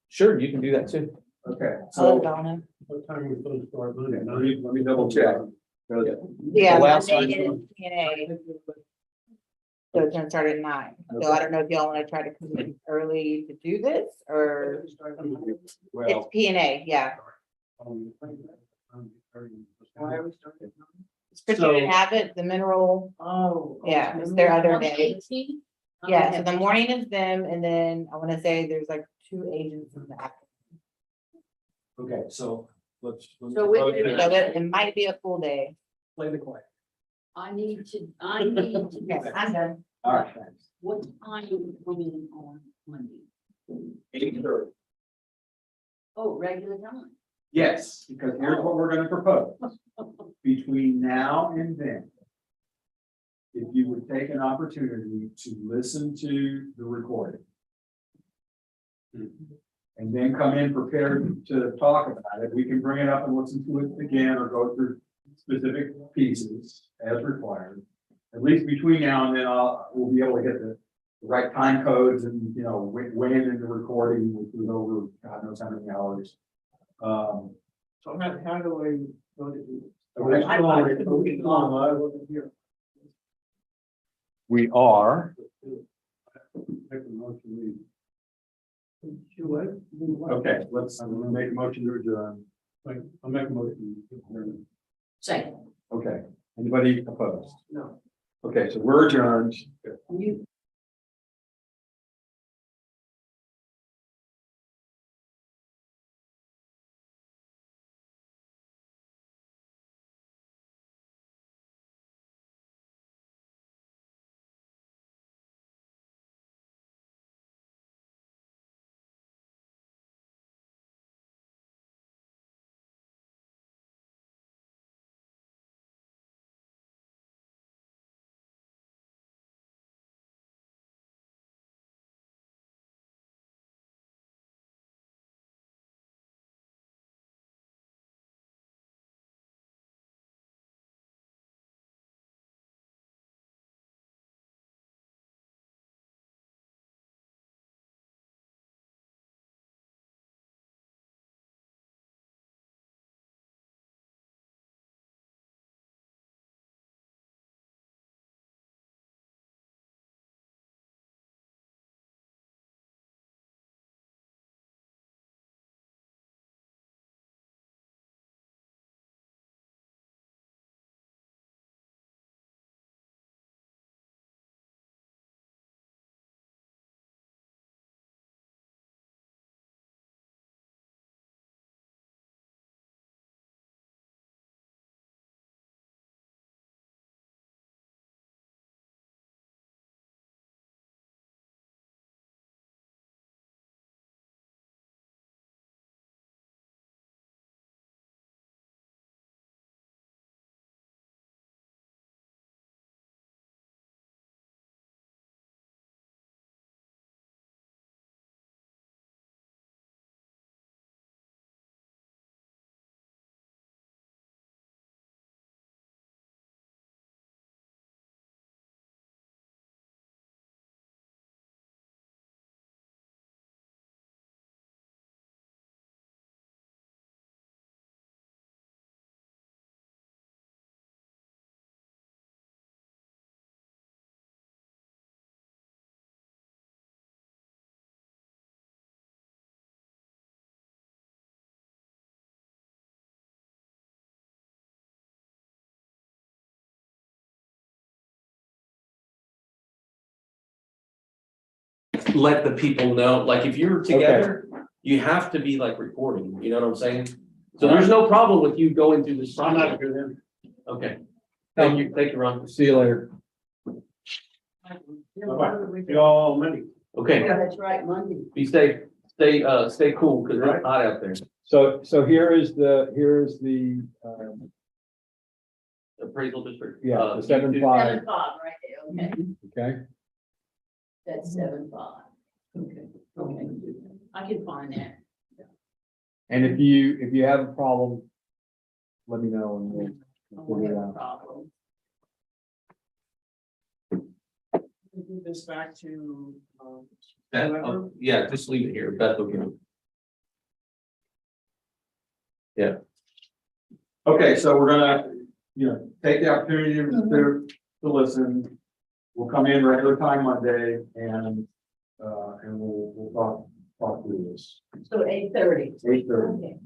Sure, you can do that too. okay, Hello, so Donna. What time are we supposed to start? Monday? let me double check. Yeah, The last Monday time- is P&A. So it's gonna start at 9. So I don't know if y'all wanna try to come in early to do this, or it's Well, P&A, yeah. Why are we starting? It's Christian So- Habit, the mineral, Oh. yeah, it's their other day. 18? Yeah, so the morning is them, and then I wanna say there's like 2 agents in the afternoon. okay, so let's. So wait, So it might be a full day. Play the coin. I need to, Okay, I'm done. All right, thanks. what time are we coming on Monday? 8:30. Oh, regular time. Yes, because here's what we're gonna propose. Between now and then. If you would take an opportunity to listen to the recording. And then come in prepared to talk about it, we can bring it up and listen to it again or go through specific pieces as required. At least between now and then, we'll be able to get the right time codes and, when in the recording, which was over God knows how many hours. So how do I go to do this? We are. Make a motion, Okay, I'm gonna make a motion to adjourn. I'll make a motion. Second. Okay, anybody opposed? No. Okay, so we're adjourned. You, let the people know, like if you're together, you have to be like recording, you know what I'm saying? So there's no problem with you going through this. I'm not sure then. Okay. Thank you, Ron. See you later. Bye-bye. See y'all Monday. Okay, Yeah, that's right, Monday. be safe, stay cool, cause it's hot out there. So here is the, Appraisal district. yeah, the you 7.5, do- 7-5 right there, okay, okay? that's 7-5. Okay, okay, I can find that. And if you have a problem, let me know and we'll I figure it won't have a out. problem. We do this back to, That, oh, yeah, just leave it here, Beth will give it. Okay, so we're gonna, take the opportunity to listen. We'll come in regular time Monday and we'll talk through this. So 8:30. 8:30. Okay.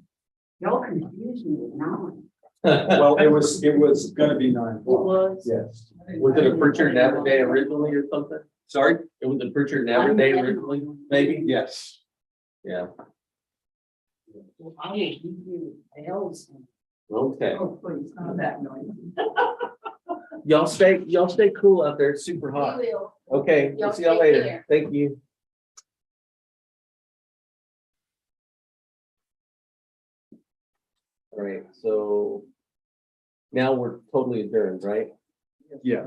Y'all confused me with 9. Well, it was gonna be 9 It o'clock. was. Yes. Was it a Pritchard Navy Day originally or something? Sorry? It was a Pritchard Navy Day originally, maybe? Yes. Yeah, Well, I will give you bells. okay. Oh, please, not that noisy. Y'all stay cool out there, it's super hot. We will. Okay, Y'all we'll see y'all take later. care. Thank you. All right, so now we're totally adjourned, right? Yeah.